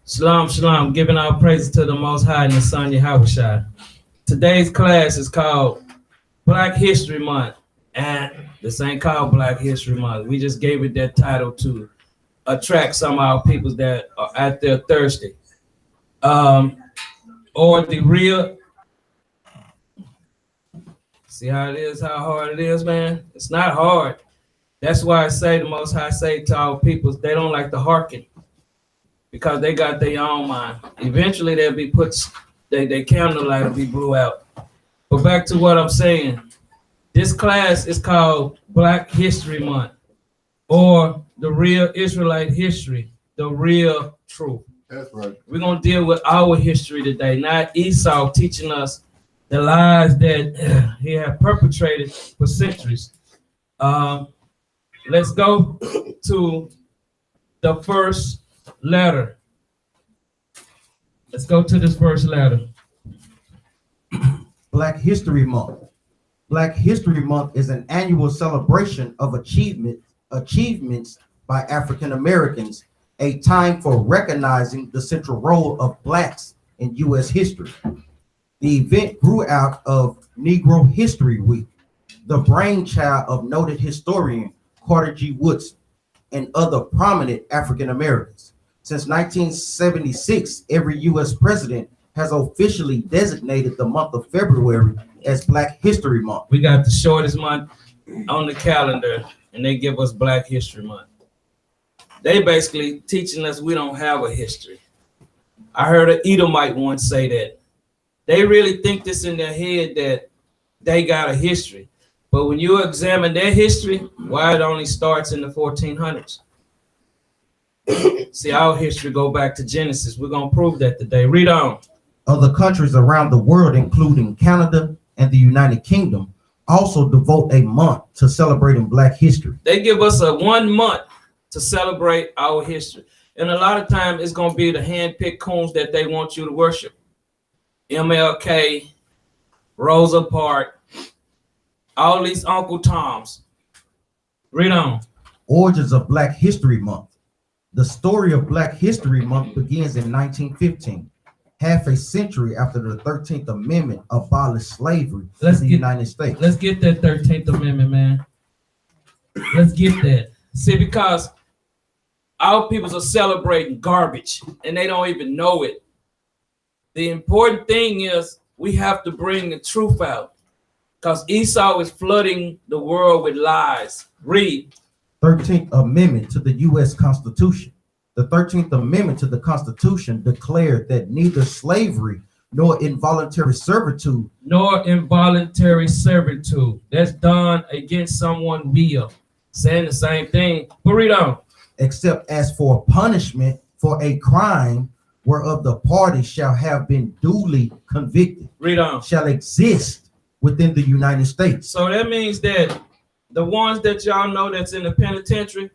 Shalom, shalom, giving our praises to the Most High and the Son Yahushua. Today's class is called Black History Month, and this ain't called Black History Month. We just gave it that title to attract some of our people that are out there thirsty. Or the real, see how it is, how hard it is, man? It's not hard. That's why I say the Most High say to our people, they don't like to hearken, because they got their own mind. Eventually they'll be put, their candlelight will be blew out. But back to what I'm saying, this class is called Black History Month, or the real Israelite history, the real truth. That's right. We're gonna deal with our history today, not Esau teaching us the lies that he had perpetrated for centuries. Let's go to the first letter. Let's go to this first letter. Black History Month. Black History Month is an annual celebration of achievements by African Americans, a time for recognizing the central role of blacks in U.S. history. The event grew out of Negro History Week, the brainchild of noted historian Carter G. Woodson and other prominent African Americans. Since 1976, every U.S. president has officially designated the month of February as Black History Month. We got the shortest month on the calendar, and they give us Black History Month. They basically teaching us we don't have a history. I heard an Edomite once say that. They really think this in their head that they got a history. But when you examine their history, why it only starts in the 1400s. See, our history go back to Genesis. We're going to prove that today. Read on. Other countries around the world, including Canada and the United Kingdom, also devote a month to celebrating Black history. They give us a 1 month to celebrate our history. And a lot of times it's going to be the hand-picked coons that they want you to worship. MLK, Rosa Parks, all these Uncle Toms. Read on. Origins of Black History Month. The story of Black History Month begins in 1915, half a century after the 13th Amendment abolished slavery in the United States. Let's get that 13th Amendment, man. Let's get that. See, because our peoples are celebrating garbage, and they don't even know it. The important thing is we have to bring the truth out, because Esau is flooding the world with lies. Read. 13th Amendment to the U.S. Constitution. The 13th Amendment to the Constitution declared that neither slavery nor involuntary servitude. That's done against someone will. Saying the same thing. But read on. Except as for punishment for a crime whereof the party shall have been duly convicted. Read on. Shall exist within the United States. So that means that the ones that y'all know that's in the penitentiary,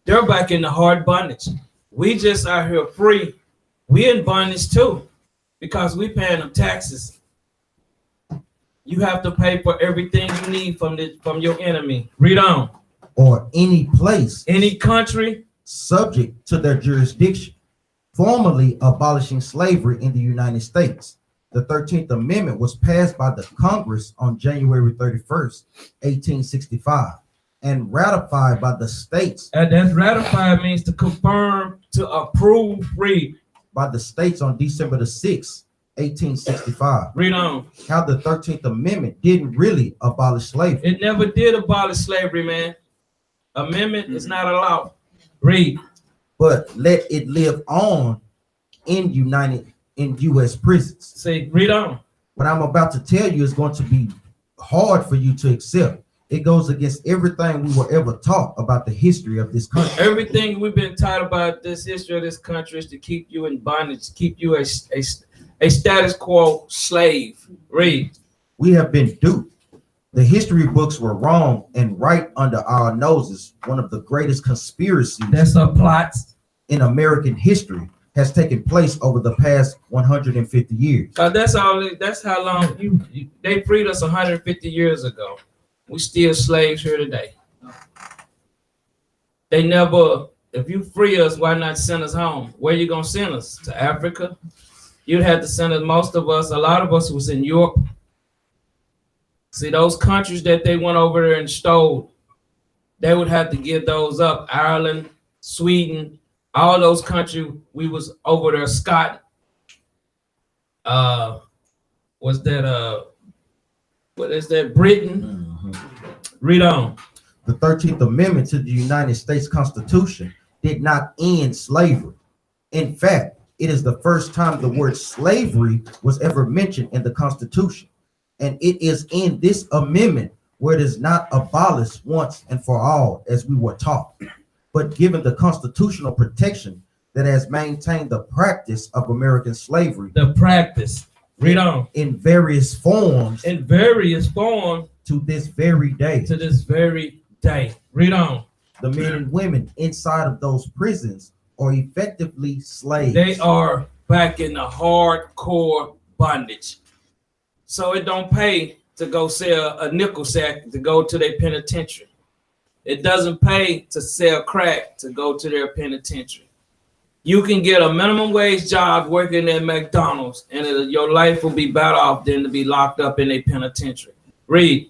they're back in the hard bondage. We just out here free. We in bondage too, because we paying them taxes. You have to pay for everything you need from your enemy. Read on. Or any place, any country subject to their jurisdiction, formally abolishing slavery in the United States. The 13th Amendment was passed by the Congress on January 31st, 1865, and ratified by the states. And that's ratified means to confirm, to approve, read. By the states on December the 6th, 1865. Read on. How the 13th Amendment didn't really abolish slavery. It never did abolish slavery, man. Amendment is not allowed. Read. But let it live on in U.S. prisons. See, read on. What I'm about to tell you is going to be hard for you to accept. It goes against everything we were ever taught about the history of this country. Everything we've been taught about this history of this country is to keep you in bondage, keep you a status quo slave. Read. We have been duped. The history books were wrong, and right under our noses, one of the greatest conspiracies that's a plot in American history has taken place over the past 150 years. That's how long they freed us 150 years ago. We still slaves here today. They never if you free us, why not send us home? Where you gonna send us? To Africa? You'd have to send us, most of us, a lot of us was in Europe. See, those countries that they went over there and stole, they would have to give those up. Ireland, Sweden, all those countries, we was over there. Scott, was that what is that? Britain? Read on. The 13th Amendment to the United States Constitution did not end slavery. In fact, it is the first time the word slavery was ever mentioned in the Constitution. And it is in this amendment where it is not abolished once and for all, as we were taught, but given the constitutional protection that has maintained the practice of American slavery. The practice. Read on. In various forms. In various forms. To this very day. To this very day. Read on. The men and women inside of those prisons are effectively slaves. They are back in the hardcore bondage. So it don't pay to go sell a nickel sack to go to their penitentiary. It doesn't pay to sell crack to go to their penitentiary. You can get a minimum wage job working at McDonald's, and your life will be better off than to be locked up in a penitentiary. Read.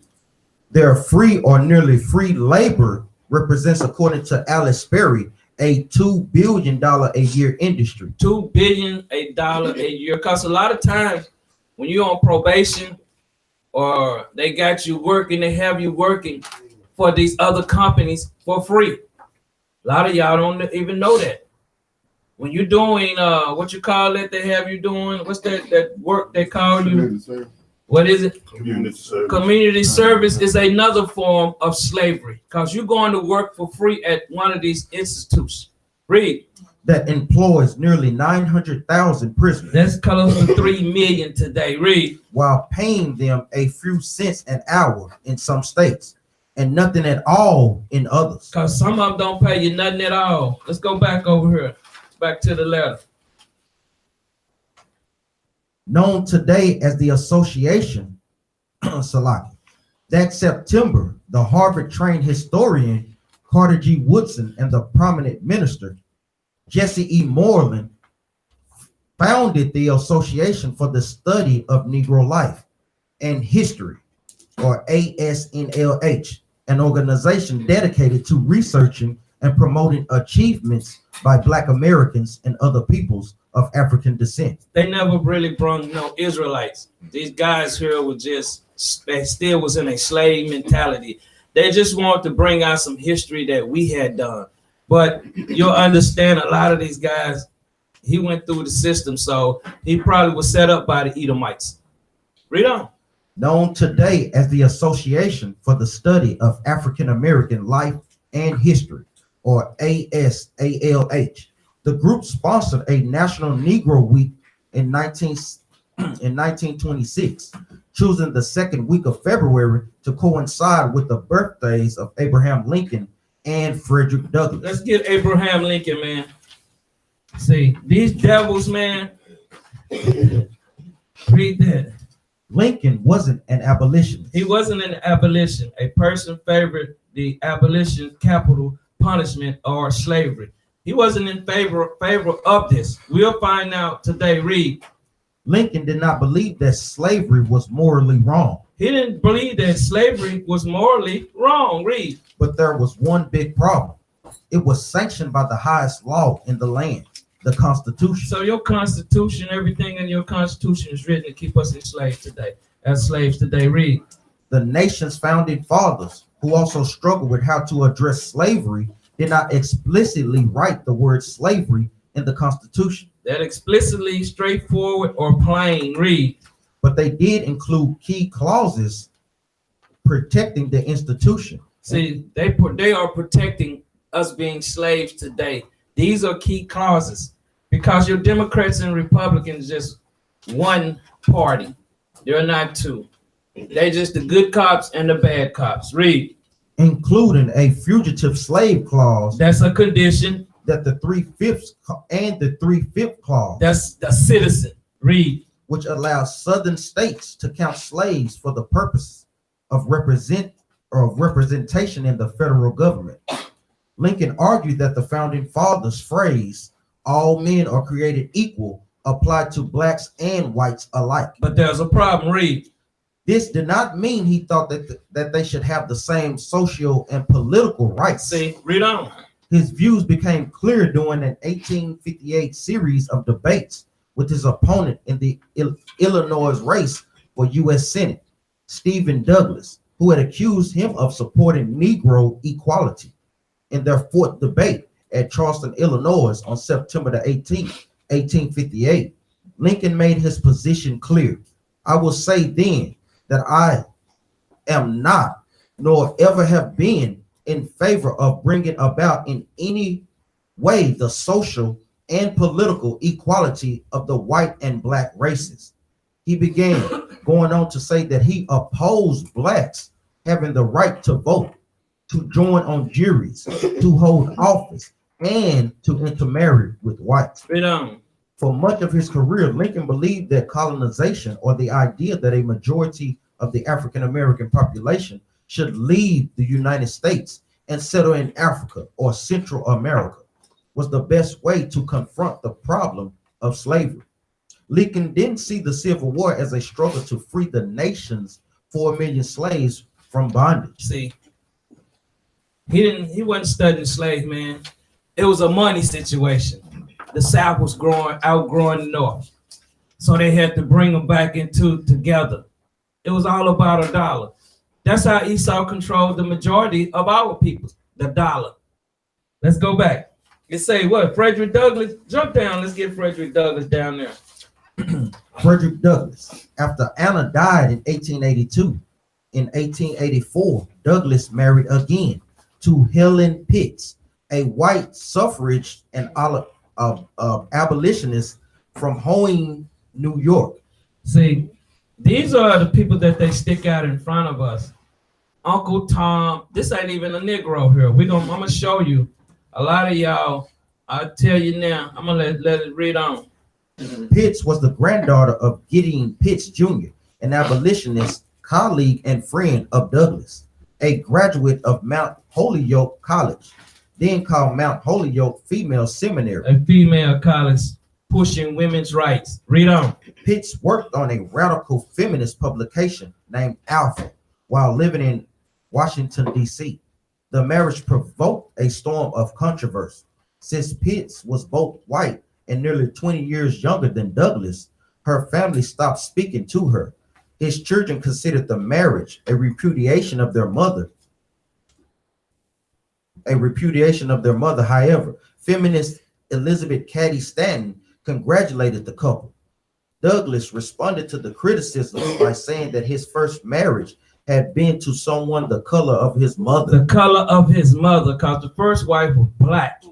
Their free or nearly free labor represents, according to Alice Sperry, a $2 billion a year industry. $2 billion a year. Because a lot of times when you're on probation or they got you working, they have you working for these other companies for free. A lot of y'all don't even know that. When you're doing what you call it, they have you doing, what's that work they call you? What is it? Community service. Community service is another form of slavery because you're going to work for free at one of these institutes. Read. That employs nearly 900,000 prisoners. That's close to 3 million today. Read. While paying them a few cents an hour in some states and nothing at all in others. Because some of them don't pay you nothing at all. Let's go back over here. Back to the letter. Known today as the Association, Salaki. That September, the Harvard-trained historian Carter G. Woodson and the prominent minister Jesse E. Moreland founded the Association for the Study of Negro Life and History, or ASNLH, an organization dedicated to researching and promoting achievements by Black Americans and other peoples of African descent. They never really brought no Israelites. These guys here were just, they still was in a slave mentality. They just wanted to bring out some history that we had done. But you'll understand a lot of these guys, he went through the system, so he probably was set up by the Edomites. Read on. Known today as the Association for the Study of African American Life and History, or ASALH. The group sponsored a National Negro Week in 1926, choosing the second week of February to coincide with the birthdays of Abraham Lincoln and Frederick Douglass. Let's get Abraham Lincoln, man. See, these devils, man. Read that. Lincoln wasn't an abolitionist. He wasn't an abolition. A person favored the abolition, capital punishment, or slavery. He wasn't in favor of this. We'll find out today. Read. Lincoln did not believe that slavery was morally wrong. He didn't believe that slavery was morally wrong. Read. But there was one big problem. It was sanctioned by the highest law in the land, the Constitution. So your Constitution, everything in your Constitution is written to keep us enslaved today. As slaves today. Read. The nation's founding fathers, who also struggled with how to address slavery, did not explicitly write the word slavery in the Constitution. That explicitly, straightforward, or plain. Read. But they did include key clauses protecting the institution. See, they are protecting us being slaves today. These are key clauses because your Democrats and Republicans just one party. They're not two. They just the good cops and the bad cops. Read. Including a fugitive slave clause. That's a condition. That the 3/5 and the 3/5 clause. That's the citizen. Read. Which allows southern states to count slaves for the purpose of representation in the federal government. Lincoln argued that the founding fathers' phrase, all men are created equal, applied to blacks and whites alike. But there's a problem, read. This did not mean he thought that they should have the same social and political rights. See, read on. His views became clear during an 1858 series of debates with his opponent in the Illinois race for U.S. Senate, Stephen Douglas, who had accused him of supporting Negro equality. In their fourth debate at Charleston, Illinois on September the 18th, 1858, Lincoln made his position clear. I will say then that I am not, nor ever have been, in favor of bringing about in any way the social and political equality of the white and black races. He began going on to say that he opposed blacks having the right to vote, to join on juries, to hold office, and to intermarry with whites. Read on. For much of his career, Lincoln believed that colonization, or the idea that a majority of the African American population should leave the United States and settle in Africa or Central America, was the best way to confront the problem of slavery. Lincoln didn't see the Civil War as a struggle to free the nation's 4 million slaves from bondage. See, he wasn't studying slaves, man. It was a money situation. The South was outgrowing the North. So they had to bring them back together. It was all about a dollar. That's how Esau controlled the majority of our people, the dollar. Let's go back. It say what? Frederick Douglass? Jump down. Let's get Frederick Douglass down there. Frederick Douglass. After Anna died in 1882, in 1884, Douglass married again to Helen Pitts, a white suffrage and abolitionist from Hoeing, New York. See, these are the people that they stick out in front of us. Uncle Tom, this ain't even a Negro here. I'm gonna show you. A lot of y'all, I'll tell you now, I'm gonna let it read on. Pitts was the granddaughter of Gideon Pitts Jr., an abolitionist, colleague, and friend of Douglass, a graduate of Mount Holyoke College, then called Mount Holyoke Female Seminary. A female college pushing women's rights. Read on. Pitts worked on a radical feminist publication named Alpha while living in Washington, D.C. The marriage provoked a storm of controversy. Since Pitts was both white and nearly 20 years younger than Douglass, her family stopped speaking to her. His children considered the marriage a repudiation of their mother. However, feminist Elizabeth Cady Stanton congratulated the couple. Douglass responded to the criticism by saying that his first marriage had been to someone the color of his mother. The color of his mother, because the first wife was black,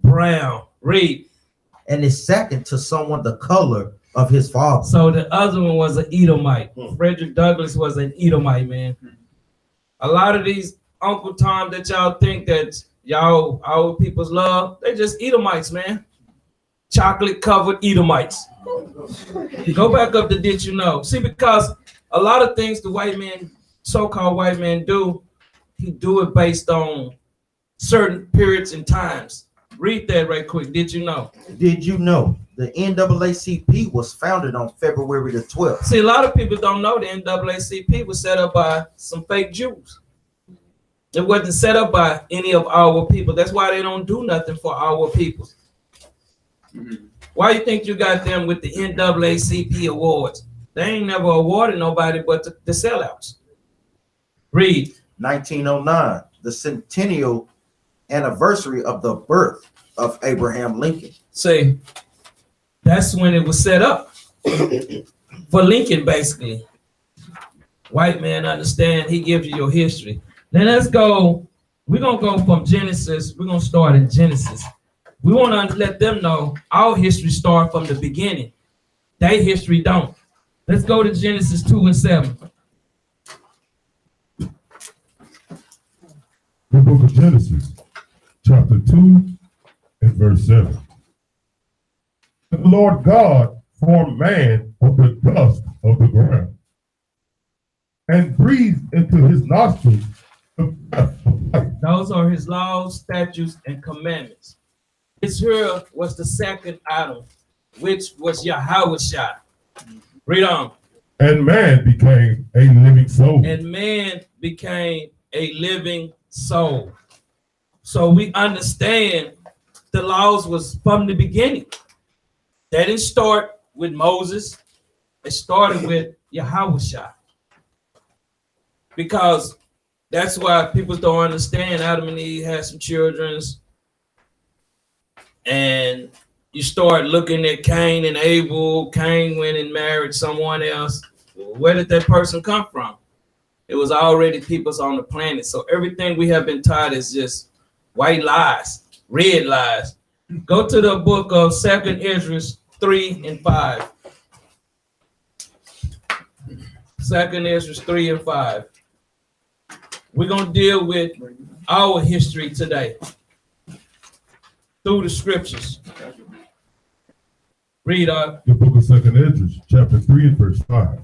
brown. Read. And his second to someone the color of his father. So the other one was an Edomite. Frederick Douglass was an Edomite, man. A lot of these Uncle Tom that y'all think that y'all, our people's love, they just Edomites, man. Chocolate covered Edomites. Go back up to Did You Know? See, because a lot of things the white man, so-called white man do, he do it based on certain periods and times. Read that right quick. Did you know? Did you know the NAACP was founded on February the 12th? See, a lot of people don't know the NAACP was set up by some fake Jews. It wasn't set up by any of our people. That's why they don't do nothing for our people. Why you think you got them with the NAACP awards? They ain't never awarded nobody but the sellouts. Read. 1909, the centennial anniversary of the birth of Abraham Lincoln. See, that's when it was set up for Lincoln, basically. White man understand, he gives you your history. Then let's go, we're gonna go from Genesis, we're gonna start in Genesis. We wanna let them know our history start from the beginning. Their history don't. Let's go to Genesis 2:7. The book of Genesis, chapter 2 and verse 7. And the Lord God formed man of the dust of the ground and breathed into his nostrils the breath of life, Those are his laws, statutes, and commandments. This here was the second Adam, which was Yahushua. Read on. And man became a living soul. And man became a living soul. So we understand the laws was from the beginning. They didn't start with Moses. It started with Yahushua. Because that's why people don't understand. Adam and Eve had some children, and you start looking at Cain and Abel. Cain went and married someone else. Where did that person come from? It was already peoples on the planet. So everything we have been taught is just white lies, red lies. Go to the book of 2nd Ezra 3 and 5. 2nd Ezra 3 and 5. We're going to deal with our history today through the scriptures. Read on. The book of 2nd Ezra, chapter 3 and verse 5.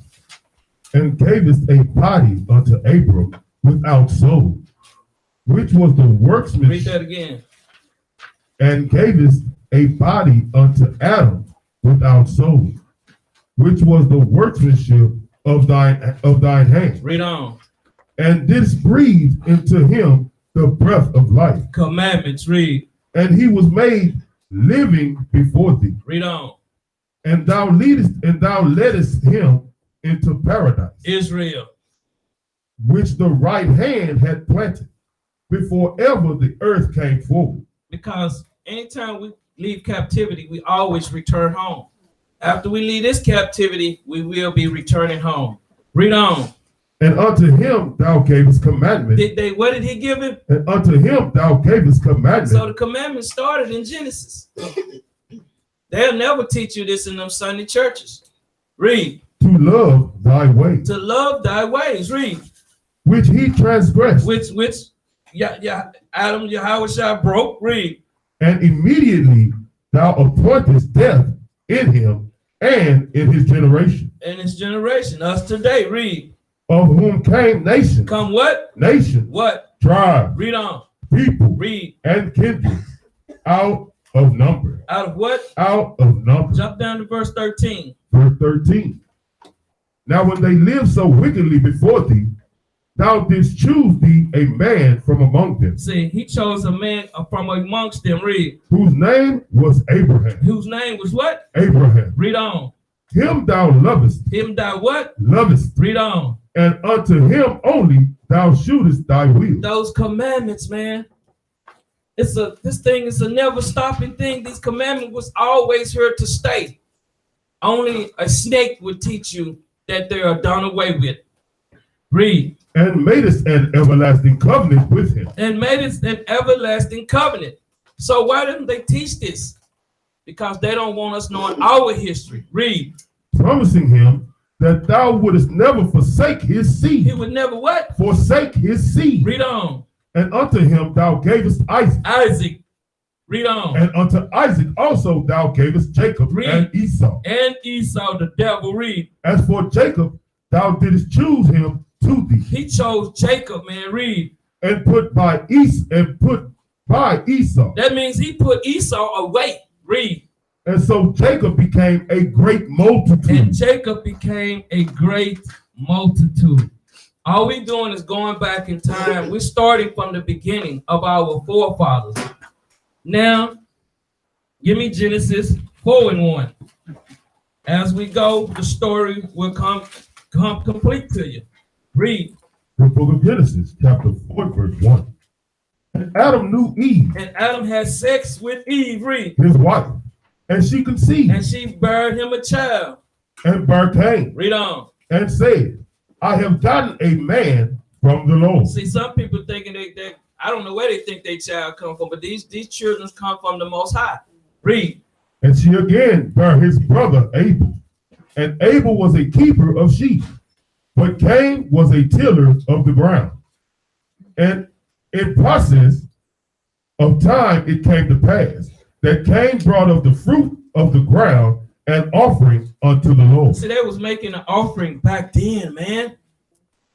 And gavest a body unto Abram without soul, which was the workmanship. Read that again. And gavest a body unto Adam without soul, which was the workmanship of thine hand. Read on. And didst breathe into him the breath of life. Commandments. Read. And he was made living before thee. Read on. And thou leddest him into paradise, Israel, which the right hand had planted before ever the earth came forward. Because anytime we leave captivity, we always return home. After we leave this captivity, we will be returning home. Read on. And unto him thou gavest commandment. What did he give him? And unto him thou gavest commandment. So the commandment started in Genesis. They'll never teach you this in them Sunday churches. Read. To love thy ways. To love thy ways. Read. Which he transgressed. Which Adam Yahushua broke. Read. And immediately thou appointest death in him and in his generation. In his generation. Us today. Read. Of whom came nation. Come what? Nation. What? Tribe. Read on. People. Read. And kindred. Out of number. Out of what? Out of number. Jump down to verse 13. Verse 13. Now when they lived so wickedly before thee, thou didst choose thee a man from among them. See, he chose a man from amongst them. Read. Whose name was Abraham. Whose name was what? Abraham. Read on. Him thou lovest. Him thou what? Lovest. Read on. And unto him only thou shootest thy will. Those commandments, man. This thing is a never stopping thing. These commandments was always here to stay. Only a snake would teach you that they are done away with. Read. And madest an everlasting covenant with him. And made it an everlasting covenant. So why didn't they teach this? Because they don't want us knowing our history. Read. Promising him that thou wouldest never forsake his seed. He would never what? Forsake his seed. Read on. And unto him thou gavest Isaac. Isaac. Read on. And unto Isaac also thou gavest Jacob. Read. And Esau. And Esau the devil. Read. As for Jacob, thou didst choose him to thee. He chose Jacob, man. Read. And put by Esau. That means he put Esau away. Read. And so Jacob became a great multitude. And Jacob became a great multitude. All we doing is going back in time. We're starting from the beginning of our forefathers. Now, give me Genesis 4 and 1. As we go, the story will come complete to you. Read. The book of Genesis, chapter 4, verse 1. And Adam knew Eve. And Adam had sex with Eve. Read. His wife. And she conceived. And she bare him a child. And bare Cain. Read on. And said, I have gotten a man from the Lord. See, some people thinking they I don't know where they think their child come from, but these children come from the Most High. Read. And she again bare his brother Abel. And Abel was a keeper of sheep, but Cain was a tiller of the ground. And in process of time it came to pass that Cain brought of the fruit of the ground an offering unto the Lord. See, they was making an offering back then, man.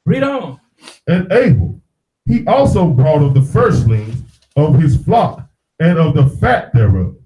Read on. And Abel He also brought of the firstlings of his flock and of the fat thereof.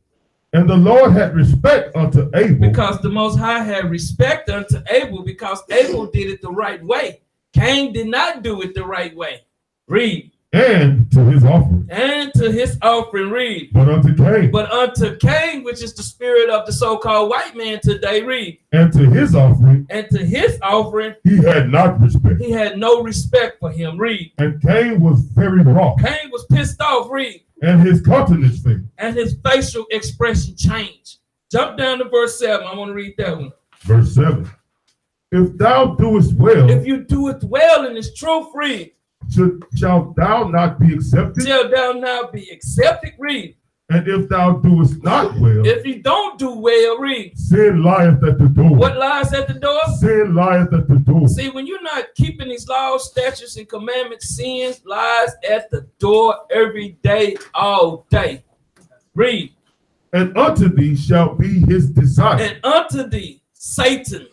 And the Lord had respect unto Abel. Because the Most High had respect unto Abel, because Abel did it the right way. Cain did not do it the right way. Read. And to his offering. And to his offering, read. But unto Cain. But unto Cain, which is the spirit of the so-called white man today, read. And to his offering. And to his offering, he had not respect. He had no respect for him, read. And Cain was very wroth. Cain was pissed off, read. And his countenance fell. And his facial expression changed. Jump down to verse 7. I want to read that one. Verse 7. If thou doest well. If you do it well in this truth, read. Shalt thou not be accepted? Shall thou not be accepted? Read. And if thou doest not well. If you don't do well, read. Sin lieth at the door. What lies at the door? Sin lieth at the door. See, when you're not keeping these laws, statutes, and commandments, sin lies at the door every day, all day. Read. And unto thee shall be his desire. And unto thee, Satan,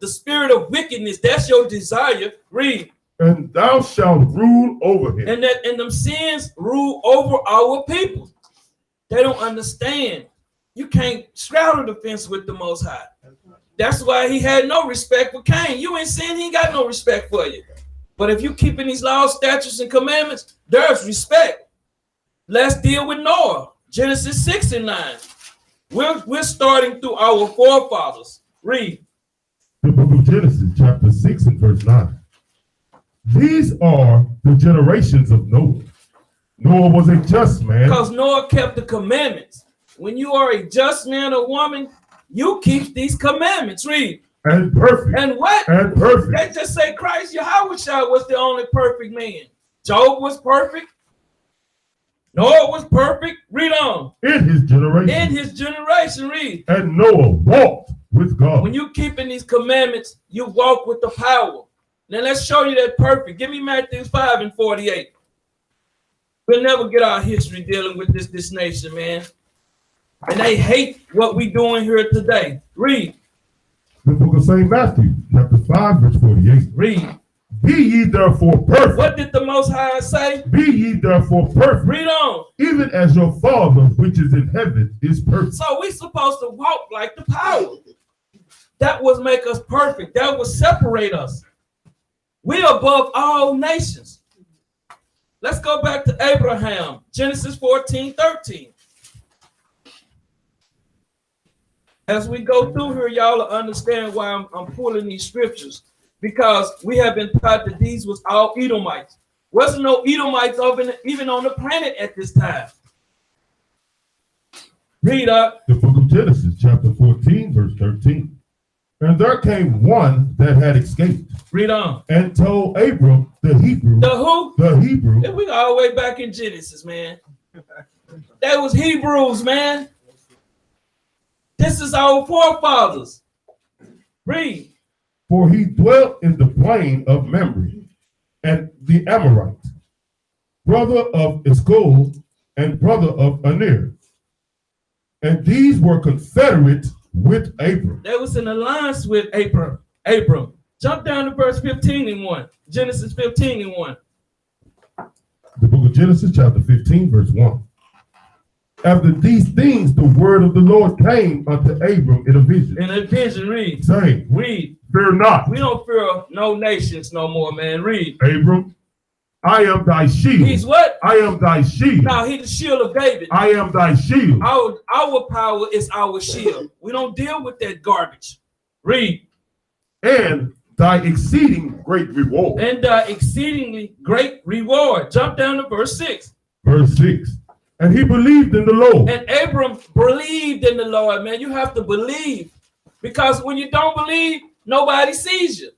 the spirit of wickedness, that's your desire. Read. And thou shalt rule over him. And them sins rule over our people. They don't understand. You can't straddle the fence with the Most High. That's why he had no respect for Cain. You ain't saying he got no respect for you. But if you keeping these laws, statutes, and commandments, there's respect. Let's deal with Noah. Genesis 6 and 9. We're starting through our forefathers. Read. The book of Genesis, chapter 6 and verse 9. These are the generations of Noah. Noah was a just man. Because Noah kept the commandments. When you are a just man or woman, you keep these commandments. Read. And perfect. And what? And perfect. They just say Christ Yahweh was the only perfect man. Job was perfect. Noah was perfect. Read on. In his generation. In his generation. Read. And Noah walked with God. When you keeping these commandments, you walk with the power. Now let's show you that perfect. Give me Matthew 5 and 48. We'll never get our history dealing with this nation, man. And they hate what we doing here today. Read. The book of St. Matthew, chapter 5, verse 48. Read. Be ye therefore perfect. What did the Most High say? Be ye therefore perfect. Read on. Even as your Father which is in heaven is perfect. So we supposed to walk like the power. That was make us perfect. That would separate us. We're above all nations. Let's go back to Abraham. Genesis 14:13. As we go through here, y'all will understand why I'm pulling these scriptures. Because we have been taught that these was all Edomites. Wasn't no Edomites even on the planet at this time. Read up. The book of Genesis, chapter 14, verse 13. And there came one that had escaped. Read on. And told Abram, the Hebrew. The who? The Hebrew. And we all the way back in Genesis, man. That was Hebrews, man. This is our forefathers. Read. For he dwelt in the plain of Mamre, and the Amorite, brother of Eshcol, and brother of Aner. And these were confederate with Abram. They was in alliance with Abram. Jump down to verse 15 and 1. Genesis 15 and 1. The book of Genesis, chapter 15, verse 1. After these things, the word of the Lord came unto Abram in a vision. In a vision, read. Saying, Read. Fear not. We don't fear no nations no more, man. Read. Abram, I am thy shield. He's what? I am thy shield. Now he's the shield of David. I am thy shield. Our power is our shield. We don't deal with that garbage. Read. And thy exceeding great reward. And thy exceedingly great reward. Jump down to verse 6. Verse 6. And he believed in the Lord. And Abram believed in the Lord, man. You have to believe. Because when you don't believe, nobody sees you.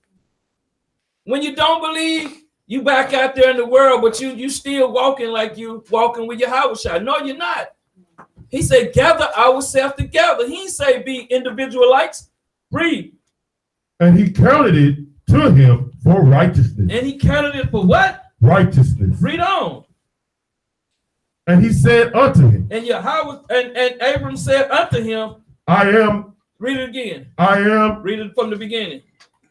When you don't believe, you back out there in the world, but you still walking like you walking with your house shot. No, you're not. He said, gather ourselves together. He didn't say be individualites. Read. And he counted it to him for righteousness. And he counted it for what? Righteousness. Read on. And he said unto him. And Yahweh and Abram said unto him, I am. Read it again. I am. Read it from the beginning.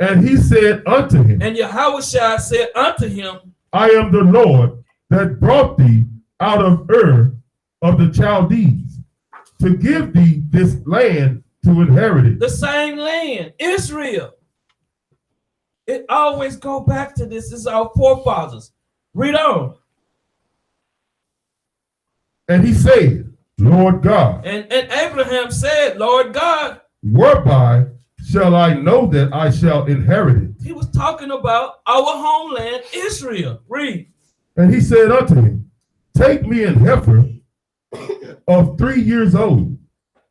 And he said unto him. And Yahweh said unto him, I am the Lord that brought thee out of Ur of the Chaldees to give thee this land to inherit it. The same land, Israel. It always go back to this. This is our forefathers. Read on. And he said, Lord God. And Abraham said, Lord God. Whereby shall I know that I shall inherit it? He was talking about our homeland, Israel. Read. And he said unto him, take me an heifer of 3 years old,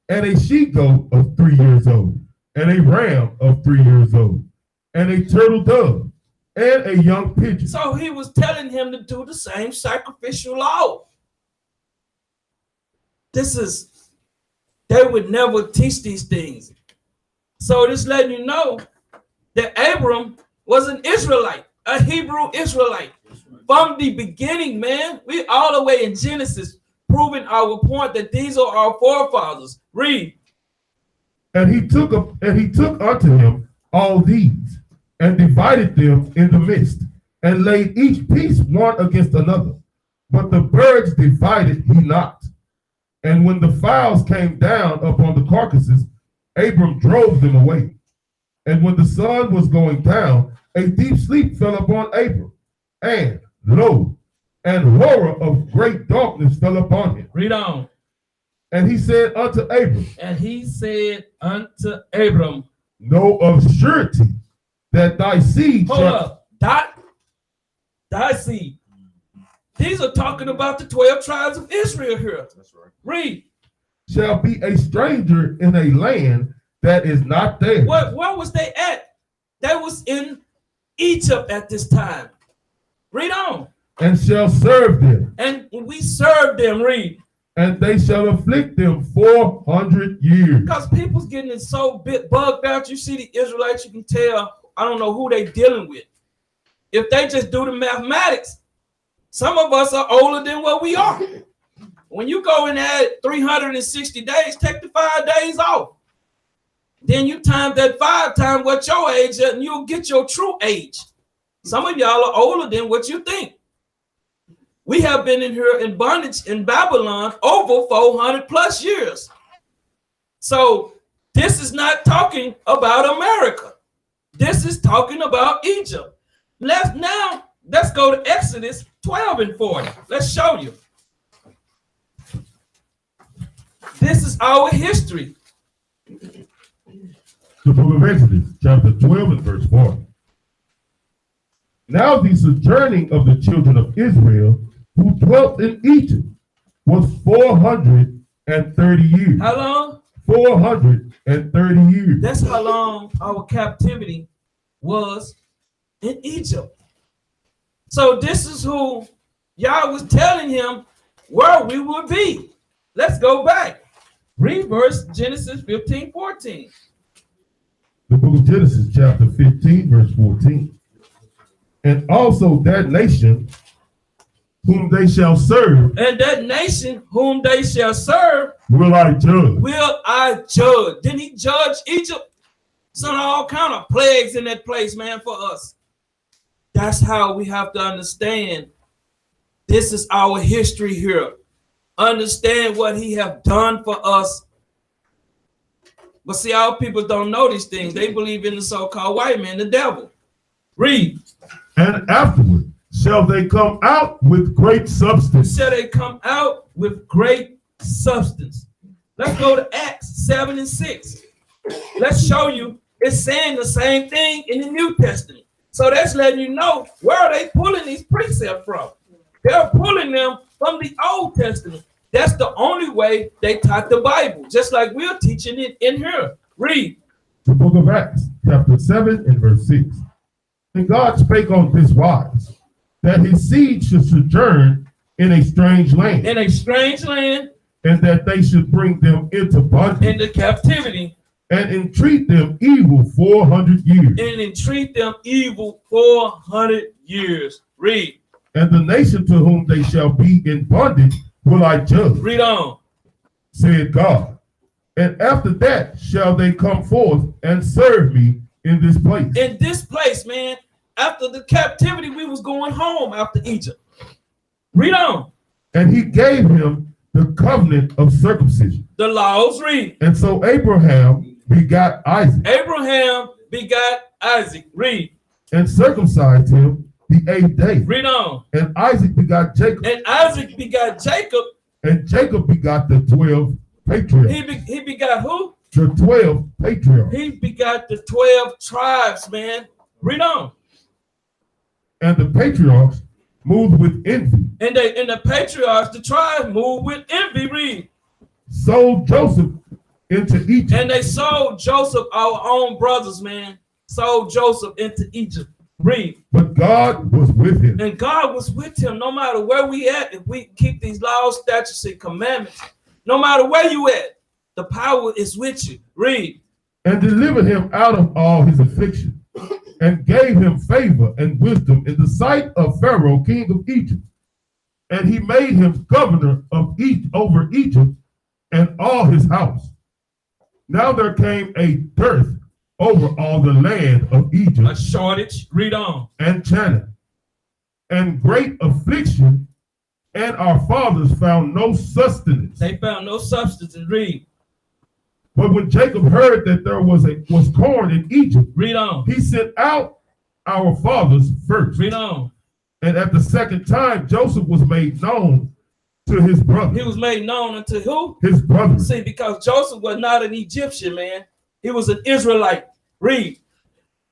and a she-goat of 3 years old, and a ram of 3 years old, and a turtle dove, and a young pigeon. So he was telling him to do the same sacrificial law. They would never teach these things. So this letting you know that Abram was an Israelite, a Hebrew Israelite. From the beginning, man, we all the way in Genesis, proving our point that these are our forefathers. Read. And he took unto him all these, and divided them in the midst, and laid each piece one against another. But the birds divided he not. And when the fowls came down upon the carcasses, Abram drove them away. And when the sun was going down, a deep sleep fell upon Abram. And lo, and horror of great darkness fell upon him. Read on. And he said unto Abram. And he said unto Abram. Know of surety that thy seed Hold up. Thy seed. These are talking about the 12 tribes of Israel here. That's right. Read. Shall be a stranger in a land that is not there. Where was they at? They was in Egypt at this time. Read on. And shall serve them. And we served them. Read. And they shall afflict them 400 years. Because people's getting it so bugged out. You see the Israelites, you can tell, I don't know who they dealing with. If they just do the mathematics, some of us are older than what we are. When you go and add 360 days, take the 5 days off. Then you time that 5 times what your age is, and you'll get your true age. Some of y'all are older than what you think. We have been in here in bondage in Babylon over 400 plus years. So this is not talking about America. This is talking about Egypt. Let's go to Exodus 12 and 40. Let's show you. This is our history. The book of Exodus, chapter 12 and verse 40. Now the sojourning of the children of Israel who dwelt in Egypt was 430 years. How long? 430 years. That's how long our captivity was in Egypt. So this is who Yah was telling him where we would be. Let's go back. Read verse Genesis 15:14. The book of Genesis, chapter 15, verse 14. And also that nation whom they shall serve. And that nation whom they shall serve. Will I judge. Will I judge. Didn't he judge Egypt? Sent all kind of plagues in that place, man, for us. That's how we have to understand. This is our history here. Understand what he have done for us. But see, our people don't know these things. They believe in the so-called white man, the devil. Read. And afterward shall they come out with great substance. Shall they come out with great substance. Let's go to Acts 7 and 6. Let's show you it's saying the same thing in the New Testament. So that's letting you know where are they pulling these precepts from. They're pulling them from the Old Testament. That's the only way they taught the Bible, just like we're teaching it in here. Read. The book of Acts, chapter 7 and verse 6. And God spake on this wise, that his seed should sojourn in a strange land. In a strange land. And that they should bring them into bondage. Into captivity. And entreat them evil 400 years. And entreat them evil 400 years. Read. And the nation to whom they shall be in bondage will I judge. Read on. Said God. And after that shall they come forth and serve me in this place. In this place, man, after the captivity, we was going home after Egypt. Read on. And he gave him the covenant of circumcision. The laws, read. And so Abraham begot Isaac. Abraham begot Isaac, read. And circumcised him the 8th day. Read on. And Isaac begot Jacob. And Isaac begot Jacob. And Jacob begot the 12 patriarchs. He begot who? The 12 patriarchs. He begot the 12 tribes, man. Read on. And the patriarchs moved with envy. And the patriarchs, the tribes, moved with envy, read. Sold Joseph into Egypt. And they sold Joseph, our own brothers, man. Sold Joseph into Egypt. Read. But God was with him. And God was with him no matter where we at. If we keep these laws, statutes, and commandments, no matter where you at, the power is with you. Read. And delivered him out of all his affliction, and gave him favor and wisdom in the sight of Pharaoh, king of Egypt. And he made him governor of over Egypt and all his house. Now there came a dearth over all the land of Egypt. A shortage. Read on. And Chanaan, and great affliction, and our fathers found no sustenance. They found no substance. Read. But when Jacob heard that there was corn in Egypt, read on. He sent out our fathers first. Read on. And at the second time, Joseph was made known to his brother. He was made known unto who? His brother. See, because Joseph was not an Egyptian, man. He was an Israelite. Read.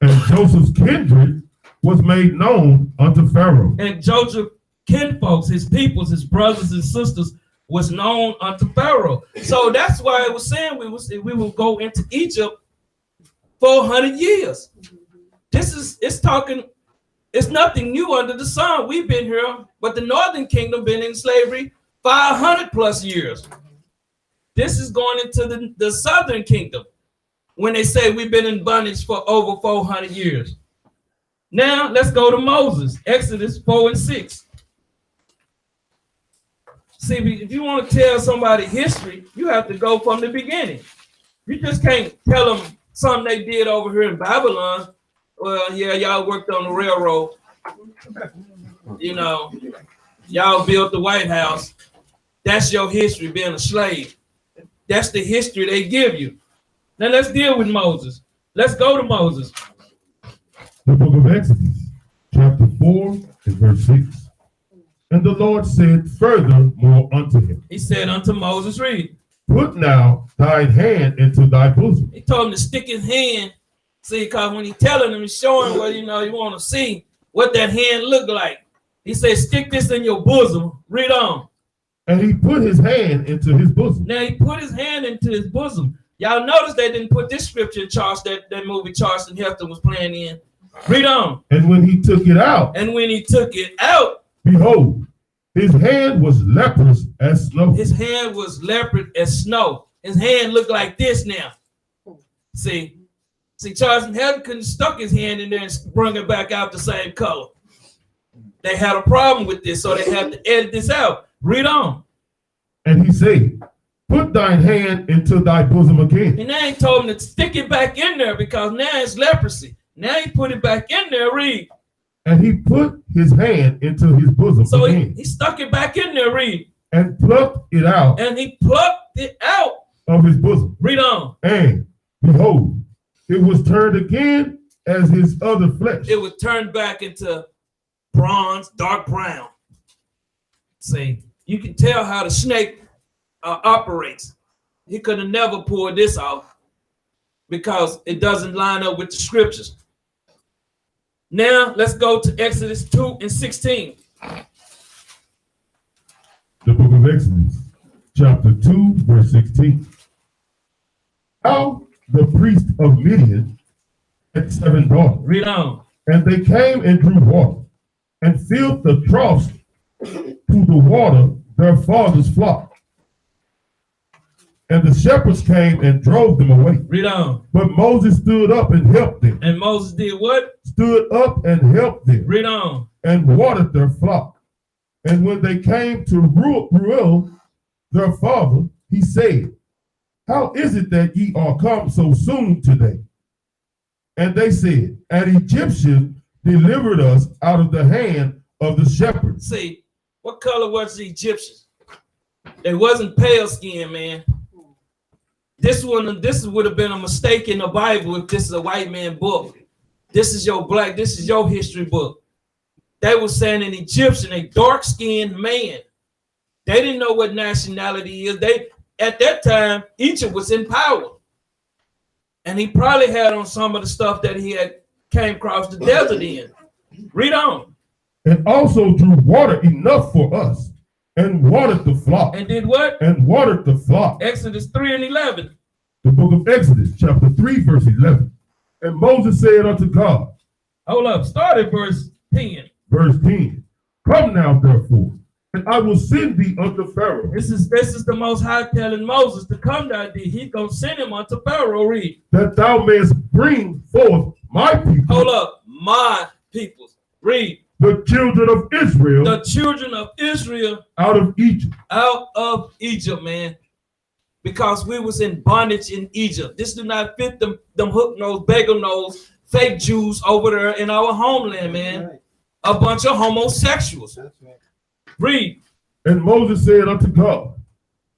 And Joseph's kindred was made known unto Pharaoh. And Joseph kinfolks, his peoples, his brothers and sisters, was known unto Pharaoh. So that's why it was saying we will go into Egypt 400 years. It's nothing new under the sun. We've been here, but the northern kingdom been in slavery 500 plus years. This is going into the southern kingdom when they say we've been in bondage for over 400 years. Now let's go to Moses, Exodus 4 and 6. See, if you want to tell somebody history, you have to go from the beginning. You just can't tell them something they did over here in Babylon. Well, yeah, y'all worked on the railroad. You know, y'all built the White House. That's your history, being a slave. That's the history they give you. Now let's deal with Moses. Let's go to Moses. The book of Exodus, chapter 4 and verse 6. And the Lord said furthermore unto him. He said unto Moses, read. Put now thine hand into thy bosom. He told him to stick his hand. See, because when he's telling him, he's showing what, you want to see what that hand looked like. He said, stick this in your bosom. Read on. And he put his hand into his bosom. Now he put his hand into his bosom. Y'all notice they didn't put this scripture in that movie Charleston Heston was playing in. Read on. And when he took it out. And when he took it out. Behold, his hand was leprous as snow. His hand was leopard as snow. His hand looked like this now. See, Charles Heston couldn't stuck his hand in there and bring it back out the same color. They had a problem with this, so they had to edit this out. Read on. And he said, put thine hand into thy bosom again. And now he told him to stick it back in there because now it's leprosy. Now he put it back in there. Read. And he put his hand into his bosom. So he stuck it back in there. Read. And plucked it out. And he plucked it out of his bosom. Read on. And behold, it was turned again as his other flesh. It was turned back into bronze, dark brown. See, you can tell how the snake operates. He could have never pulled this off because it doesn't line up with the scriptures. Now let's go to Exodus 2 and 16. The book of Exodus, chapter 2, verse 16. Now the priest of Midian had 7 daughters. Read on. And they came and drew water and filled the troughs to the water their father's flock. And the shepherds came and drove them away. Read on. But Moses stood up and helped them. And Moses did what? Stood up and helped them. Read on. And watered their flock. And when they came to Reuel, their father, he said, how is it that ye are come so soon today? And they said, an Egyptian delivered us out of the hand of the shepherds. See, what color was the Egyptians? They wasn't pale skin, man. This would have been a mistake in the Bible if this is a white man book. This is your black, this is your history book. They were saying an Egyptian, a dark-skinned man. They didn't know what nationality is. At that time, Egypt was in power. And he probably had on some of the stuff that he had came across the desert in. Read on. And also drew water enough for us, and watered the flock. And did what? And watered the flock. Exodus 3 and 11. The book of Exodus, chapter 3, verse 11. And Moses said unto God, Hold up, start at verse 10. verse 10, Come now, therefore, and I will send thee unto Pharaoh. This is the Most High telling Moses to come down there. He's going to send him unto Pharaoh. Read. That thou mayest bring forth my people. Hold up, my peoples. Read. The children of Israel. The children of Israel Out of Egypt. Out of Egypt, man. Because we was in bondage in Egypt. This do not fit them hook nose, bagel nose, fake Jews over there in our homeland, man. A bunch of homosexuals. Read. And Moses said unto God,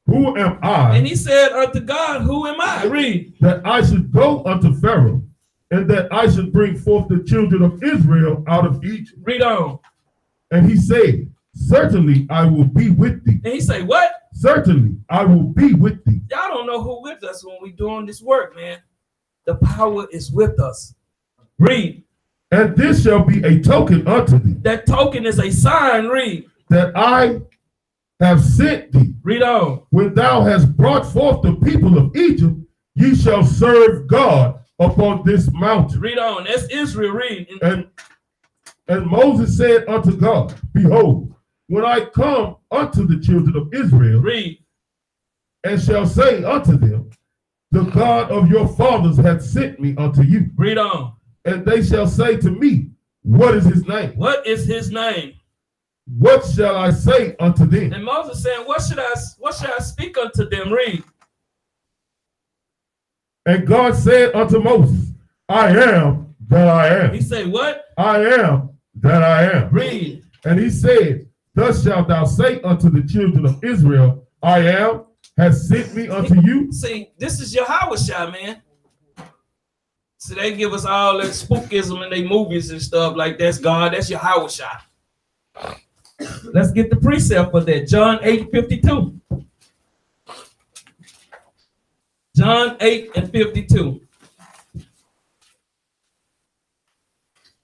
Who am I? And he said unto God, Who am I? Read. That I should go unto Pharaoh, and that I should bring forth the children of Israel out of Egypt. Read on. And he said, Certainly I will be with thee. And he say, what? Certainly I will be with thee. Y'all don't know who with us when we doing this work, man. The power is with us. Read. And this shall be a token unto thee. That token is a sign. Read. That I have sent thee. Read on. When thou hast brought forth the people of Egypt, ye shall serve God upon this mountain. Read on. That's Israel. Read. And Moses said unto God, Behold, when I come unto the children of Israel, read, and shall say unto them, The God of your fathers hath sent me unto you. Read on. And they shall say to me, What is his name? What is his name? What shall I say unto them? And Moses saying, What should I speak unto them? Read. And God said unto Moses, I am that I am. He said, what? I am that I am. Read. And he said, Thus shalt thou say unto the children of Israel, I am, has sent me unto you. See, this is Yahweh, man. So they give us all that spookism in their movies and stuff like that's God, that's Yahweh. Let's get the precept for that. John 8:52. John 8:52.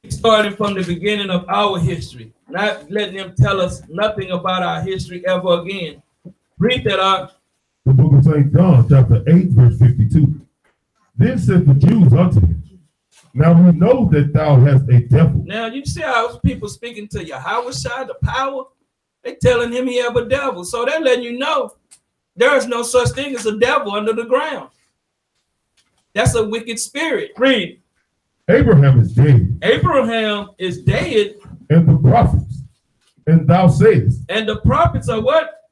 Starting from the beginning of our history, not letting them tell us nothing about our history ever again. Read that out. The book of St. John, chapter 8, verse 52. Then said the Jews unto him, Now we know that thou hast a devil. Now you see how people speaking to Yahweh, the power, they telling him he have a devil. So they're letting you know there is no such thing as a devil under the ground. That's a wicked spirit. Read. Abraham is dead. Abraham is dead. And the prophets. And thou sayest. And the prophets are what?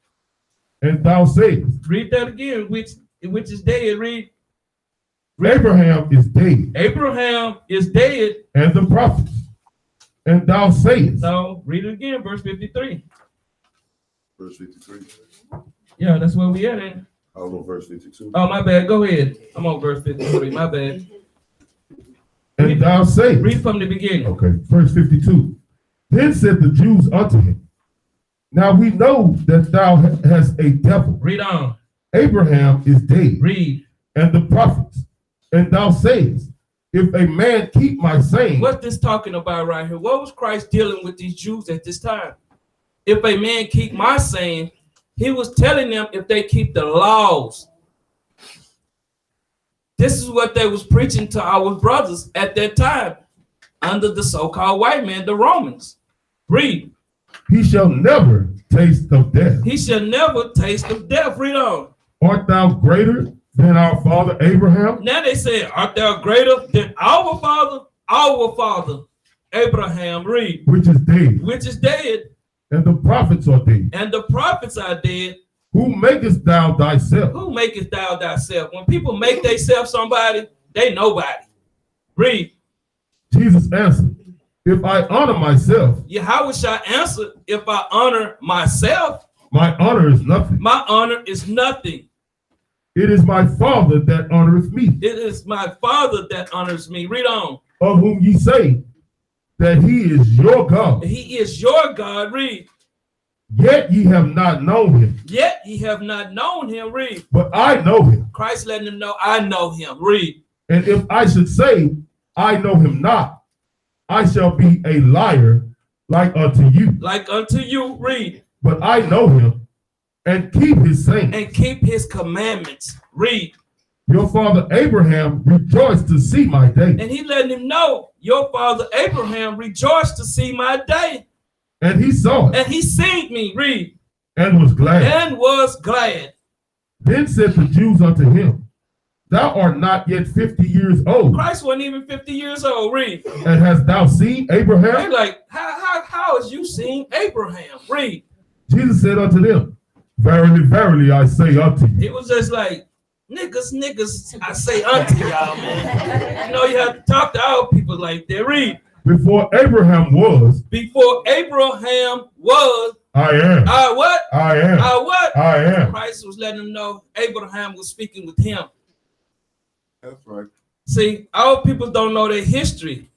And thou sayest. Read that again, which is dead. Read. Abraham is dead. Abraham is dead. And the prophets. And thou sayest. So read it again, verse 53. Verse 53. Yeah, that's where we at. Ain't it? I don't know, verse 52. Oh, my bad. Go ahead. I'm on verse 53. My bad. And thou sayest. Read from the beginning. Okay, verse 52. Then said the Jews unto him, Now we know that thou hast a devil. Read on. Abraham is dead. Read. And the prophets. And thou sayest, If a man keep my saying. What's this talking about right here? What was Christ dealing with these Jews at this time? If a man keep my saying, he was telling them if they keep the laws. This is what they was preaching to our brothers at that time under the so-called white man, the Romans. Read. He shall never taste of death. He shall never taste of death. Read on. Art thou greater than our father Abraham? Now they say, art thou greater than our father? Our father, Abraham. Read. Which is dead. Which is dead. And the prophets are dead. And the prophets are dead. Who makest thou thyself? Who makest thou thyself? When people make themselves somebody, they nobody. Read. Jesus answered, If I honor myself, Yeah, how shall I answer if I honor myself? my honor is nothing. My honor is nothing. It is my Father that honoreth me, It is my Father that honors me. Read on. of whom ye say that he is your God. He is your God. Read. Yet ye have not known him, Yet ye have not known him. Read. but I know him. Christ letting them know, I know him. Read. And if I should say, I know him not, I shall be a liar like unto you. Like unto you. Read. But I know him and keep his sayings. And keep his commandments. Read. Your father Abraham rejoiced to see my day, And he letting him know, your father Abraham rejoiced to see my day. and he saw it And he seen me. Read. and was glad. And was glad. Then said the Jews unto him, Thou art not yet 50 years old, Christ wasn't even 50 years old. Read. and hast thou seen They Abraham? like, how is you seeing Abraham? Read. Jesus said unto them, Verily, verily, I say unto you, It was just like, niggas, I say unto y'all, man. You know, you have to talk to our people like that. Read. before Abraham was, Before Abraham was, I am. I what? I am. I what? I am. Christ was letting them know Abraham was speaking with him. That's right. See, our people don't know their history.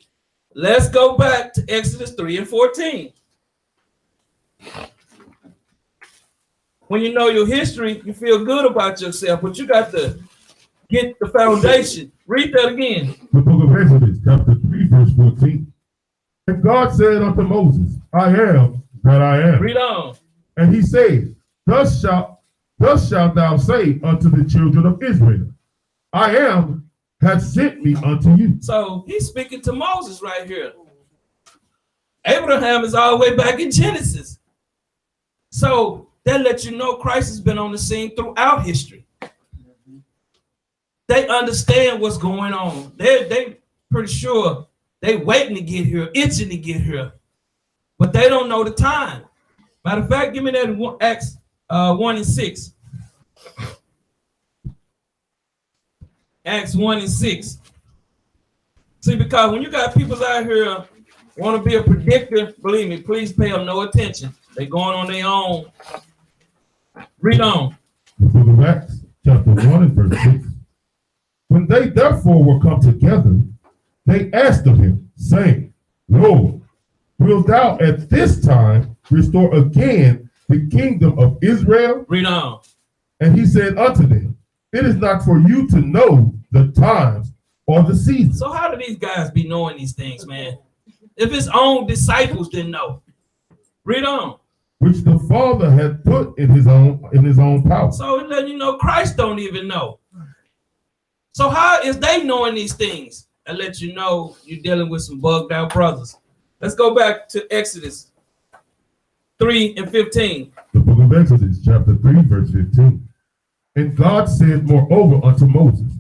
Let's go back to Exodus 3 and 14. When you know your history, you feel good about yourself, but you got to get the foundation. Read that again. The book of Exodus, chapter 3, verse 14. And God said unto Moses, I am that I am. Read on. And he said, Thus shalt thou say unto the children of Israel, I am hath sent me unto you. So he's speaking to Moses right here. Abraham is all the way back in Genesis. So that lets you know Christ has been on the scene throughout history. They understand what's going on. They pretty sure they waiting to get here, itching to get here, but they don't know the time. Matter of fact, give me that Acts 1 and 6. Acts 1 and 6. See, because when you got people out here want to be a predictor, believe me, please pay them no attention. They going on their own. Read on. The book of Acts, chapter 1 and verse 6. When they therefore were come together, they asked of him, saying, Lord, wilt thou at this time restore again the kingdom of Israel? Read on. And he said unto them, It is not for you to know the times or the seasons. So how do these guys be knowing these things, man? If his own disciples didn't know. Read on. Which the Father had put in his own power. So it letting you know Christ don't even know. So how is they knowing these things? And let you know you're dealing with some bugged out brothers. Let's go back to Exodus 3 and 15. The book of Exodus, chapter 3, verse 15. And God said moreover unto Moses,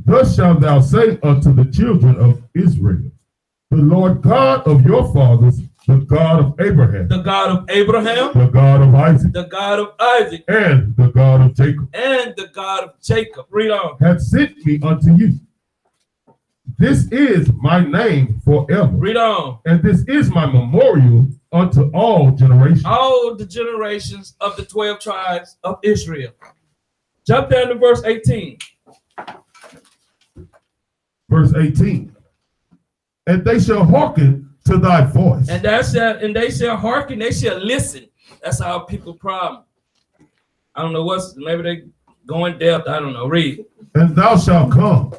Thus shalt thou say unto the children of Israel, The Lord God of your fathers, the God of Abraham, The God of Abraham, the God of Isaac, the God of Isaac, and the God of Jacob, and the God of Jacob. Read on. hath sent me unto you. This is my name forever, Read on. and this is my memorial unto all generations. All the generations of the 12 tribes of Israel. Jump down to verse 18. Verse 18. And they shall hearken to thy voice. And they shall hearken, they shall listen. That's our people problem. I don't know maybe they going depth. I don't know. Read. And thou shalt come,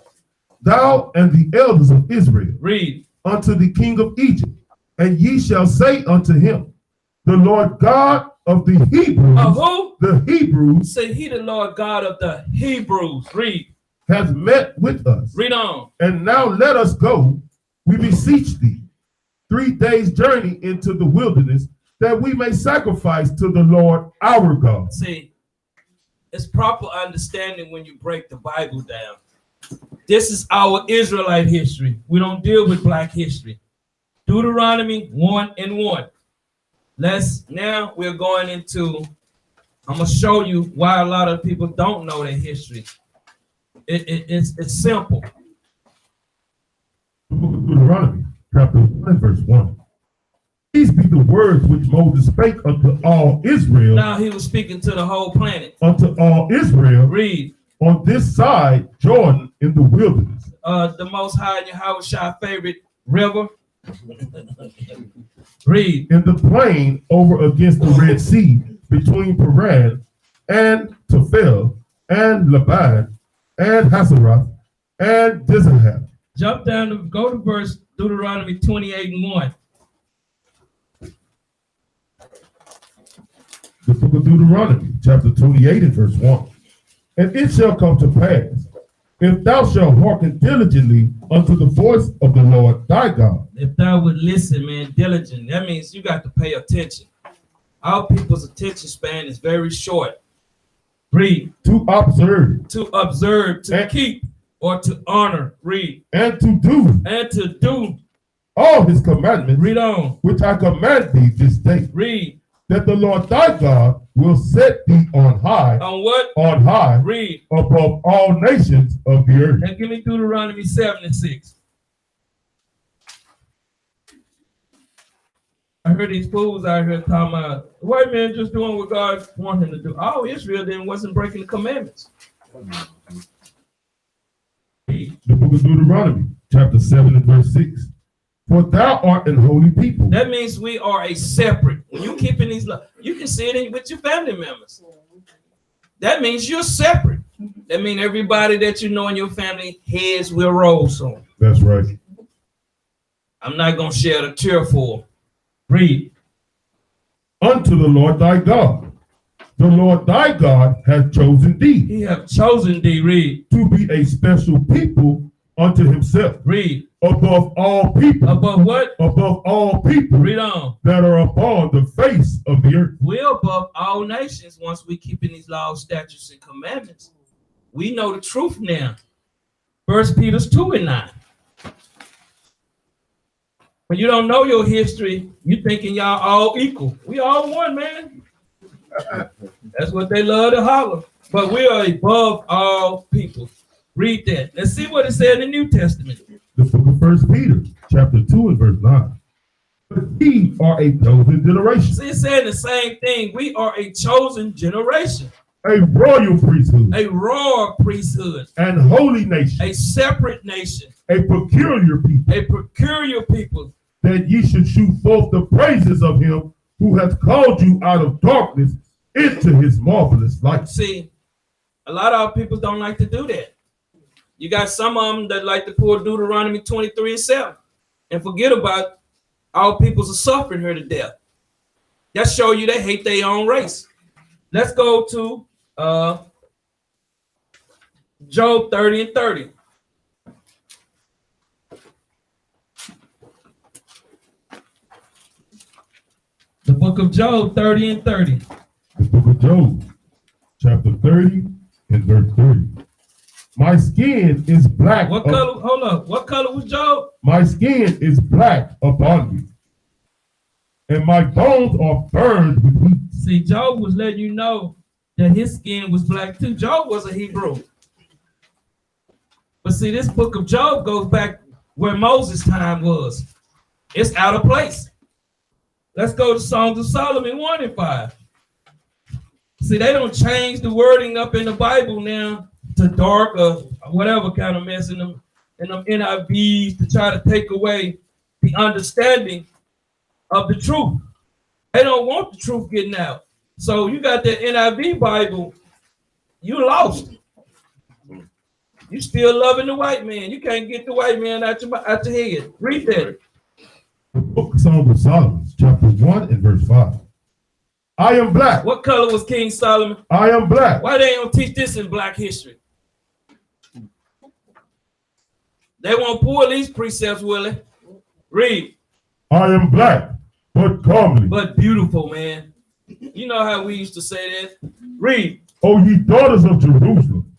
thou and the elders of Israel, Read. unto the king of Egypt, and ye shall say unto him, The Lord God of the Hebrews, Of who? the Hebrews, Say he the Lord God of the Hebrews. Read. hath met with us. Read on. And now let us go, we beseech thee, 3 days' journey into the wilderness, that we may sacrifice to the Lord our God. See, it's proper understanding when you break the Bible down. This is our Israelite history. We don't deal with black history. Deuteronomy 1 and 1. Now we're going into, I'm going to show you why a lot of people don't know their history. It's simple. The book of Deuteronomy, chapter 1, verse 1. These be the words which Moses spake unto all Israel. Now he was speaking to the whole planet. Unto all Israel. Read. On this side Jordan in the wilderness. The Most High Yahweh favorite river. Read. In the plain over against the Red Sea, between Paran and Tophel and Laban and Hazeroth and Dizahath. Jump down to go to verse Deuteronomy 28:1. The book of Deuteronomy, chapter 28 and verse 1. And it shall come to pass, if thou shalt hearken diligently unto the voice of the Lord thy God. If thou would listen, man, diligent, that means you got to pay attention. Our people's attention span is very short. Read. To observe, to keep, or to honor. Read. And to do all his commandments. Read on. Which I command thee this day. Read. That the Lord thy God will set thee on high. On what? On high. Read. Above all nations of the earth. Now give me Deuteronomy 7:6. I heard these fools out here talking about the white man just doing what God wanted him to do. All Israel then wasn't breaking the commandments. The book of Deuteronomy, chapter 7 and verse 6. For thou art an holy people. That means we are a separate. When you keeping these laws, you can see it with your family members. That means you're separate. That means everybody that you know in your family, heads will roll soon. That's right. I'm not going to shed a tear for them. Read. Unto the Lord thy God. The Lord thy God hath chosen thee. He hath chosen thee. Read. To be a special people unto himself. Read. Above all people. Above what? Above all people. Read on. That are upon the face of the earth. We're above all nations once we keeping these laws, statutes, and commandments. We know the truth now. 1 Peter 2:9. When you don't know your history, you thinking y'all all equal. We all one, man. That's what they love to holler. But we are above all people. Read that. Let's see what it said in the New Testament. The book of 1 Peter, chapter 2 and verse 9. But ye are a chosen generation. See, it said the same thing. We are a chosen generation. A royal priesthood. A royal priesthood. And holy nation. A separate nation. A peculiar people. A peculiar people. That ye should shoot forth the praises of him who hath called you out of darkness into his marvelous light. See, a lot of our people don't like to do that. You got some of them that like to pull Deuteronomy 23:7 and forget about our peoples are suffering here to death. That show you they hate their own race. Let's go to Job 30 and 30. The book of Job 30 and 30. The book of Job, chapter 30 and verse 30. My skin is black. What color? Hold up. What color was Job? My skin is black upon me, and my bones are burned with heat. See, Job was letting you know that his skin was black too. Job was a Hebrew. But see, this book of Job goes back where Moses' time was. It's out of place. Let's go to Songs of Solomon 1 and 5. See, they don't change the wording up in the Bible now to dark or whatever kind of mess in them NIVs to try to take away the understanding of the truth. They don't want the truth getting out. So you got that NIV Bible, you lost. You still loving the white man. You can't get the white man out your head. Read that. The book of Songs of Solomon, chapter 1 and verse 5. I am black. What color was King Solomon? I am black. Why they don't teach this in black history? They won't pull these precepts, Willie. Read. I am black, but comely. But beautiful, man. You know how we used to say that. Read. O ye daughters of Jerusalem,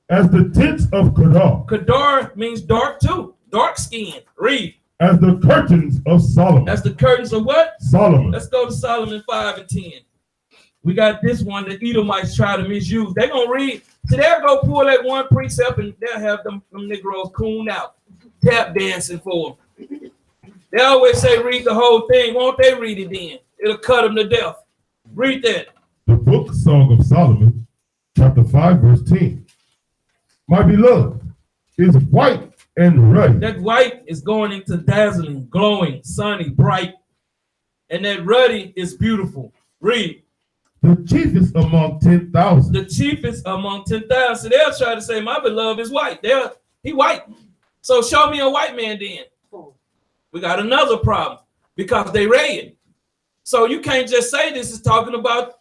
as the tents of Kedar. Kedar means dark too. Dark skin. Read. As the curtains of Solomon. That's the curtains of what? Solomon. Let's go to Solomon 5 and 10. We got this one that Edomites try to misuse. They're going to read. So they'll go pull that one precept and they'll have them Negroes coon out, tap dancing for them. They always say read the whole thing. Won't they read it then? It'll cut them to death. Read that. The book Song of Solomon, chapter 5, verse 10. My beloved is white and ruddy. That white is going into dazzling, glowing, sunny, bright. And that ruddy is beautiful. Read. The chiefest among 10,000. The chiefest among 10,000. So they'll try to say, my beloved is white. He white. So show me a white man then. We got another problem because they red. So you can't just say this is talking about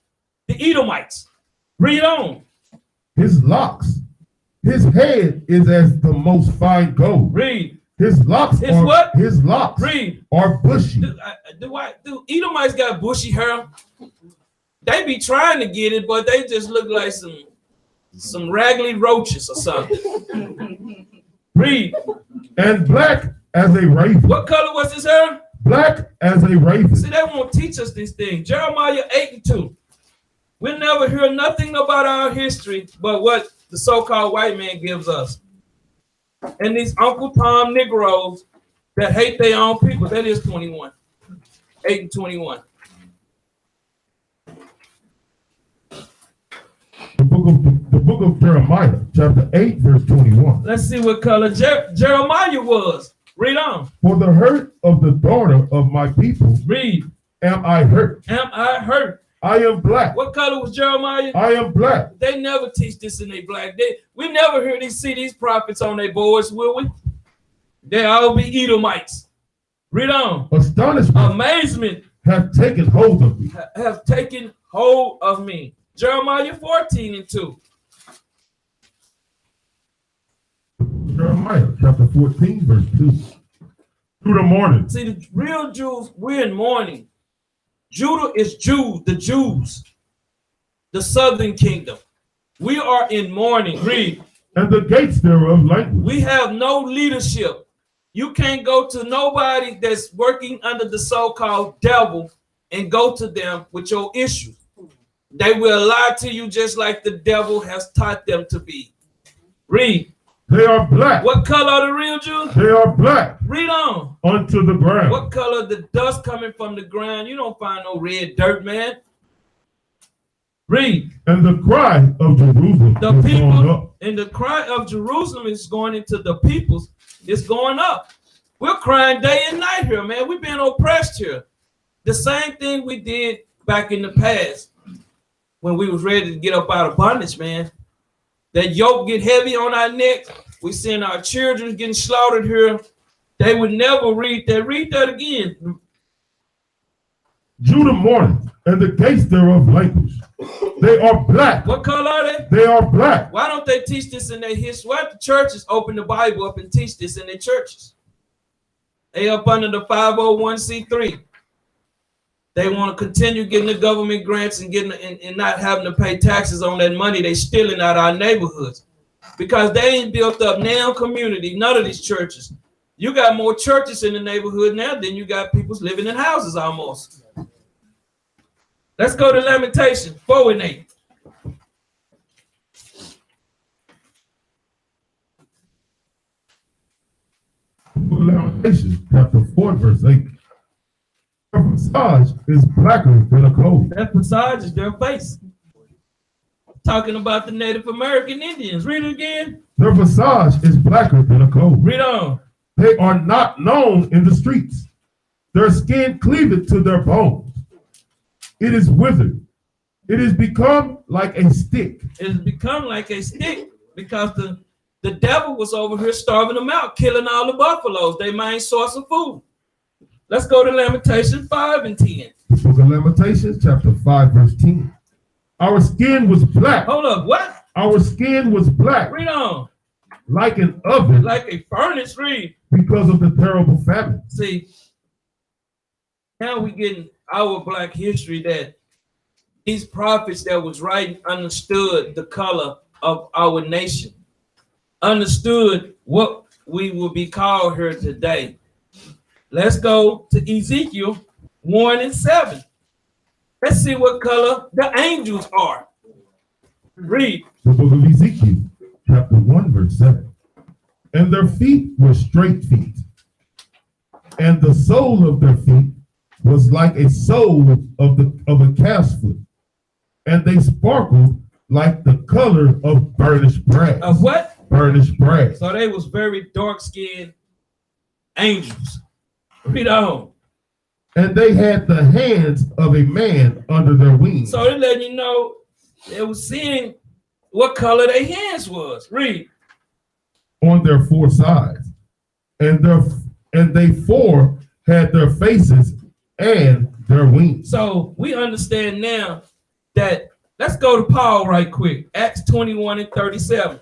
the Edomites. Read on. His locks, his head is as the most fine gold. Read. His locks His are what? His locks Read. are bushy. Do Edomites got bushy hair? They be trying to get it, but they just look like some raggedy roaches or something. Read. And black as a raven. What color was his hair? Black as a raven. See, they won't teach us these things. Jeremiah 8:2. We'll never hear nothing about our history but what the so-called white man gives us. And these Uncle Tom Negroes that hate their own people. That is 21. 8 and 21. The book of Jeremiah, chapter 8, verse 21. Let's see what color Jeremiah was. Read on. For the hurt of the daughter of my people, Read. am I hurt. Am I hurt? I am black. What color was Jeremiah? I am black. They never teach this in their black. We never see these prophets on their boards, will we? They all be Edomites. Read on. Astonishment Amazement have taken hold of me. Have taken hold of me. Jeremiah 14:2. Jeremiah chapter 14, verse 2. Through the morning. See, the real Jews, we're in mourning. Judah is Jews, the Jews, the southern kingdom. We are in mourning. Read. And the gates thereof languish. We have no leadership. You can't go to nobody that's working under the so-called devil and go to them with your issues. They will lie to you just like the devil has taught them to be. Read. They are black. What color are the real Jews? They are black. Read on. Unto the ground. What color the dust coming from the ground? You don't find no red dirt, man. Read. And the cry of Jerusalem The is going people up. and the cry of Jerusalem is going into the peoples. It's going up. We're crying day and night here, man. We've been oppressed here. The same thing we did back in the past when we was ready to get up out of bondage, man. That yoke get heavy on our necks. We seeing our children getting slaughtered here. They would never read that. Read that again. Judah mourning, and the gates thereof languish. They are black. What color are they? They are black. Why don't they teach this in their history? Why don't the churches open the Bible up and teach this in their churches? They up under the 501c3. They want to continue getting the government grants and and not having to pay taxes on that money they stealing out of our neighborhoods. Because they ain't built up now community, none of these churches. You got more churches in the neighborhood now than you got people living in houses almost. Let's go to Lamentation 4 and 8. Lamentation chapter 4, verse 8. Their visage is blacker than a coal. That visage is their face. Talking about the Native American Indians. Read it again. Their visage is blacker than a coal. Read on. They are not known in the streets. Their skin cleaveth to their bones. It is withered. It is become like a stick. It has become like a stick because the devil was over here starving them out, killing all the buffaloes, their main source of food. Let's go to Lamentation 5 and 10. The book of Lamentations, chapter 5, verse 10. Our skin was black. Hold up, what? Our skin was black, Read on. like an oven, Like a furnace. Read. because of the terrible famine. See, now we getting our black history that these prophets that was writing understood the color of our nation, understood what we will be called here today. Let's go to Ezekiel 1 and 7. Let's see what color the angels are. Read. The book of Ezekiel, chapter 1, verse 7. And their feet were straight feet, And the sole of their feet was like a sole of a calf's foot, and they sparkled like the color of burnished brass. Of what? Burnished brass. So they was very dark-skinned angels. Read on. And they had the hands of a man under their wings. So they letting you know they was seeing what color their hands was. Read. On their four sides, and they four had their faces and their wings. So we understand now that, let's go to Paul right quick. Acts 21 and 37.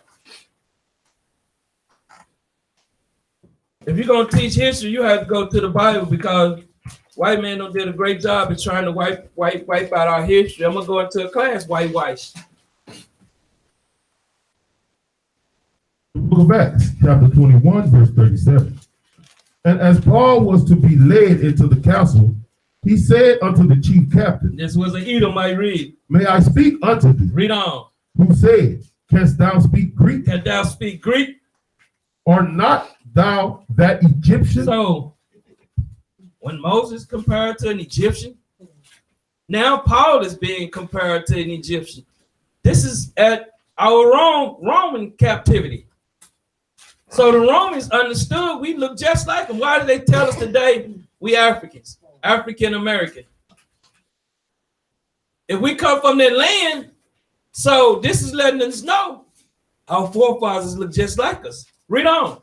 If you're going to teach history, you have to go to the Bible, because white men done did a great job in trying to wipe out our history. I'm going to go into a class, whitewash. Book of Acts, chapter 21, verse 37. And as Paul was to be led into the council, he said unto the chief captain, This was an Edomite. Read. May I speak unto thee? Read on. Who said, Canst thou speak Greek? Can thou speak Greek? Are not thou that Egyptian? So, when Moses compared to an Egyptian, now Paul is being compared to an Egyptian. This is at our Roman captivity. So the Romans understood we look just like them. Why do they tell us today we Africans, African American? If we come from their land, so this is letting us know our forefathers look just like us. Read on.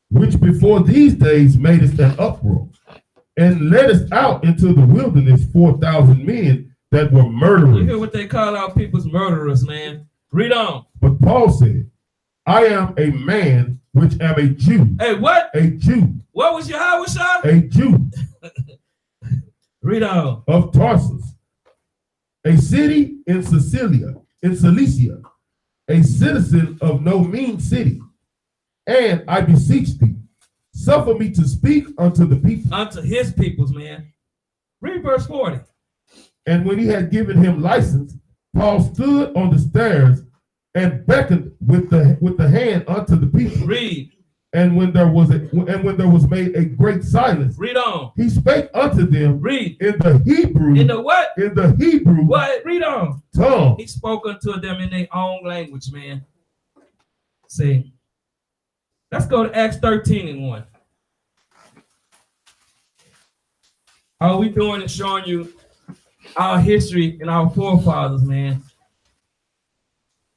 Which before these days made us an uproar, and led us out into the wilderness 4,000 men that were murderers. You hear what they call our people's murderers, man. Read on. But Paul said, I am a man which am a Jew. Hey, what? A Jew. What was your house? A Jew. Read on. Of Tarsus, a city in Cilicia, a citizen of no mean city. And I beseech thee, suffer me to speak unto the people. Unto his peoples, man. Read verse 40. And when he had given him license, Paul stood on the stairs and beckoned with the hand unto the people. Read. And when there was made a great silence, Read on. he spake unto them. Read. In the Hebrew. In the what? In the Hebrew. What? Read on. Tongue. He spoke unto them in their own language, man. See. Let's go to Acts 13 and 1. All we doing is showing you our history and our forefathers, man.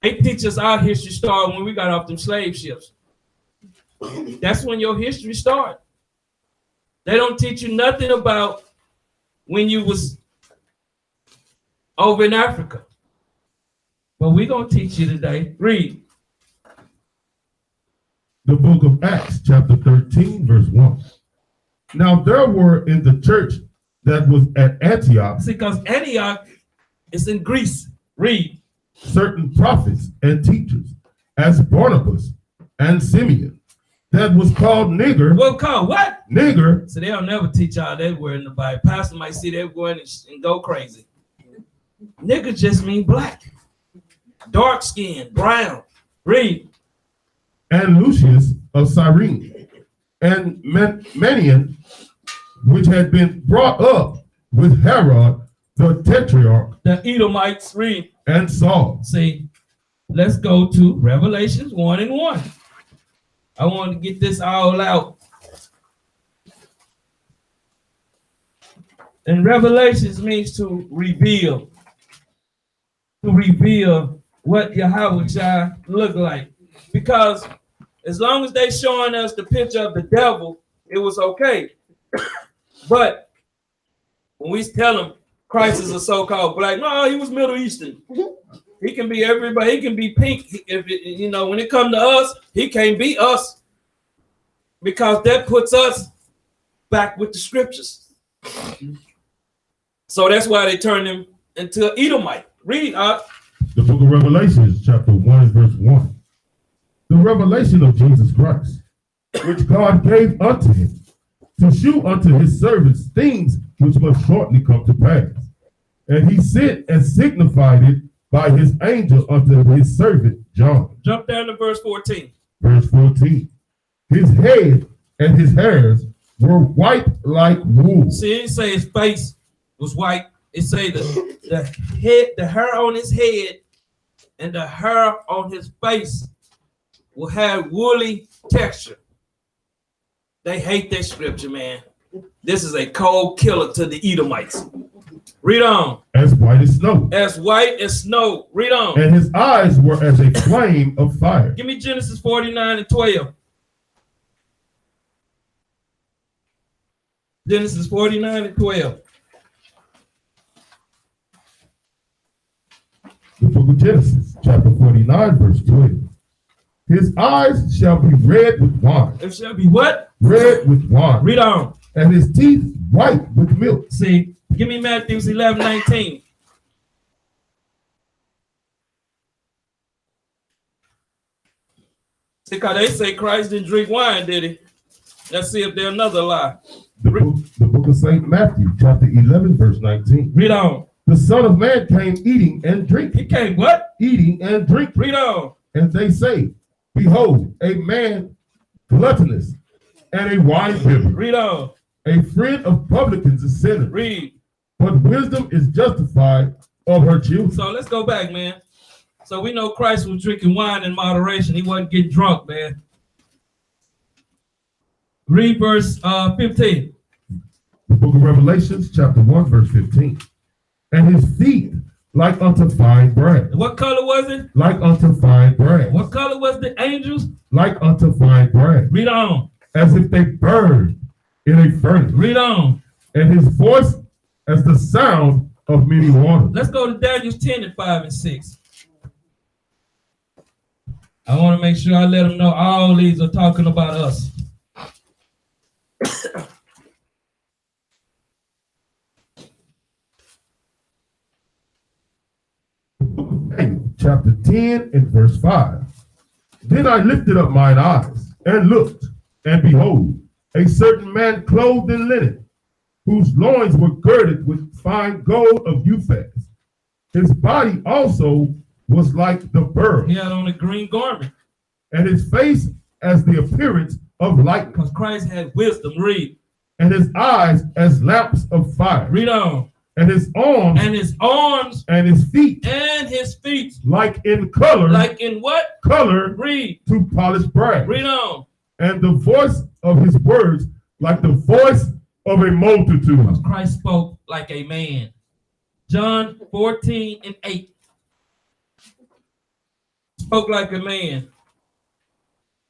They teach us our history started when we got off them slave ships. That's when your history started. They don't teach you nothing about when you was over in Africa. But we're going to teach you today. Read. The book of Acts, chapter 13, verse 1. Now there were in the church that was at Antioch. See, because Antioch is in Greece. Read. Certain prophets and teachers, as Barnabas and Simeon, that was called nigger. Well, called what? Nigger. So they'll never teach y'all that word in the Bible. Pastor might see that word and go crazy. Nigger just mean black. Dark skin, brown. Read. And Lucius of Cyrene, and Manian, which had been brought up with Herod the Tetrarch. The Edomites. Read. And Saul. See, let's go to Revelations 1 and 1. I want to get this all out. And Revelations means to reveal. To reveal what Yahweh look like. Because as long as they showing us the picture of the devil, it was okay. But when we tell them Christ is a so-called black, no, he was Middle Eastern. He can be everybody. He can be pink. When it comes to us, he can't be us, because that puts us back with the scriptures. So that's why they turned him into an Edomite. Read. The book of Revelation, chapter 1, verse 1. The revelation of Jesus Christ, which God gave unto him, to shew unto his servants things which must shortly come to pass. And he sent and signified it by his angel unto his servant John. Jump down to verse 14. Verse 14. His head and his hairs were white like wool. See, it say his face was white. It say the hair on his head and the hair on his face will have woolly texture. They hate that scripture, man. This is a cold killer to the Edomites. Read on. As white as snow. As white as snow. Read on. And his eyes were as a flame of fire. Give me Genesis 49:12. Genesis 49:12. The book of Genesis, chapter 49, verse 12. His eyes shall be red with wine. It shall be what? Red with wine. Read on. And his teeth white with milk. See, give me Matthew 11:19. See, because they say Christ didn't drink wine, did he? Let's see if there's another lie. The book of St. Matthew, chapter 11, verse 19. Read on. The Son of Man came eating and drinking. He came what? Eating and drinking. Read on. And they say, behold, a man gluttonous and a wine bibber, Read on. a friend of publicans and sinners. Read. But wisdom is justified of her children. So let's go back, man. So we know Christ was drinking wine in moderation. He wasn't getting drunk, man. Read verse 15. The book of Revelations, chapter 1, verse 15. And his feet like unto fine brass. What color was it? Like unto fine brass. What color was the angels? Like unto fine brass. Read on. As if they burned in a furnace. Read on. And his voice as the sound of many waters. Let's go to Daniel 10:5-6. I want to make sure I let them know all these are talking about us. Chapter 10 and verse 5. Then I lifted up mine eyes and looked, and behold, a certain man clothed in linen, whose loins were girded with fine gold of Uphaz. His body also was like the pearl. He had on a green garment. And his face as the appearance of lightning. Because Christ had wisdom. Read. And his eyes as lamps of fire. Read on. And his arms. And his arms. And his feet. And his feet. Like in color. Like in what? Color. Read. To polished brass. Read on. And the voice of his words like the voice of a multitude. Because Christ spoke like a man. John 14:8. Spoke like a man.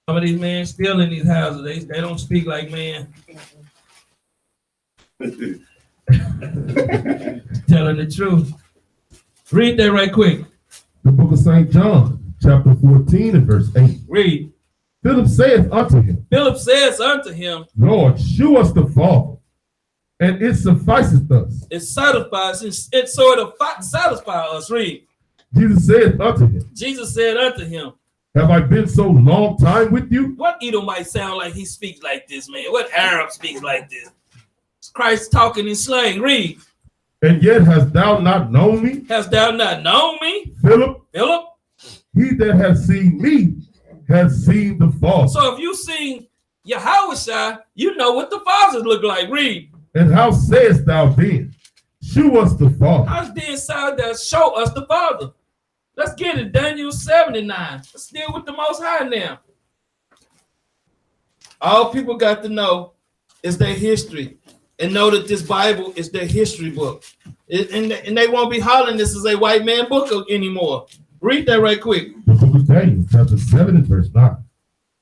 Some of these men still in these houses, they don't speak like man. Telling the truth. Read that right quick. The book of St. John, chapter 14 and verse 8. Read. Philip saith unto him, Philip says unto him, Lord, shew us the Father, and it sufficeth us. it satisfies, it sort of satisfy us. Read. Jesus saith unto him, Jesus said unto him, have I been so long time with you? What Edomite sound like he speaks like this, man? What Arab speaks like this? It's Christ talking in slang. Read. And yet hast thou not known me? Hast thou not known me? Philip, He that hath seen me has seen the Father. So if you seen Yahweh, you know what the fathers look like. Read. And how sayest thou then, shew us the Father? How's the inside that show us the Father? Let's get it. Daniel 79. Let's deal with the Most High now. All people got to know is their history and know that this Bible is their history book. And they won't be hollering this is a white man book anymore. Read that right quick. The book of Daniel, chapter 7 and verse 9.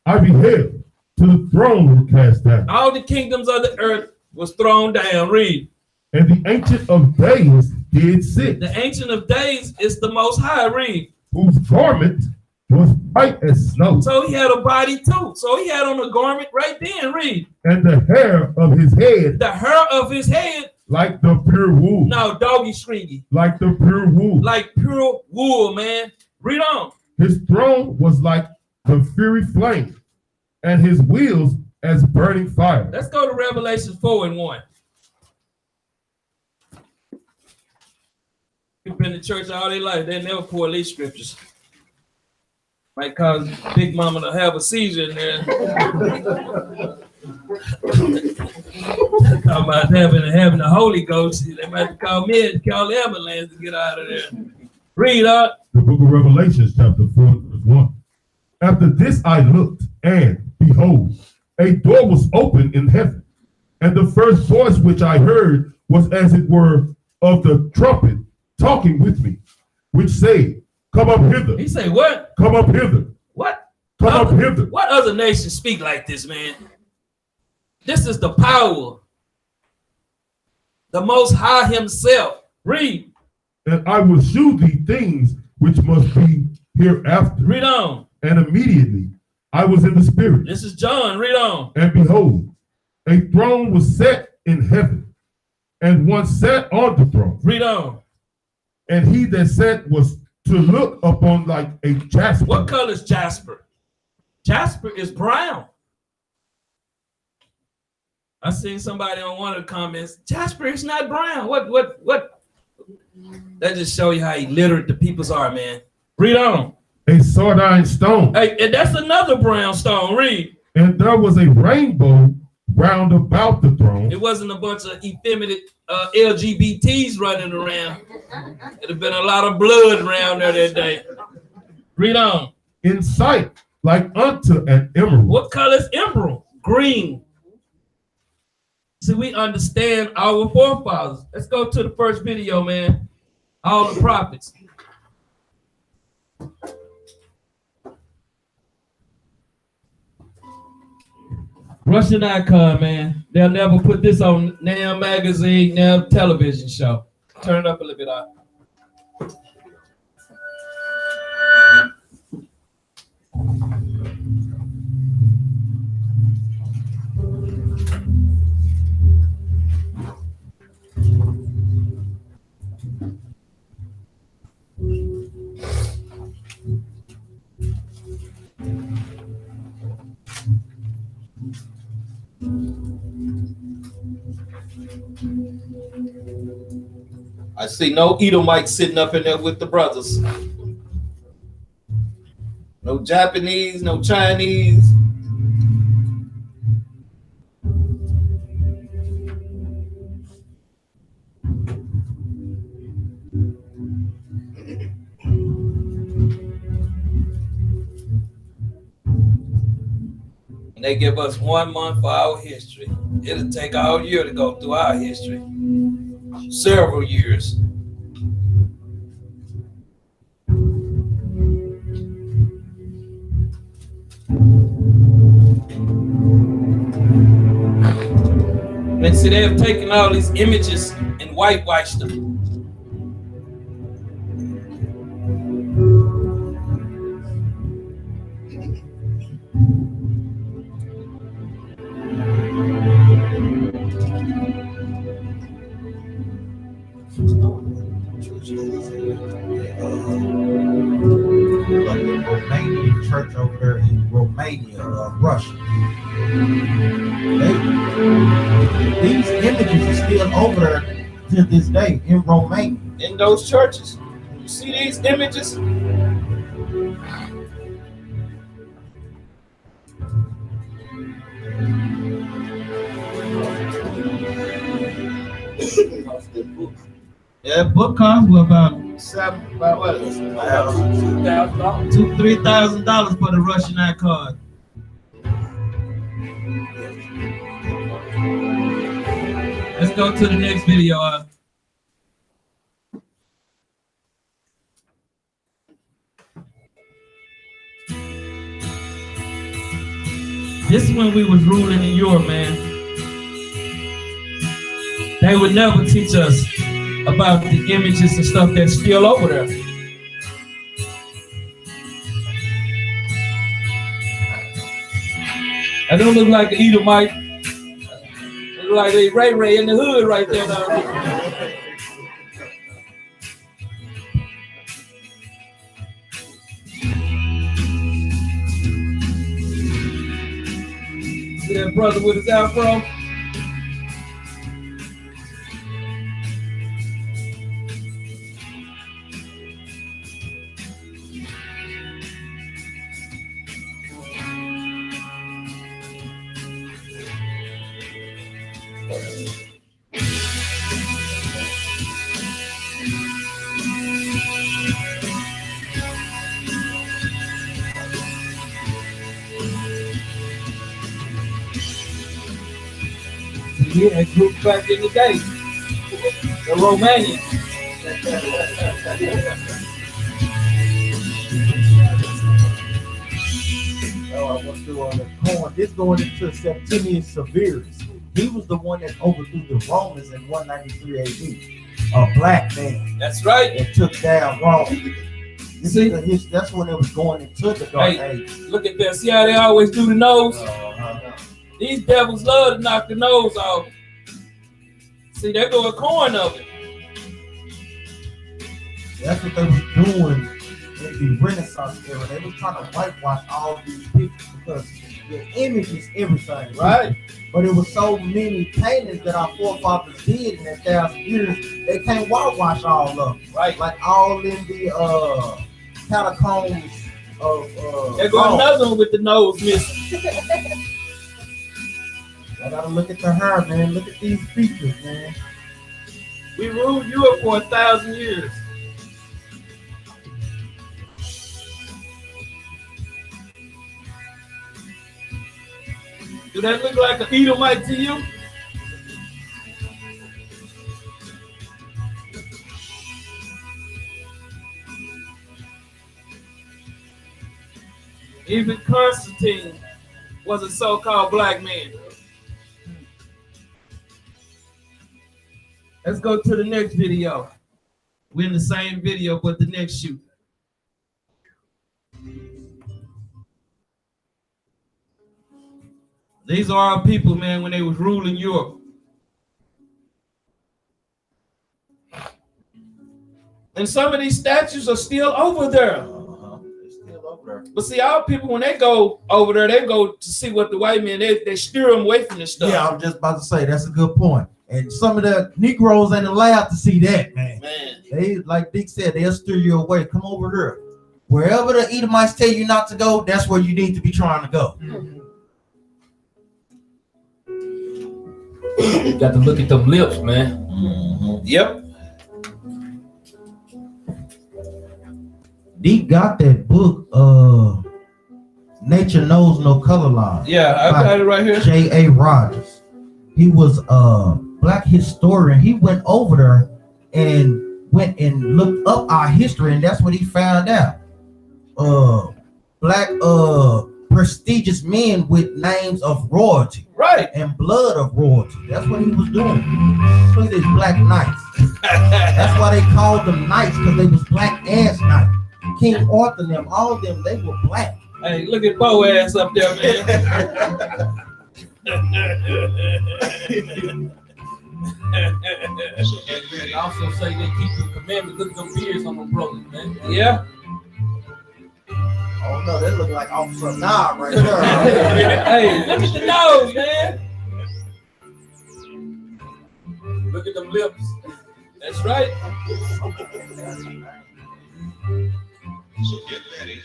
I beheld, to the throne were cast down. All the kingdoms of the earth was thrown down. Read. And the Ancient of Days did sit. The Ancient of Days is the Most High. Read. Whose garment was white as snow. So he had a body too. So he had on a garment right then. Read. And the hair of his head. The hair of his head. Like the pure wool. No, doggy stringy. Like the pure wool. Like pure wool, man. Read on. His throne was like the fiery flame, and his wheels as burning fire. Let's go to Revelation 4:1. You've been to church all their life. They never quote these scriptures. Might cause Big Mama to have a seizure in there. Talking about having the Holy Ghost. They might call me and call the ambulance to get out of there. Read up. The book of Revelation, chapter 4, verse 1. After this I looked, and behold, a door was opened in heaven. And the first voice which I heard was as it were of the trumpet talking with me, which said, come up hither. He say, what? Come up hither. What? Come up hither. What other nations speak like this, man? This is the power. The Most High himself. Read. And I will shew thee things which must be hereafter. Read on. And immediately I was in the spirit. This is John. Read on. And behold, a throne was set in heaven, and one sat on the throne. Read on. And he that sat was to look upon like a jasper. What color is jasper? Jasper is brown. I seen somebody on one of the comments, Jasper is not brown. What? That just show you how illiterate the peoples are, man. Read on. A sardine stone. Hey, and that's another brown stone. Read. And there was a rainbow round about the throne. It wasn't a bunch of effeminate LGBTs running around. It'd have been a lot of blood around there that day. Read on. In sight, like unto an emerald. What color is emerald? Green. See, we understand our forefathers. Let's go to the first video, man. All the prophets. Russian icon, man. They'll never put this on Nam magazine, Nam television show. Turn it up a little bit out. I see no Edomite sitting up in there with the brothers. No Japanese, no Chinese. And they give us 1 month for our history. It'll take a whole year to go through our history. Several years. And see, they have taken all these images and whitewashed them. Like the Romanian church over there in Romania, Russia. These images are still over there to this day in Romania. In those churches, you see these images? Yeah, book costs were about $2,000-$3,000 for the Russian icon. Let's go to the next video. This is when we was ruling in Europe, man. They would never teach us about the images and stuff that's still over there. I don't look like an Edomite. Look like a Ray in the hood right there now. See that brother with his afro? Yeah, that group back in the day, the Romanians. Oh, I went through on the corn. This going into Septimius Severus. He was the one that overthrew the Romans in 193 AD. A black man That's right. that took down Rome. See? That's when it was going into the dark Hey, age. look at that. See how they always do the nose? Uh-huh. These devils love to knock the nose off. See, there go a corn of it. That's what they was doing in the Renaissance era. They was trying to whitewash all these pictures because the image is everything, right? But it was so many paintings that our forefathers did in that 1,000 years, they can't whitewash all of them, right? Like all in the catacombs of There go another one with the nose missing. I gotta look at the hair, man. Look at these features, man. We ruled Europe for 1,000 years. Do that look like an Edomite to you? Even Constantine was a so-called black man. Let's go to the next video. We're in the same video, but the next shoot. These are our people, man, when they was ruling Europe. And some of these statues are still over there. They're still over there. But see, our people, when they go over there, they go to see what the white men, they steer them away from this stuff. Yeah, I'm just about to say, that's a good point. And some of the Negroes ain't allowed to see that, man. They, like Dick said, they'll steer you away. Come over here. Wherever the Edomites tell you not to go, that's where you need to be trying to go. You got to look at them lips, man. Yep. Deke got that book, Nature Knows No Color Line. Yeah, I got it right here. J.A. Rogers. He was a black historian. He went over there and went and looked up our history, and that's what he found out. Black prestigious men with names of royalty. Right. And blood of royalty. That's what he was doing. Look at these black knights. That's why they called them knights, because they was black ass knights. King Arthur and them, all of them, they were black. Hey, look at Boaz up there, man. And also say they keep the commandments. Look at them beards on them brothers, man. Yeah. Oh no, they look like Officer Nah right there. Hey, look at the nose, man. Look at them lips. That's right. So get ready.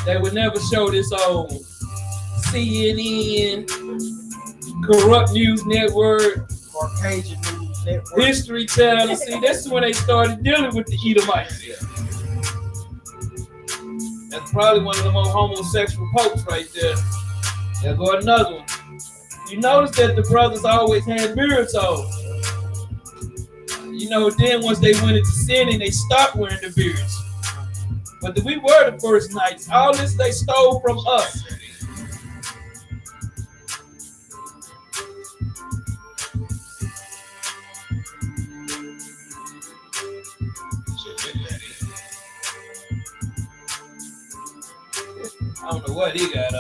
They would never show this on CNN, Corrupt News Network, Caucasian News Network. History Channel. See, this is when they started dealing with the Edomites. That's probably one of the most homosexual popes right there. There go another one. You notice that the brothers always had beards on. You know, then once they went into sin and they stopped wearing the beards. But we were the first knights. All this they stole from us. So get ready. I don't know what he got on.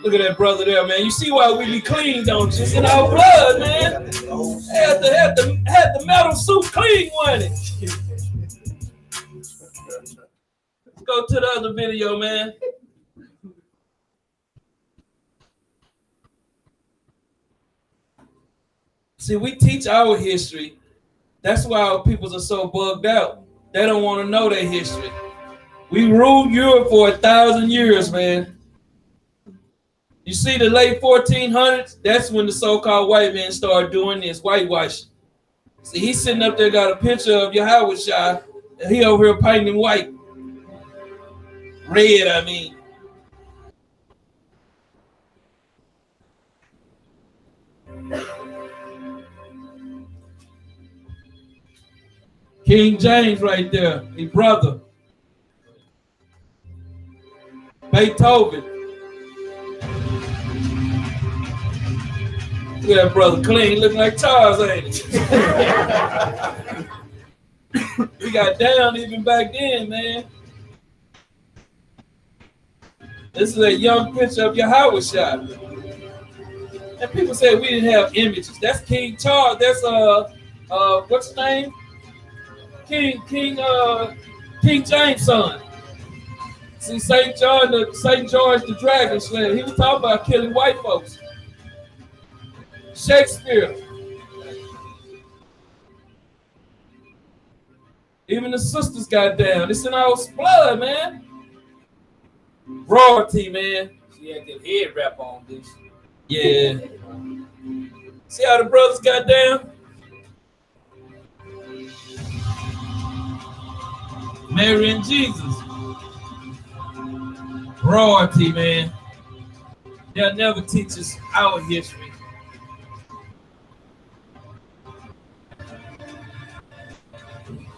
Look at that brother there, man. You see why we be clean, don't you? It's in our blood, man. Had the metal suit clean, wasn't it? Let's go to the other video, man. See, we teach our history. That's why our peoples are so bugged out. They don't want to know their history. We ruled Europe for 1,000 years, man. You see the late 1400s, that's when the so-called white man started doing this whitewashing. See, he's sitting up there, got a picture of Yahweh Shai, and he over here painting him white. Red, I mean. King James right there, his brother. Beethoven. Look at that brother clean, looking like Charles, ain't he? We got down even back then, man. This is a young picture of Yahweh Shai. And people say we didn't have images. That's King Charles. That's what's his name? King James' son. See, St. George the Dragon Slayer, he was talking about killing white folks. Shakespeare. Even the sisters got down. It's in our blood, man. Royalty, man. She had that head wrap on this. Yeah. See how the brothers got down? Mary and Jesus. Royalty, man. They'll never teach us our history.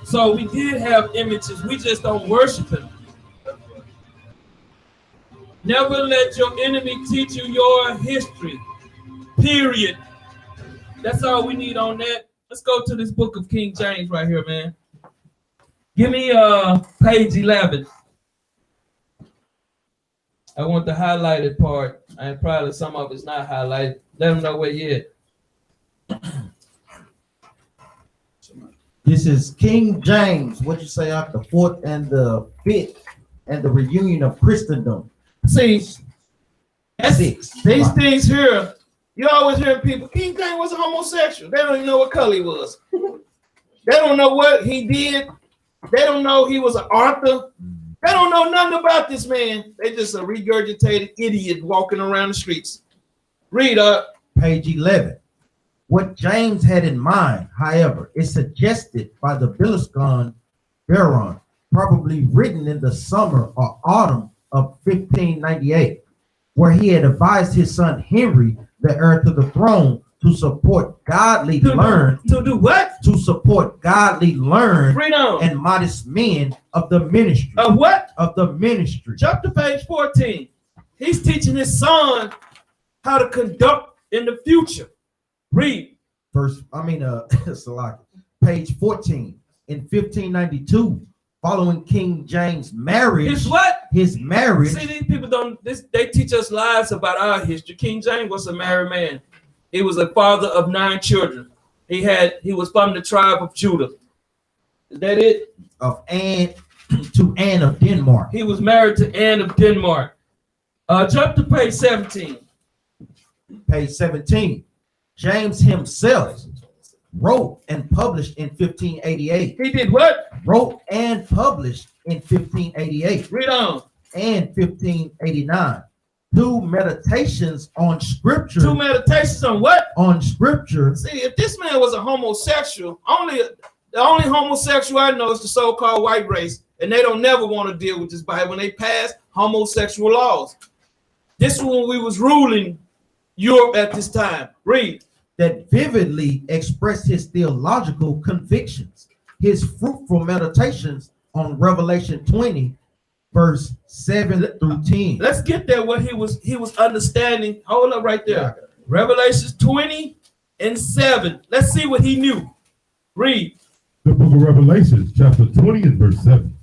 So we did have images, we just don't worship them. Never let your enemy teach you your history. Period. That's all we need on that. Let's go to this book of King James right here, man. Give me page 11. I want the highlighted part, and probably some of it's not highlighted. Let them know where you're at. This is King James. What you say out the 4th and the 5th and the reunion of Christendom. See, that's 6. these things here. You always hear people, King James was a homosexual. They don't even know what color he was. They don't know what he did. They don't know he was an author. They don't know nothing about this man. They just a regurgitated idiot walking around the streets. Read up. Page 11. What James had in mind, however, is suggested by the Bilascon Baron, probably written in the summer or autumn of 1598, where he had advised his son Henry, the heir to the throne, to support godly learned. To do what? To support godly learned Read on. and modest men of the ministry. Of what? Of the ministry. Jump to page 14. He's teaching his son how to conduct in the future. Read. Salaki. Page 14. In 1592, following King James' marriage. His what? His marriage. See, these people they teach us lies about our history. King James was a married man. He was a father of 9 children. He was from the tribe of Judah. Is that it? Of Anne to Anne of Denmark. He was married to Anne of Denmark. Jump to page 17. Page 17. James himself wrote and published in 1588. He did what? Wrote and published in 1588 Read on. and 1589. 2 meditations on scripture. 2 meditations on what? On scripture. See, if this man was a homosexual, the only homosexual I know is the so-called white race, and they don't never want to deal with this Bible when they pass homosexual laws. This one we was ruling Europe at this time. Read. That vividly expressed his theological convictions. His fruitful meditations on Revelation 20, verse 7 through 10. Let's get there what he was understanding. Hold up right there. Revelation 20 and 7. Let's see what he knew. Read. The book of Revelation, chapter 20 and verse 7.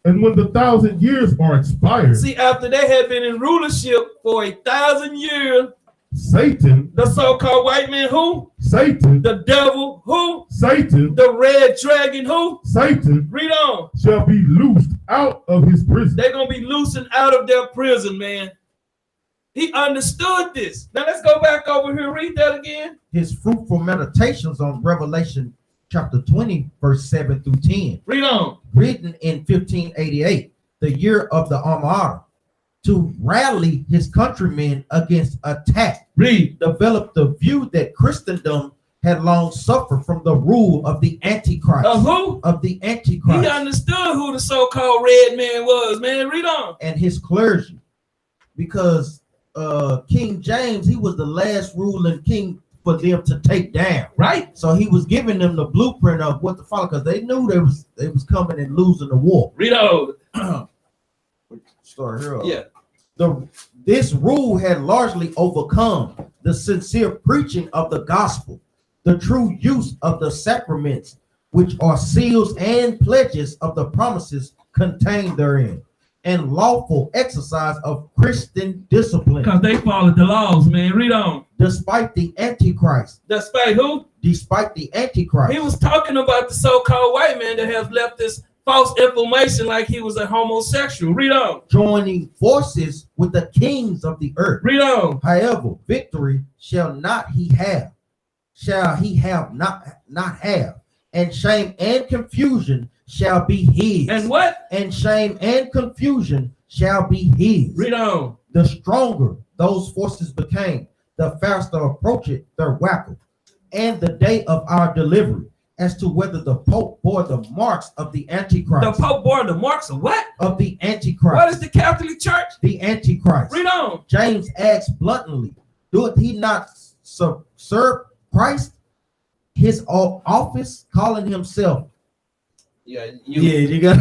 And when the 1,000 years are expired, See, after they had been in rulership for 1,000 years, Satan, the so-called white man, who? Satan, The devil, who? Satan, The red dragon, who? Satan Read on. shall be loosed out of his prison. They're going to be loosened out of their prison, man. He understood this. Now let's go back over here. Read that again. His fruitful meditations on Revelation chapter 20, verse 7 through 10. Read on. Written in 1588, the year of the Armada, to rally his countrymen against attack, Read. developed the view that Christendom had long suffered from the rule of the Antichrist. Of who? Of the He Antichrist understood who the so-called red man was, man. Read on. and his clergy. Because King James, he was the last ruling king for them to take down. Right? So he was giving them the blueprint of what to follow, because they knew they was coming and losing the war. Read on. Start here. Yeah. This rule had largely overcome the sincere preaching of the gospel, the true use of the sacraments, which are seals and pledges of the promises contained therein, and lawful exercise of Christian discipline. Because they followed the laws, man. Read on. Despite the Antichrist, Despite who? despite the Antichrist, He was talking about the so-called white man that has left this false information like he was a homosexual. Read on. joining forces with the kings of the earth. Read on. However, victory shall he have not have, and shame and confusion shall be his. And what? And shame and confusion shall be his. Read on. The stronger those forces became, the faster approached their weapon, and the day of our delivery, as to whether the Pope bore the marks of the Antichrist. The Pope bore the marks of what? Of the Antichrist. What is the Catholic Church? The Antichrist. Read on. James asks bluntly, doeth he not serve Christ his office, calling himself? Yeah, You got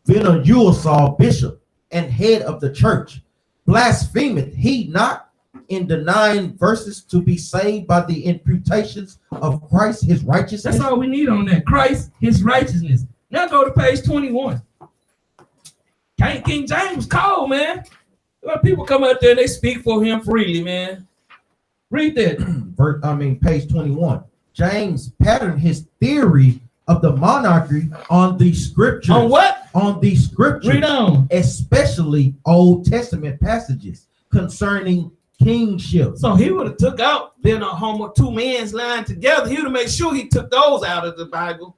being a Saul bishop and head of the church. Blasphemeth he not, in denying verses to be saved by the imputations of Christ his righteousness? That's all we need on that. Christ, his righteousness. Now go to page 21. King James cold, man. A lot of people come out there and they speak for him freely, man. Read that. Page 21. James patterned his theory of the monarchy on the scriptures. On what? On the scriptures. Read on. Especially Old Testament passages concerning kingship. So he would have took out being a homo, two men's line together. He would have made sure he took those out of the Bible,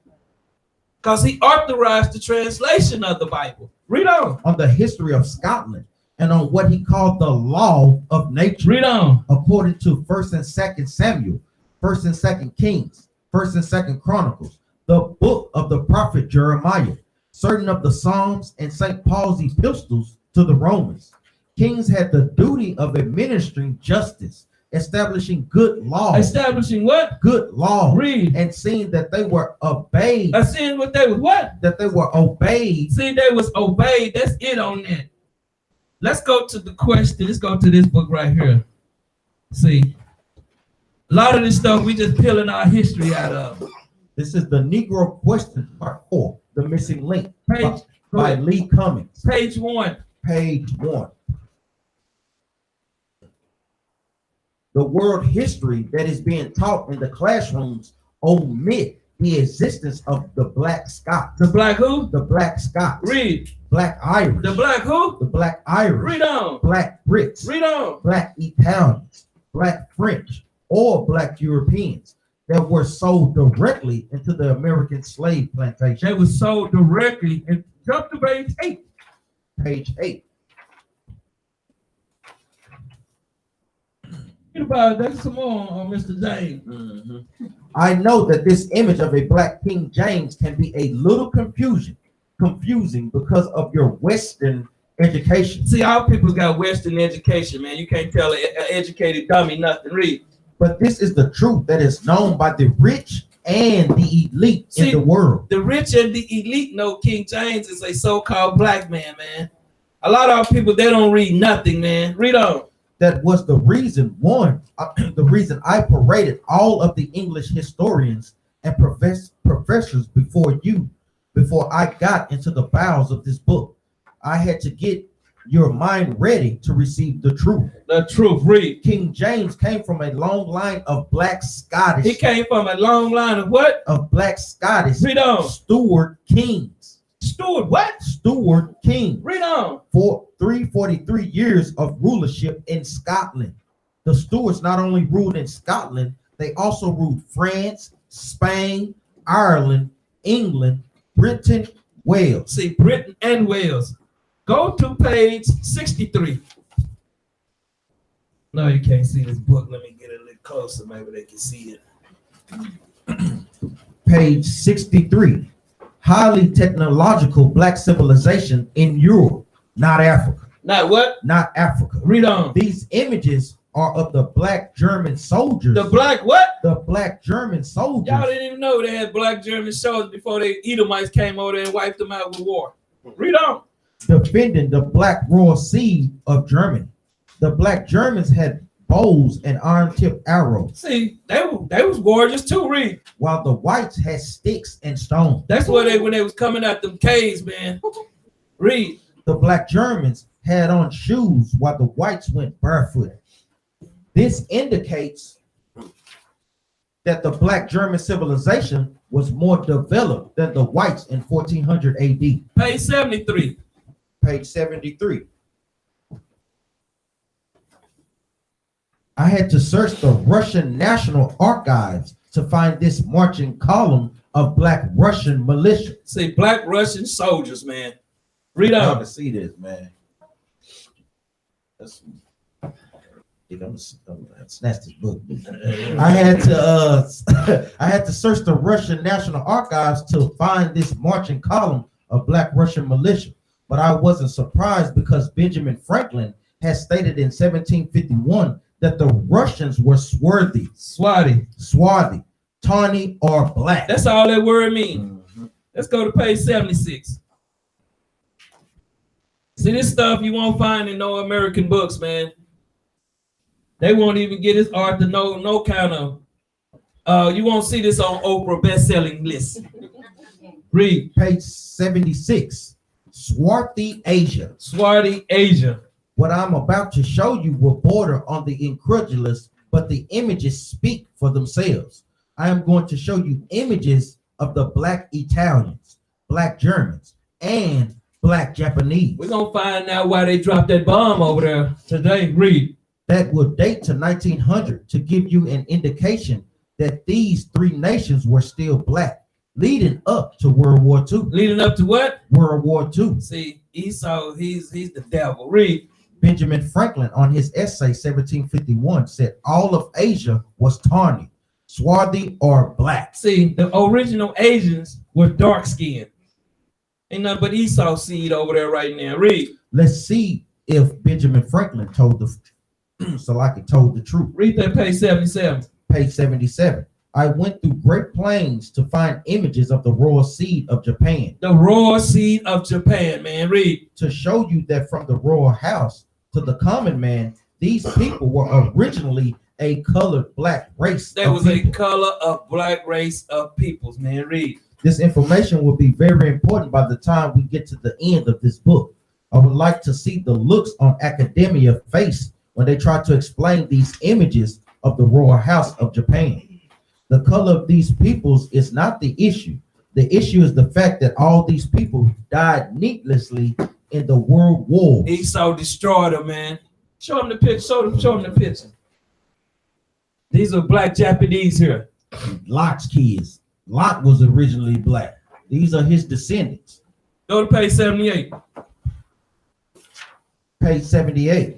because he authorized the translation of the Bible. Read on. On the history of Scotland and on what he called the law of nature. Read on. According to 1st and 2nd Samuel, 1st and 2nd Kings, 1st and 2nd Chronicles, the book of the prophet Jeremiah, certain of the Psalms, and St. Paul's epistles to the Romans. Kings had the duty of administering justice, establishing good laws. Establishing what? Good laws. Read. And seeing that they were obeyed. Seeing what they was what? That they were obeyed. See, they was obeyed. That's it on that. Let's go to the question. Let's go to this book right here. See, a lot of this stuff we just peeling our history out of. This is the Negro Question, Part 4, The Missing Link, Page, by Lee Cummings. Page 1. Page 1. The world history that is being taught in the classrooms omit the existence of the Black Scots. The Black who? The Black Scots. Read. Black Irish. The Black who? The Black Irish. Read on. Black Brits. Read on. Black Italians. Black French. Or Black Europeans that were sold directly into the American slave plantation. They were sold directly. And jump to page 8. Page 8. Read about that some more on Mr. James. Mm-hmm. I know that this image of a Black King James can be a little confusing because of your Western education. See, our people got Western education, man. You can't tell an educated dummy nothing. Read. But this is the truth that is known by the rich and the elite in the world. The rich and the elite know King James is a so-called black man, man. A lot of our people, they don't read nothing, man. Read on. That was the reason, the reason I paraded all of the English historians and professors before I got into the bowels of this book. I had to get your mind ready to receive the truth. The truth. Read. King James came from a long line of Black Scottish. He came from a long line of what? Of Black Scottish. Read on. Steward kings. Steward what? Steward king. Read on. For 343 years of rulership in Scotland. The Stewards not only ruled in Scotland, They also ruled France, Spain, Ireland, England, Britain, Wales. See, Britain and Wales. Go to page 63. No, you can't see this book. Let me get it a little closer. Maybe they can see it. Page 63. Highly technological black civilization in Europe, not Africa. Not what? Not Africa. Read on. These images are of the black German soldiers. The black what? The black German soldiers. Y'all didn't even know they had black German soldiers before the Edomites came over there and wiped them out with war. Read on. Defending the black royal seed of Germany. The black Germans had bows and iron-tipped arrows, See, they was gorgeous too. Read. while the whites had sticks and stones. That's where when they was coming out them caves, man. Read. The black Germans had on shoes while the whites went barefoot. This indicates that the black German civilization was more developed than the whites in 1400 AD. Page 73. Page 73. I had to search the Russian National Archives to find this marching column of black Russian militia. See, black Russian soldiers, man. Read Y'all on. to see this, man. That's, I'm gonna snatch this book. I had to search the Russian National Archives to find this marching column of black Russian militia. But I wasn't surprised because Benjamin Franklin had stated in 1751 that the Russians were swarthy, tawny, or black. That's all that word means. Let's go to page 76. See, this stuff you won't find in no American books, man. They won't even get this art to no kind of, you won't see this on Oprah best-selling list. Read. Page 76, swarthy Asia. Swarthy Asia. What I'm about to show you will border on the incredulous, but the images speak for themselves. I am going to show you images of the black Italians, black Germans, and black Japanese. We're going to find out why they dropped that bomb over there today. Read. That will date to 1900 to give you an indication that these three nations were still black, leading up to World War II. Leading up to what? World War II. See, Esau, he's the devil. Read. Benjamin Franklin, on his essay 1751, said all of Asia was tawny, swarthy, or black. See, the original Asians were dark skinned. Ain't nothing but Esau seed over there right now. Read. Let's see if Benjamin Franklin told the truth. Read that page 77. Page 77. I went through Great Plains to find images of the royal seed of Japan. The royal seed of Japan, man. Read. To show you that from the royal house to the common man, these people were originally a colored black race. There was a color of black race of peoples, man. Read. This information will be very important by the time we get to the end of this book. I would like to see the looks on academia face when they try to explain these images of the royal house of Japan. The color of these peoples is not the issue. The issue is the fact that all these people died needlessly in the world wars. Esau destroyed them, man. Show them the picture. Show them the picture. These are black Japanese here. Lot's kids. Lot was originally black. These are his descendants. Go to page 78. Page 78,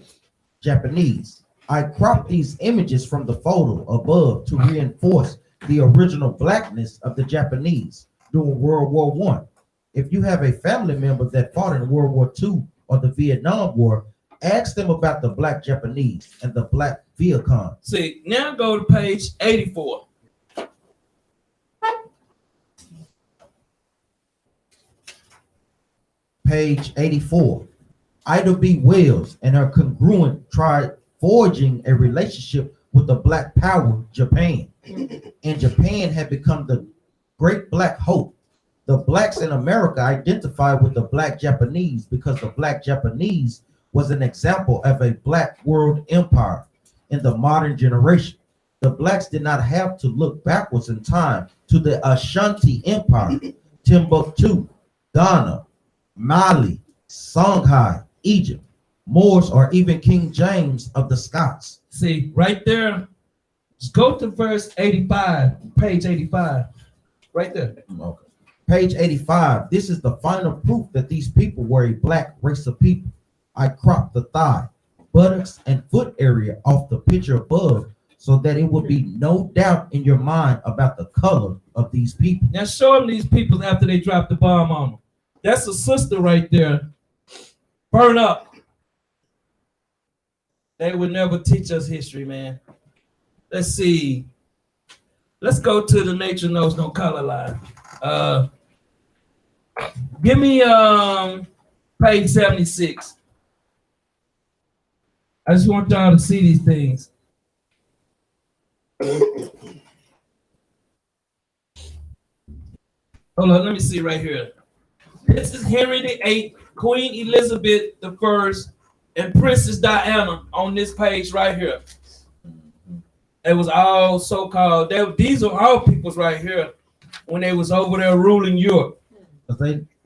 Japanese. I cropped these images from the photo above to reinforce the original blackness of the Japanese during World War I. If you have a family member that fought in World War II or the Vietnam War, ask them about the black Japanese and the black Viet Cong. See, now go to page 84. Page 84. Ida B. Wells and her congruent tried forging a relationship with the black power, Japan. And Japan had become the great black hope. The blacks in America identified with the black Japanese because the black Japanese was an example of a black world empire in the modern generation. The blacks did not have to look backwards in time to the Ashanti Empire, Timbuktu, Ghana, Mali, Songhai, Egypt, Moors, or even King James of the Scots. See, right there, Just go to verse 85, page 85, right there. Okay. Page 85. This is the final proof that these people were a black race of people. I cropped the thigh, buttocks, and foot area off the picture above so that it would be no doubt in your mind about the color of these people. Now show them these people after they dropped the bomb on them. That's a sister right there. Burn up. They would never teach us history, man. Let's see. Let's go to the Nature Knows No Color line. Give me page 76. I just want y'all to see these things. Hold on, let me see right here. This is Henry VIII, Queen Elizabeth I, and Princess Diana on this page right here. It was all so-called, these are all peoples right here when they was over there ruling Europe.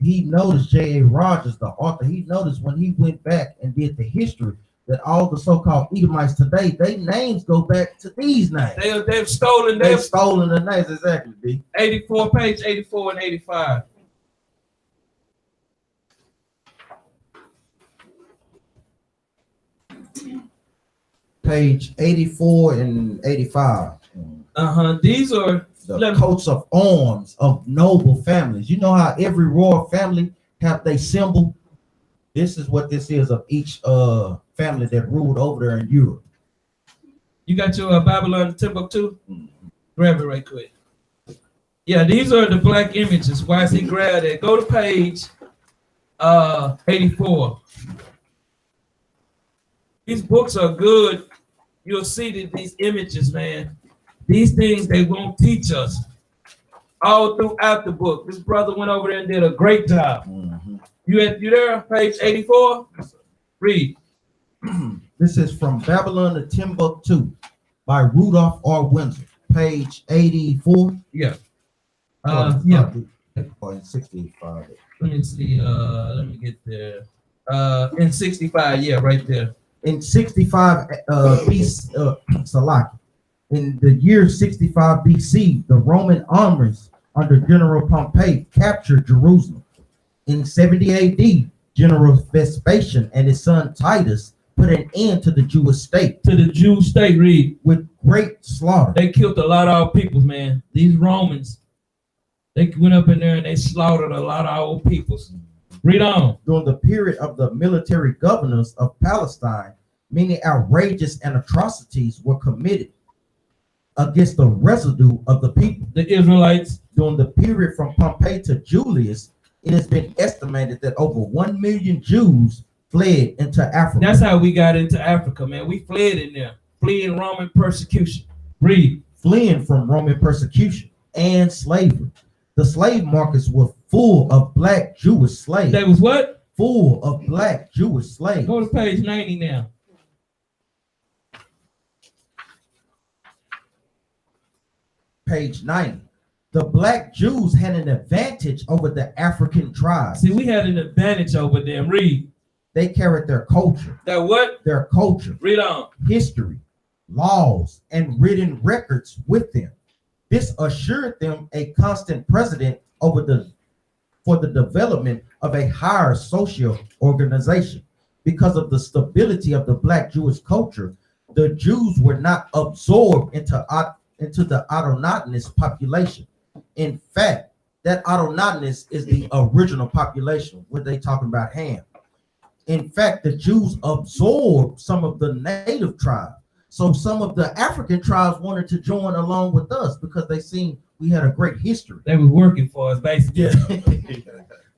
He noticed J.A. Rogers, the author, he noticed when he went back and did the history that all the so-called Edomites today, their names go back to these names. They've stolen the names, exactly, B. 84, page 84 and 85. Page 84 and 85. These are The coats of arms of noble families. You know how every royal family have their symbol? This is what this is of each family that ruled over there in Europe. You got your Babylon Timbuktu? Grab it right quick. Yeah, these are the black images. Why is he grab it? Go to page 84. These books are good. You'll see that these images, man. These things they won't teach us all throughout the book. This brother went over there and did a great job. You there? Page 84? Read. This is from Babylon to Timbuktu by Rudolph R. Windsor. Page 84. Yeah. Yeah. Or in 65. Let me see. Let me get there. In 65, yeah, right there. In 65 BC, Salaki. In the year 65 BC, the Roman armies under General Pompey captured Jerusalem. In 70 AD, General Vespasian and his son Titus put an end to the Jewish state. To the Jewish state, read. With great slaughter. They killed a lot of our peoples, man. These Romans, they went up in there and they slaughtered a lot of our peoples. Read on. During the period of the military governors of Palestine, many outrageous and atrocities were committed against the residue of the people. The Israelites. During the period from Pompey to Julius, it has been estimated that over 1 million Jews fled into Africa. That's how we got into Africa, man. We fled in there, fleeing Roman persecution. Read. Fleeing from Roman persecution and slavery. The slave markets were full of black Jewish slaves. They was what? Full of black Jewish slaves. Go to page 90 now. Page 90. The black Jews had an advantage over the African tribes. See, we had an advantage over them. Read. They carried their culture. That what? Their culture. Read on. History, laws, and written records with them. This assured them a constant precedent for the development of a higher social organization. Because of the stability of the black Jewish culture, the Jews were not absorbed into the autochthonous population. In fact, that autochthonous is the original population when they talking about Ham. In fact, the Jews absorbed some of the native tribes. So some of the African tribes wanted to join along with us because they seen we had a great history. They was working for us, basically. Yeah.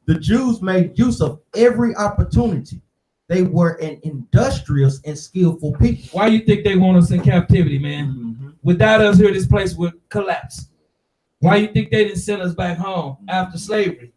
The Jews made use of every opportunity. They were an industrious and skillful people. Why you think they want us in captivity, man? Without us here, this place would collapse. Why you think they didn't send us back home after slavery?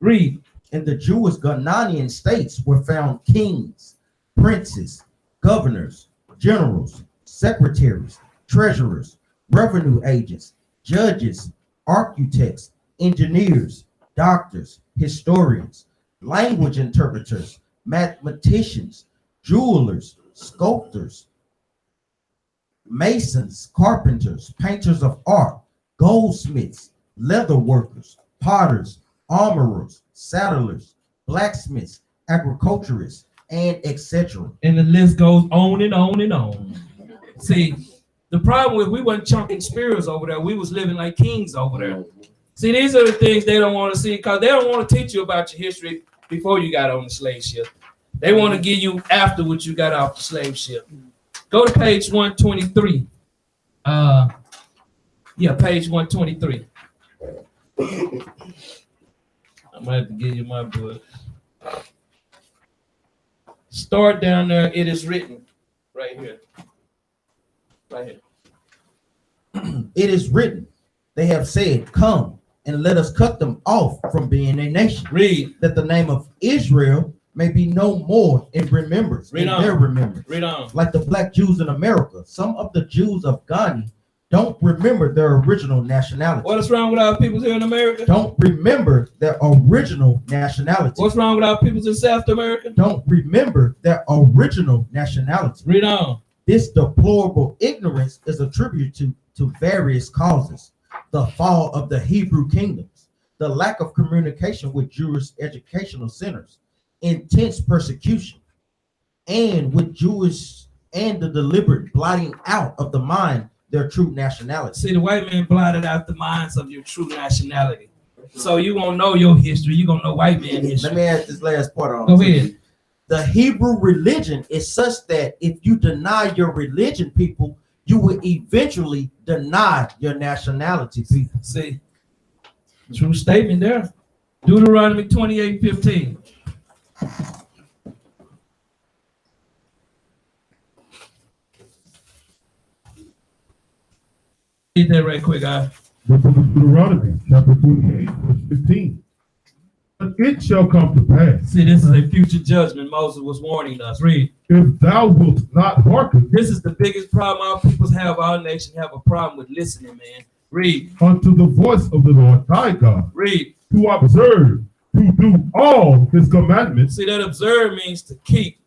Read. In the Jewish Ghanaian states were found kings, princes, governors, generals, secretaries, treasurers, revenue agents, judges, architects, engineers, doctors, historians, language interpreters, mathematicians, jewelers, sculptors, masons, carpenters, painters of art, goldsmiths, leather workers, potters, armorers, saddlers, blacksmiths, agriculturists, and etc. And the list goes on and on and on. See, the problem with we wasn't chunking spears over there. We was living like kings over there. See, these are the things they don't want to see because they don't want to teach you about your history before you got on the slave ship. They want to give you after what you got off the slave ship. Go to page 123. Page 123. I might have to give you my book. Start down there. It is written right here. Right here. It is written, they have said, come and let us cut them off from being a nation. Read. That the name of Israel may be no more in remembrance. Read in on. their remembrance. Read on. Like the black Jews in America, some of the Jews of Ghana don't remember their original nationality. What is wrong with our people here in America? Don't remember their original nationality. What's wrong with our people in South America? Don't remember their original nationality. Read on. This deplorable ignorance is attributed to various causes. The fall of the Hebrew kingdoms, the lack of communication with Jewish educational centers, intense persecution, and with Jewish and the deliberate blotting out of the mind their true nationality. See, the white man blotted out the minds of your true nationality. So you won't know your history. You're going to know white man history. Let me add this last part on. Go ahead. The Hebrew religion is such that if you deny your religion, people, you will eventually deny your nationality, people. See, true statement there. Deuteronomy 28:15. Read that right quick, guys. The book of Deuteronomy, chapter 28, verse 15. But it shall come to pass, See, this is a future judgment Moses was warning us. Read. if thou wilt not hearken This is the biggest problem our peoples have. Our nation have a problem with listening, man. Read. unto the voice of the Lord thy God, Read. to observe, to do all his commandments, See, that observe means to keep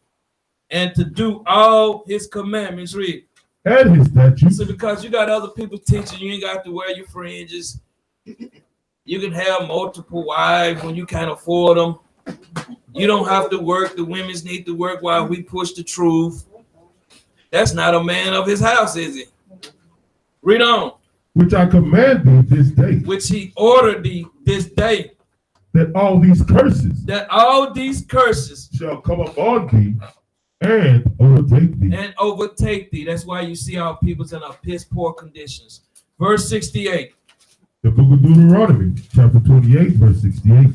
and to do all his commandments. Read. and his statutes, See, because you got other people teaching, you ain't got to wear your fringes. You can have multiple wives when you can't afford them. You don't have to work. The women's need to work while we push the truth. That's not a man of his house, is it? Read on. which I command thee this day, Which he ordered thee this day, that all these curses that all these curses shall come upon thee and overtake thee. and overtake thee. That's why you see our people's in a piss poor conditions. Verse 68. The book of Deuteronomy, chapter 28, verse 68.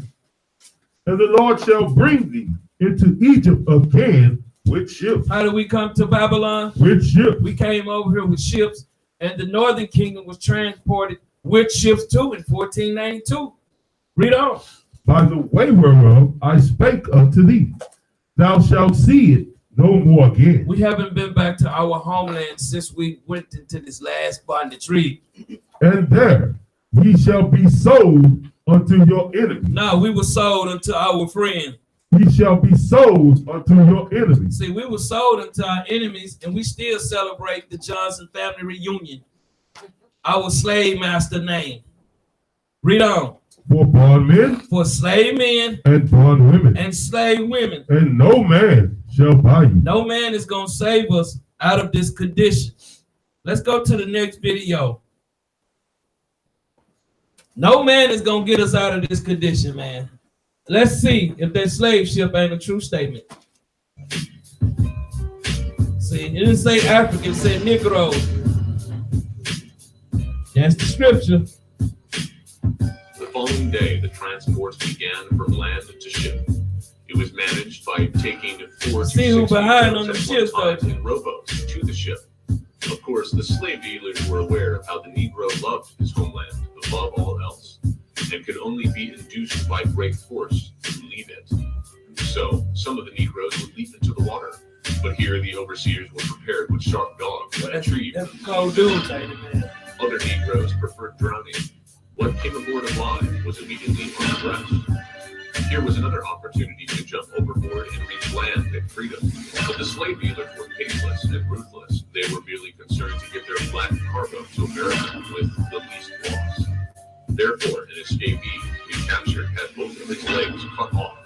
And the Lord shall bring thee into Egypt again with ships. How did we come to Babylon? With ships. We came over here with ships, and the northern kingdom was transported with ships too in 1492. Read on. By the way whereof I spake unto thee, thou shalt see it no more again. We haven't been back to our homeland since we went into this last bondage. Read. And there ye shall be sold unto your enemies. No, we were sold unto our friend. Ye shall be sold unto your enemies. See, we were sold unto our enemies, and we still celebrate the Johnson family reunion. Our slave master name. Read on. For bondmen For slave men and bondwomen, and slave women. and no man shall buy you. No man is going to save us out of this condition. Let's go to the next video. No man is going to get us out of this condition, man. Let's see if that slave ship ain't a true statement. See, it didn't say African, it said Negro. That's the scripture. The following day, the transports began from land to ship. It was managed by taking 4 to 6 See who behind Negroes on the at ship, one time though. in rowboats to the ship. Of course, the slave dealers were aware of how the Negro loved his homeland above all else, and could only be induced by great force to leave it. So, some of the Negroes would leap into the water, but here the overseers were prepared with sharp dogs to retrieve That's a cold dude, man. Other Negroes preferred drowning. What came aboard alive was immediately undressed. Here was another opportunity to jump overboard and reach land and freedom. But the slave dealers were pitiless and ruthless. They were merely concerned to get to America with the least loss. Therefore, an escapee we captured had both of his legs cut off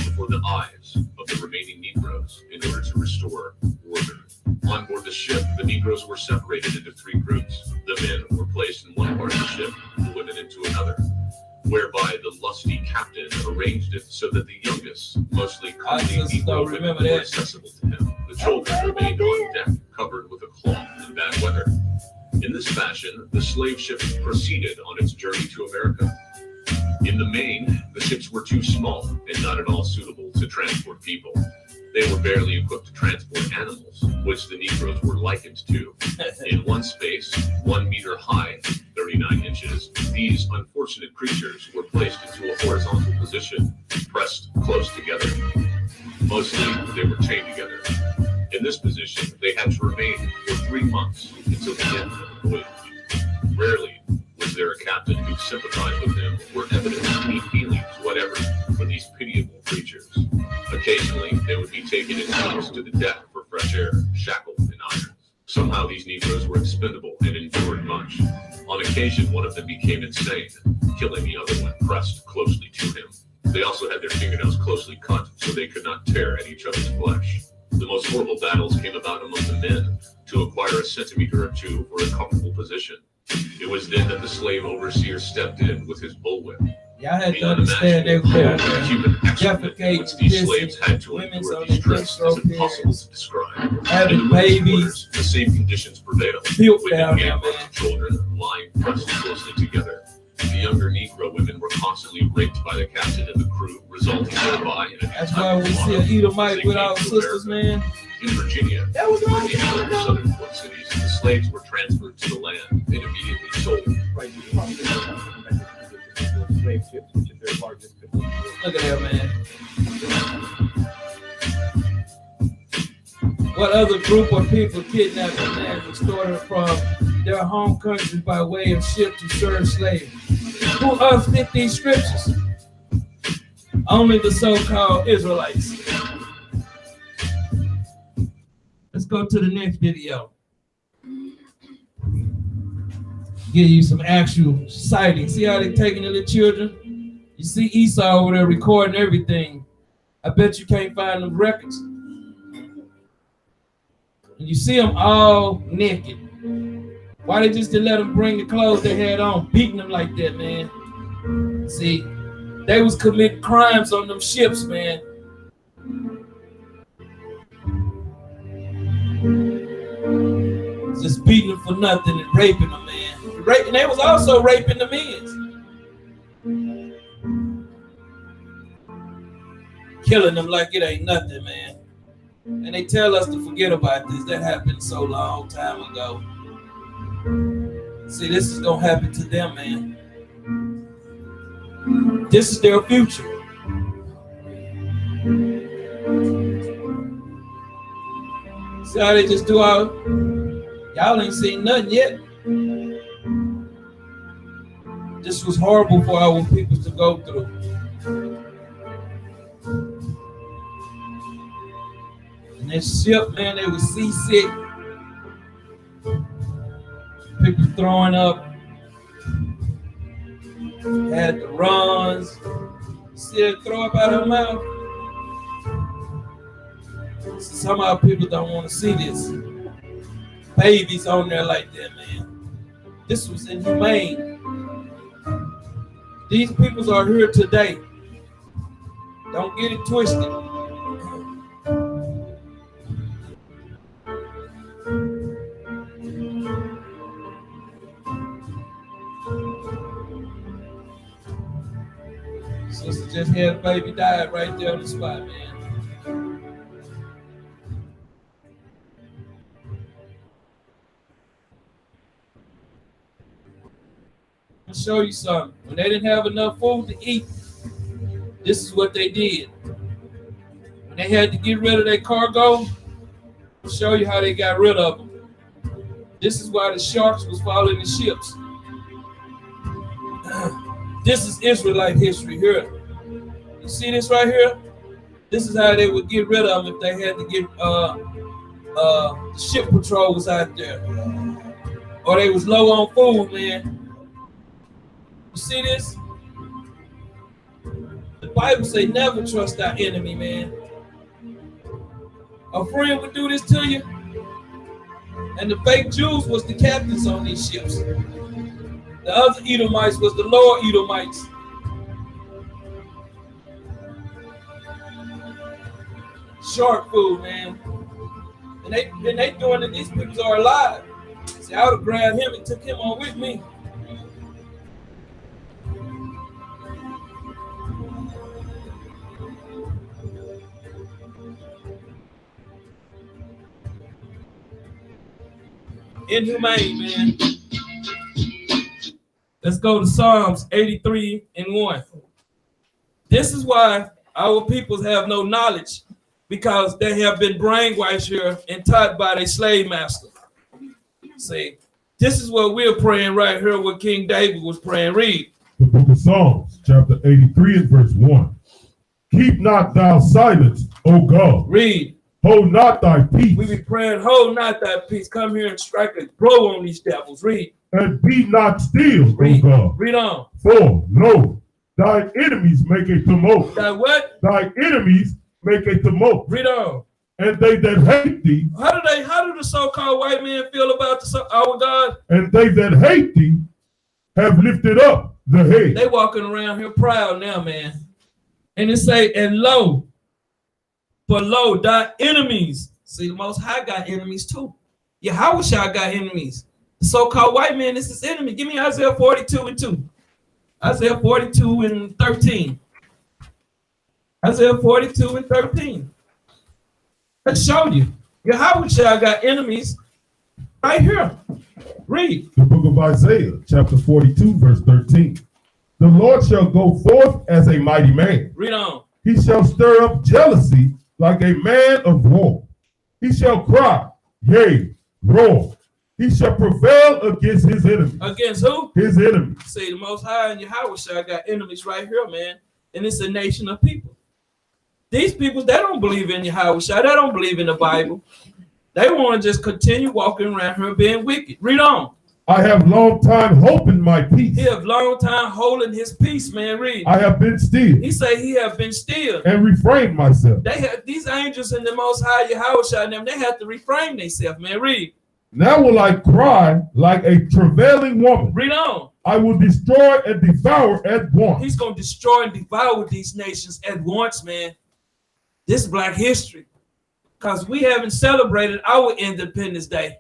before the eyes of the remaining Negroes in order to restore order. On board the ship, the Negroes were separated into 3 groups. The men were placed in one part of the ship, the women into another, whereby the lusty captain arranged it so that the youngest, mostly comely Negro women were accessible to him. The children remained on deck, covered with a cloth in bad weather. In this fashion, the slave ship proceeded on its journey to America. In the main, the ships were too small and not at all suitable to transport people. They were barely equipped to transport animals, which the Negroes were likened to. In one space, 1 meter high, 39 inches, these unfortunate creatures were placed into a horizontal position, pressed close together. Mostly, they were chained together. In this position, they had to remain for 3 months until the end of the voyage. Rarely was there a captain who sympathized with them or evidenced any feelings whatever for these pitiable creatures. Occasionally, they would be taken in teams to the deck for fresh air, shackled in irons. Somehow these Negroes were expendable and endured much. On occasion, one of them became insane, killing the other one pressed closely to him. They also had their fingernails closely cut so they could not tear at each other's flesh. The most horrible battles came about among the men to acquire a centimeter or 2 for a comfortable position. It was then that the slave overseer stepped in with his bullwhip. Y'all had to understand they were human excrement which these slaves had to endure these trips is impossible to describe. Having In the babies, quarters, the same conditions prevailed. built Women down gave there, birth man. to children lying pressed closely together. The younger Negro women were constantly raped by the captain and the crew, resulting thereby in a That's why we see an Edomite with our sisters, man. In Virginia, That was or wrong. in other southern port cities, the slaves were transferred to the land and immediately sold. Right, you probably the slave ships, which is their largest. Look at that, man. What other group of people kidnapped and then extorted from their home countries by way of ship to serve slaves? Who fit these scriptures? Only the so-called Israelites. Let's go to the next video. Give you some actual sightings. See how they're taking the little children? You see Esau over there recording everything. I bet you can't find them records. And you see them all naked. Why they just didn't let them bring the clothes they had on, beating them like that, man? See, they was committing crimes on them ships, man. Just beating them for nothing and raping them, man. And they was also raping the men. Killing them like it ain't nothing, man. And they tell us to forget about this. That happened so long time ago. See, this is gonna happen to them, man. This is their future. See how they just do all. Y'all ain't seen nothing yet. This was horrible for our people to go through. And this ship, man, they were seasick. People throwing up. Had the runs. See it throw up out of her mouth. Somehow people don't want to see this. Babies on there like that, man. This was inhumane. These peoples are here today. Don't get it twisted. Sister just had a baby died right there on the spot, man. I'll show you something. When they didn't have enough food to eat, this is what they did. When they had to get rid of their cargo, I'll show you how they got rid of them. This is why the sharks was following the ships. This is Israelite history here. You see this right here? This is how they would get rid of them if they had to get the ship patrol was out there. or they was low on food, man. You see this? The Bible say never trust our enemy, man. A friend would do this to you, and the fake Jews was the captains on these ships. The other Edomites was the lower Edomites. Shark food, man. And they doing it, these people are alive. See, I would have grabbed him and took him on with me. Inhumane, man. Let's go to Psalms 83 and 1. This is why our peoples have no knowledge, because they have been brainwashed here and taught by their slave master. See, this is what we're praying right here, what King David was praying. Read. The book of Psalms, chapter 83 and verse 1. Keep not thou silence, O God. Read. Hold not thy peace. We be praying, hold not thy peace. Come here and strike a blow on these devils. Read. And be not still, Read. O God. Read on. For, lo, thy enemies make a tumult. Thy what? Thy enemies make a tumult. Read on. And they that hate thee. How do the so-called white men feel about our God? And they that hate thee have lifted up the head. They walking around here proud now, man. And it say, and lo, for lo, thy enemies. See, the Most High got enemies too. Yahweh got enemies. The so-called white man is his enemy. Give me Isaiah 42 and 2. Isaiah 42 and 13. Isaiah 42 and 13. Let's show you. Yahweh got enemies right here. Read. The book of Isaiah, chapter 42, verse 13. The Lord shall go forth as a mighty man. Read on. He shall stir up jealousy like a man of war. He shall cry, yea, roar. He shall prevail against his enemies. Against who? His enemies. See, the Most High and Yahweh got enemies right here, man. And it's a nation of people. These people, they don't believe in Yahweh. They don't believe in the Bible. They want to just continue walking around here being wicked. Read on. I have long time hoping my peace. He have long time holding his peace, man. Read. I have been still. He say he have been still. And refrained myself. They have these angels in the Most High Yahweh and them. They have to refrain themselves, man. Read. Now will I cry like a travailing woman. Read on. I will destroy and devour at once. He's going to destroy and devour these nations at once, man. This is Black history. Because we haven't celebrated our Independence Day.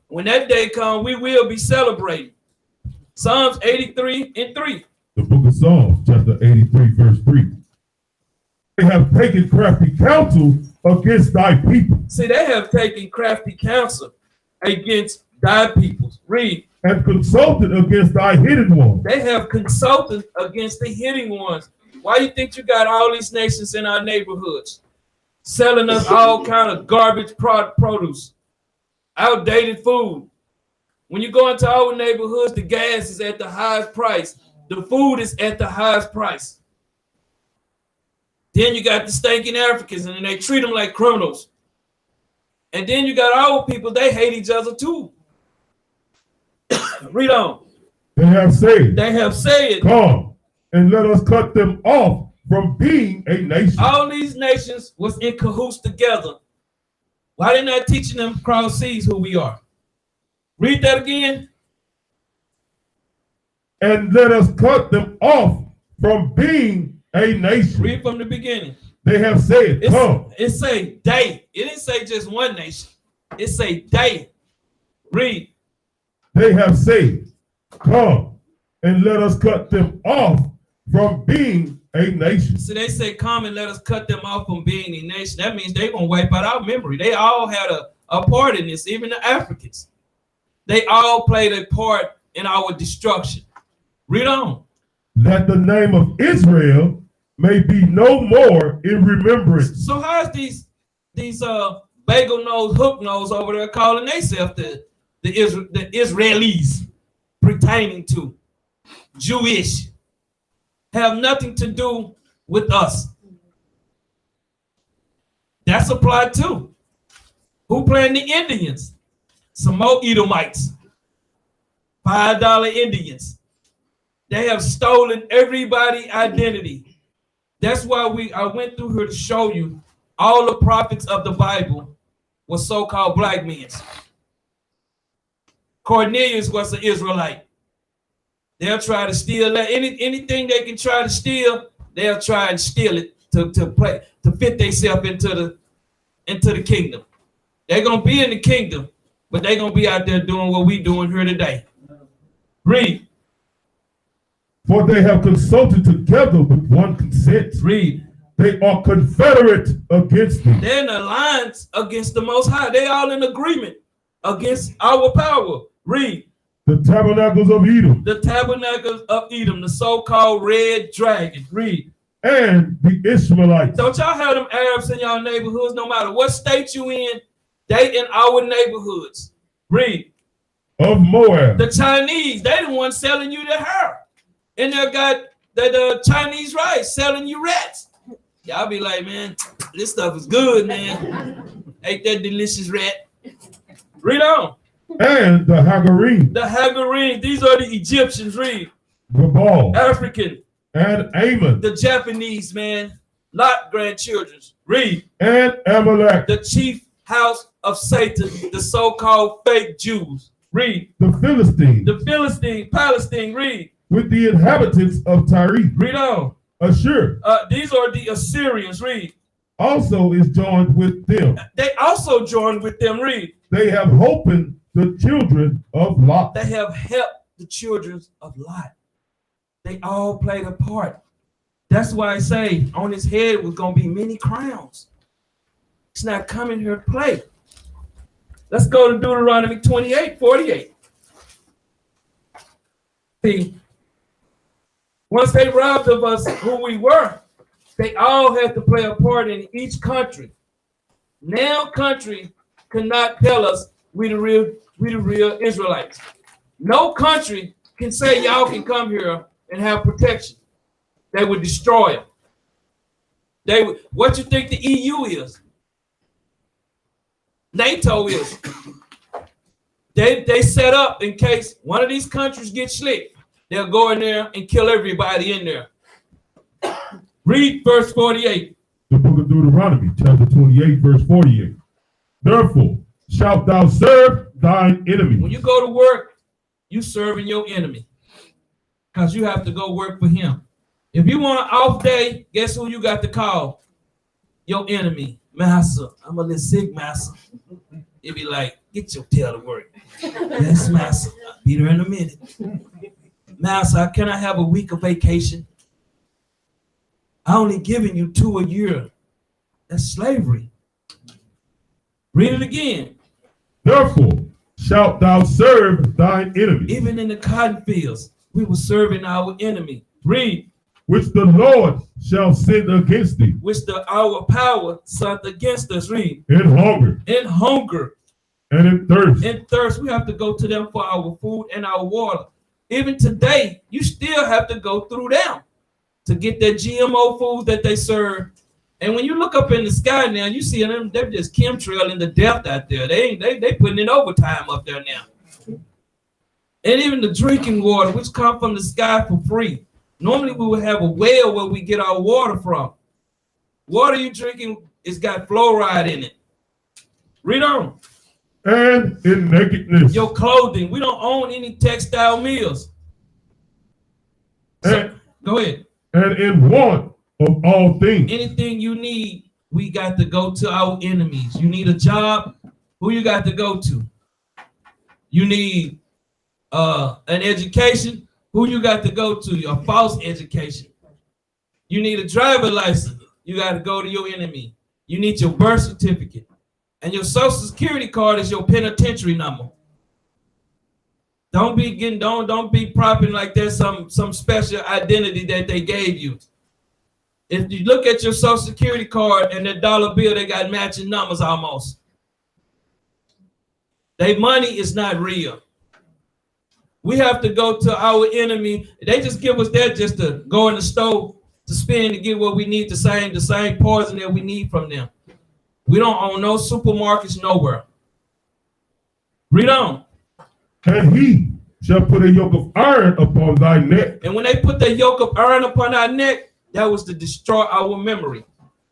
When that day comes, we will be celebrating. Psalms 83 and 3. The book of Psalms, chapter 83, verse 3. They have taken crafty counsel against thy people. See, they have taken crafty counsel against thy people. Read. And consulted against thy hidden ones. They have consulted against the hidden ones. Why you think you got all these nations in our neighborhoods selling us all kind of garbage produce, outdated food? When you go into our neighborhoods, the gas is at the highest price. The food is at the highest price. Then you got the stinking Africans, and they treat them like criminals. And then you got our people, they hate each other too. Read on. They have said, come and let us cut them off from being a nation. All these nations was in cahoots together. Why they not teaching them across seas who we are? Read that again. And let us cut them off from being a nation. Read from the beginning. They have said, come. It say they. It didn't say just one nation. It say they. Read. They have said, come and let us cut them off from being a nation. So they say, come and let us cut them off from being a nation. That means they're going to wipe out our memory. They all had a part in this, even the Africans. They all played a part in our destruction. Read on. That the name of Israel may be no more in remembrance. So how's these bagel nose, hook nose over there calling themselves the Israelis pertaining to Jewish? Have nothing to do with us. That's applied too. Who playing the Indians? Some more Edomites. $5 Indians. They have stolen everybody's identity. That's why I went through here to show you all the prophets of the Bible were so-called black men. Cornelius was an Israelite. They'll try to steal that. Anything they can try to steal, they'll try and steal it to fit themselves into the kingdom. They're gonna be in the kingdom, but they're gonna be out there doing what we doing here today. Read. For they have consulted together with one consent. Read. They are confederate against thee. They're in alliance against the Most High. They all in agreement against our power. Read. The tabernacles of Edom. The tabernacles of Edom, the so-called red dragon. Read. And the Ishmaelites. Don't y'all have them Arabs in y'all neighborhoods? No matter what state you in, they in our neighborhoods. Read. Of Moab. The Chinese, they the ones selling you the hair. And they got the Chinese rice selling you rats. Y'all be like, man, this stuff is good, man. Ain't that delicious rat? Read on. And the Hagarim. The Hagarim, these are the Egyptians. Read. Gabal. African. And Ammon. The Japanese, man. Lot grandchildren. Read. And Amalek. The chief house of Satan, the so-called fake Jews. Read. The Philistines. The Philistine, Palestine. Read. With the inhabitants of Tyre. Read on. Ashur. These are the Assyrians. Read. Also is joined with them. They also joined with them. Read. They have holpen the children of Lot. They have helped the children of Lot. They all played a part. That's why I say on his head was going to be many crowns. It's not coming here to play. Let's go to Deuteronomy 28:48. See, once they robbed of us who we were, they all had to play a part in each country. Now country cannot tell us we the real Israelites. No country can say y'all can come here and have protection. They would destroy them. What you think the EU is? NATO is. They set up in case one of these countries gets slick. They'll go in there and kill everybody in there. Read verse 48. The book of Deuteronomy, chapter 28, verse 48. Therefore shalt thou serve thine enemy. When you go to work, you serving your enemy. Because you have to go work for him. If you want an off day, guess who you got to call? Your enemy. Master, I'm a little sick, master. You'd be like, get your tail to work. Yes, master. I'll be there in a minute. Master, can I have a week of vacation? I only giving you 2 a year. That's slavery. Read it again. Therefore shalt thou serve thine enemy. Even in the cotton fields, we were serving our enemy. Read. Which the Lord shall send against thee. Which our power sent against us. Read. In hunger. In hunger. And in thirst. In thirst, we have to go to them for our food and our water. Even today, you still have to go through them to get that GMO food that they serve. And when you look up in the sky now, you see them, they're just chemtrailing the depth out there. They putting in overtime up there now. And even the drinking water, which come from the sky for free. Normally we would have a well where we get our water from. Water you drinking, it's got fluoride in it. Read on. And in nakedness. Your clothing. We don't own any textile mills. So, go ahead. And in want of all things. Anything you need, we got to go to our enemies. You need a job, who you got to go to? You need an education, who you got to go to? Your false education. You need a driver license, you got to go to your enemy. You need your birth certificate. And your social security card is your penitentiary number. Don't be propping like there's some special identity that they gave you. If you look at your social security card and the dollar bill, they got matching numbers almost. Their money is not real. We have to go to our enemy. They just give us that just to go in the store to spend to get what we need, the same poison that we need from them. We don't own no supermarkets nowhere. Read on. And he shall put a yoke of iron upon thy neck. And when they put the yoke of iron upon our neck, that was to destroy our memory.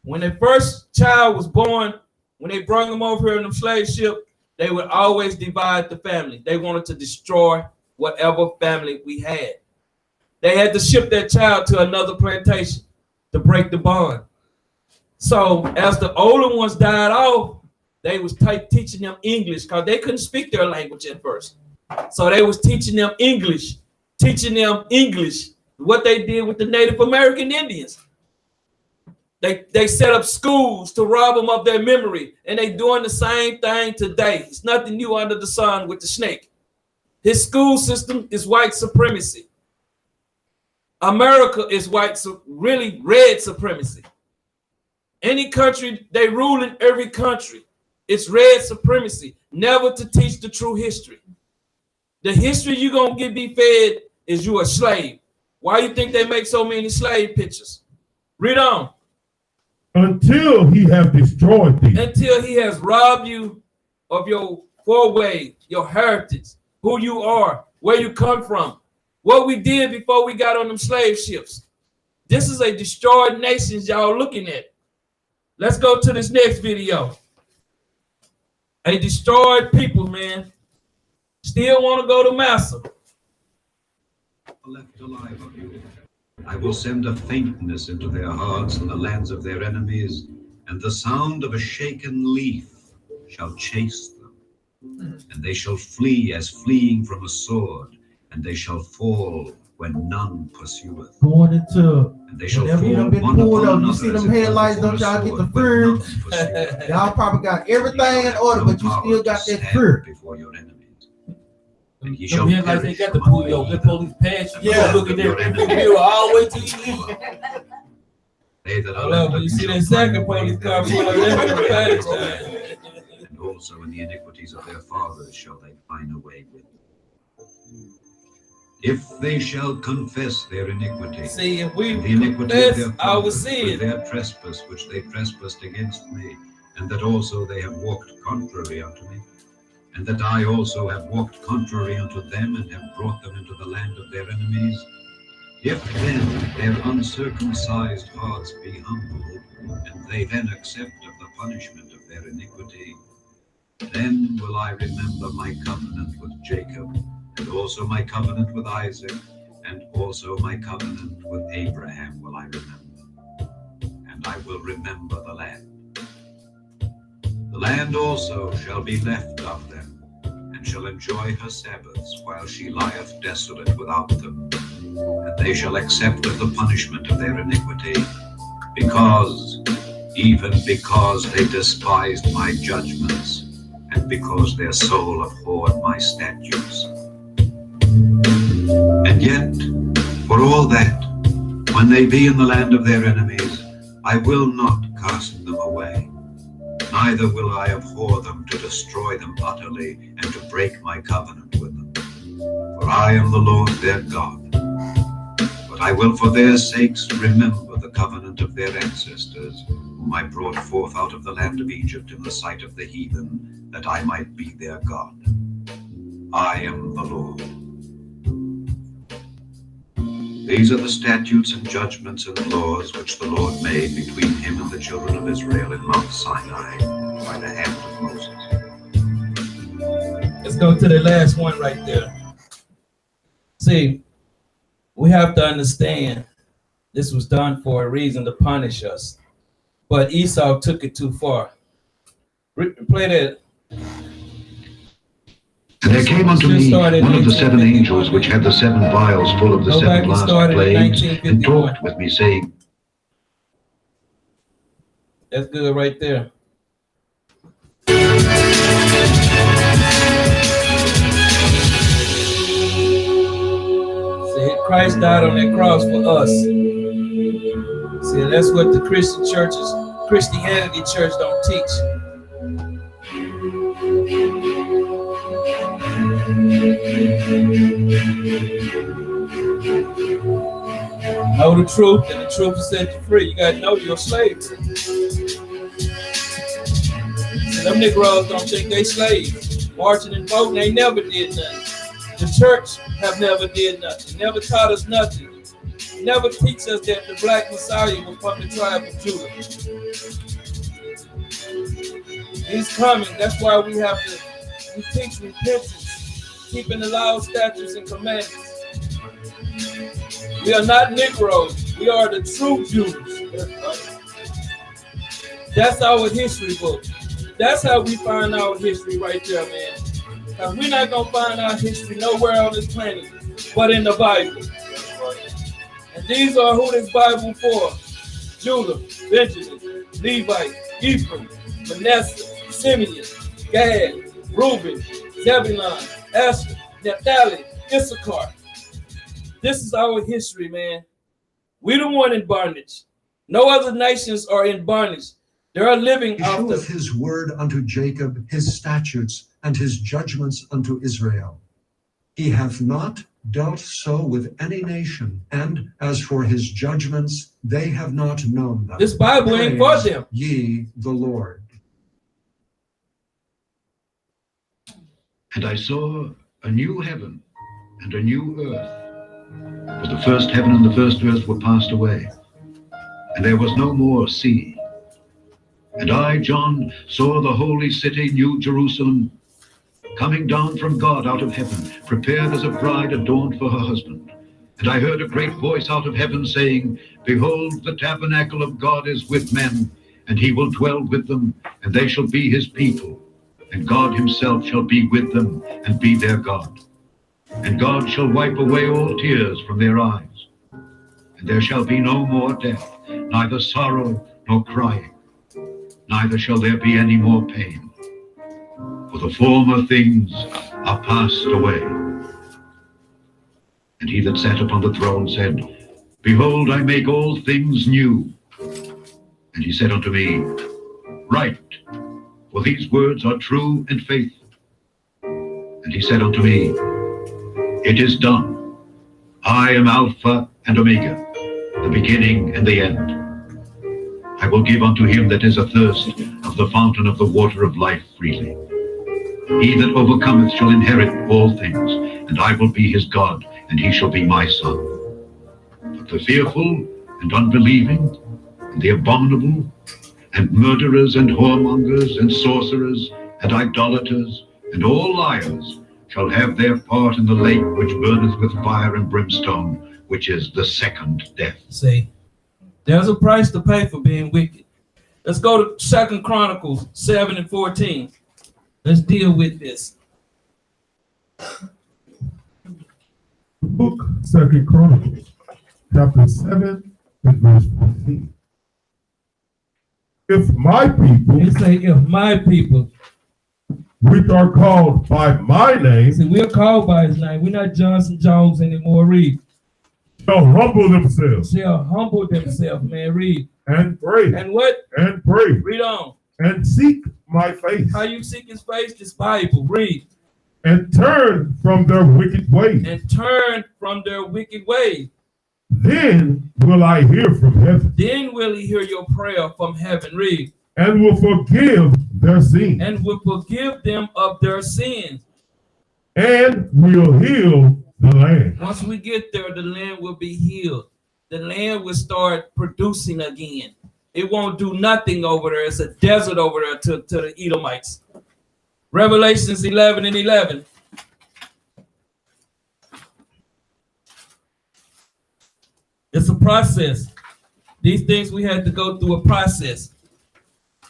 When the first child was born, when they brought him over here in the slave ship, they would always divide the family. They wanted to destroy whatever family we had. They had to ship that child to another plantation to break the bond. So as the older ones died off, they was teaching them English because they couldn't speak their language at first. So they was teaching them English, what they did with the Native American Indians. They set up schools to rob them of their memory, and they doing the same thing today. It's nothing new under the sun with the snake. His school system is white supremacy. America is really red supremacy. Any country, they rule in every country. It's red supremacy, never to teach the true history. The history you're going to be fed is you a slave. Why you think they make so many slave pictures? Read on. Until he have destroyed thee. Until he has robbed you of your foreways, your heritage, who you are, where you come from, what we did before we got on them slave ships. This is a destroyed nation y'all looking at. Let's go to this next video. A destroyed people, man. Still want to go to Massa. Left alive of you. I will send a faintness into their hearts in the lands of their enemies, and the sound of a shaken leaf shall chase them. And they shall flee as fleeing from a sword, and they shall fall when none pursueth. Going into And they shall whenever you fall done been one pulled upon up, you another see as them it were headlights, before don't a y'all get sword, the when fear? none pursueth. Y'all probably got everything in order, but you still got that fear. Before your enemies. And ye Them shall headlights, they perish got to among pull the your heathen. police pass you. Yeah. Look at Your that enemies. mirror all the way to you. They that are Hello, left when of you see shall that second find police the car way pull up, thereof. they're in Palestine. And also in the iniquities of their fathers shall they find a way with. If they shall confess their iniquity, See, if we and the iniquity of confess their our fathers, sin, with their trespass which they trespassed against me, and that also they have walked contrary unto me, and that I also have walked contrary unto them, and have brought them into the land of their enemies, if then their uncircumcised hearts be humbled, and they then accept of the punishment of their iniquity, then will I remember my covenant with Jacob, and also my covenant with Isaac, and also my covenant with Abraham will I remember. And I will remember the land. The land also shall be left of them, and shall enjoy her Sabbaths, while she lieth desolate without them. And they shall accept of the punishment of their iniquity, even because they despised my judgments, and because their soul abhorred my statutes. And yet, for all that, when they be in the land of their enemies, I will not cast them away, neither will I abhor them to destroy them utterly, and to break my covenant with them. For I am the Lord their God. But I will for their sakes remember the covenant of their ancestors, whom I brought forth out of the land of Egypt in the sight of the heathen, that I might be their God. I am the Lord. These are the statutes and judgments and laws which the Lord made between him and the children of Israel in Mount Sinai by the hand of Moses. let's go to the last one right there. See, we have to understand this was done for a reason, to punish us. But Esau took it too far. Play that. And there came unto me one of the seven angels which had the seven vials full of the seven last plagues, and talked with me, saying, That's good right there. See, Christ died on that cross for us. See, that's what the Christianity church don't teach. Know the truth, and the truth will set you free. You gotta know you're slaves. See, them Negroes don't think they slaves. Marching and voting, they never did nothing. The church have never did nothing, never taught us nothing, never teach us that the black Messiah was from the tribe of Judah. He's coming. That's why we teach repentance, keeping the law, statutes, and commandments. We are not Negroes. We are the true Jews. That's our history book. That's how we find our history right there, man. Because we're not going to find our history nowhere on this planet but in the Bible. And these are who this Bible for. Judah, Benjamin, Levite, Ephraim, Manasseh, Simeon, Gad, Reuben, Zebulun, Asher, Naphtali, Issachar. This is our history, man. We're the one in bondage. No other nations are in bondage. They are living He off showeth the... his word unto Jacob, his statutes and his judgments unto Israel. He hath not dealt so with any nation, and as for his judgments, they have not known them. This Bible ain't for Praise them. ye the Lord. And I saw a new heaven and a new earth. For the first heaven and the first earth were passed away, and there was no more sea. And I, John, saw the holy city, New Jerusalem, coming down from God out of heaven, prepared as a bride adorned for her husband. And I heard a great voice out of heaven saying, Behold, the tabernacle of God is with men, and he will dwell with them, and they shall be his people. And God himself shall be with them, and be their God. And God shall wipe away all tears from their eyes. And there shall be no more death, neither sorrow nor crying. Neither shall there be any more pain, for the former things are passed away. And he that sat upon the throne said, Behold, I make all things new. And he said unto me, Write, for these words are true and faithful. And he said unto me, It is done. I am Alpha and Omega, the beginning and the end. I will give unto him that is athirst of the fountain of the water of life freely. He that overcometh shall inherit all things, and I will be his God, and he shall be my son. But the fearful and unbelieving, and the abominable, and murderers, and whoremongers, and sorcerers, and idolaters, and all liars shall have their part in the lake which burneth with fire and brimstone, which is the second death. See, there's a price to pay for being wicked. Let's go to 2 Chronicles 7 and 14. Let's deal with this. The book 2 Chronicles, chapter 7 and verse 14. If my people, It say, if my people, which are called by my name, see, we're called by his name. We're not Johnson Jones anymore. Read. shall humble themselves Shall humble themselves, man. Read. and pray And what? and pray Read on. and seek my face How you seek his face? This Bible. Read. and turn from their wicked ways, And turn from their wicked ways. then will I hear from heaven Then will he hear your prayer from heaven. Read. and will forgive their sins And will forgive them of their sins. and will heal the land. Once we get there, the land will be healed. The land will start producing again. It won't do nothing over there. It's a desert over there to the Edomites. Revelations 11 and 11. It's a process. These things we had to go through a process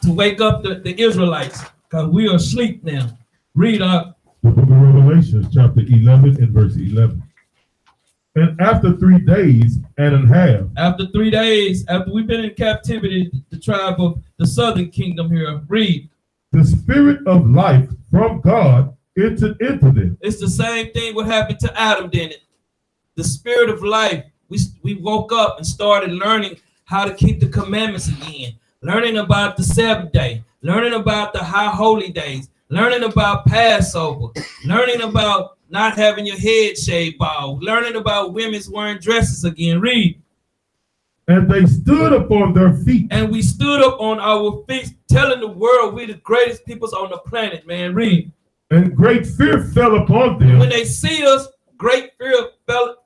to wake up the Israelites, because we are asleep now. Read up. The book of Revelation, chapter 11 and verse 11. And after 3 days and a half, After 3 days, after we've been in captivity, the tribe of the southern kingdom here, read. the spirit of life from God entered into them. It's the same thing what happened to Adam, didn't it? The spirit of life. We woke up and started learning how to keep the commandments again, learning about the Sabbath day, learning about the high holy days, learning about Passover, learning about not having your head shaved bald, learning about women's wearing dresses again. Read. And they stood upon their feet And we stood up on our feet, telling the world we the greatest peoples on the planet, man. Read. And great fear fell upon them. When they see us, great fear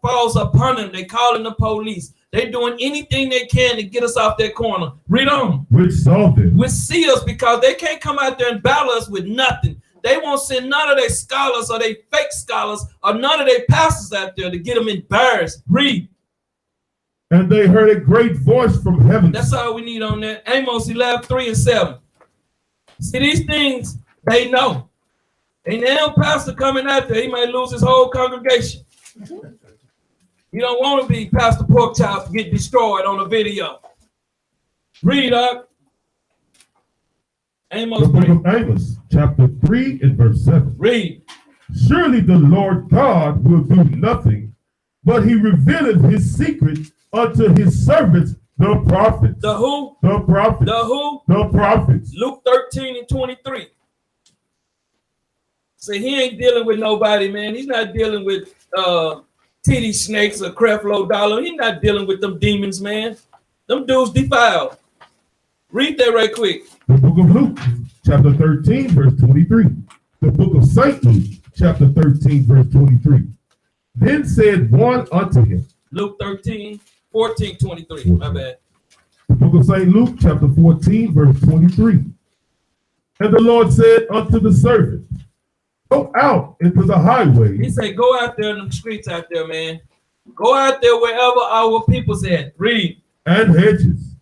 falls upon them. They calling the police. They doing anything they can to get us off that corner. Read on. Which saw them. Which see us, because they can't come out there and battle us with nothing. They won't send none of their scholars or their fake scholars or none of their pastors out there to get them embarrassed. Read. And they heard a great voice from heaven. That's all we need on that. Amos 11:3-7. See, these things, they know. Ain't no pastor coming out there, he might lose his whole congregation. You don't want to be Pastor Porkchop to get destroyed on a video. Read up. Amos The book 3. of Amos, chapter 3 and verse 7. Read. Surely the Lord God will do nothing, but he revealeth his secret unto his servants, the prophets. The who? The prophets. The who? The prophets. Luke 13:23. So he ain't dealing with nobody, man. He's not dealing with TD Snakes or Creflo Dollar. He's not dealing with them demons, man. Them dudes defiled. Read that right quick. The book of Luke, chapter 13, verse 23. The book of St. Luke, chapter 13, verse 23. Then said one unto him. Luke 13:14-23. My bad. The book of St. Luke, chapter 14, verse 23. And the Lord said unto the servant, go out into the highway. He said, go out there in them streets out there, man. Go out there wherever our people's at. Read. And hedges,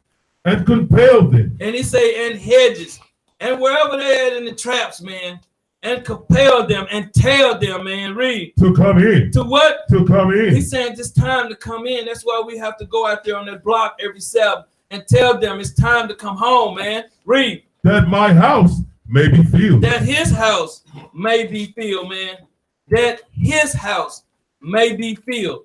and compel them. And he say, and hedges, and wherever they're at in the traps, man, and compel them and tell them, man. Read. To come in. To what? To come in. He's saying it's time to come in. That's why we have to go out there on that block every Sabbath and tell them it's time to come home, man. Read. That my house may be filled. That his house may be filled, man. That his house may be filled.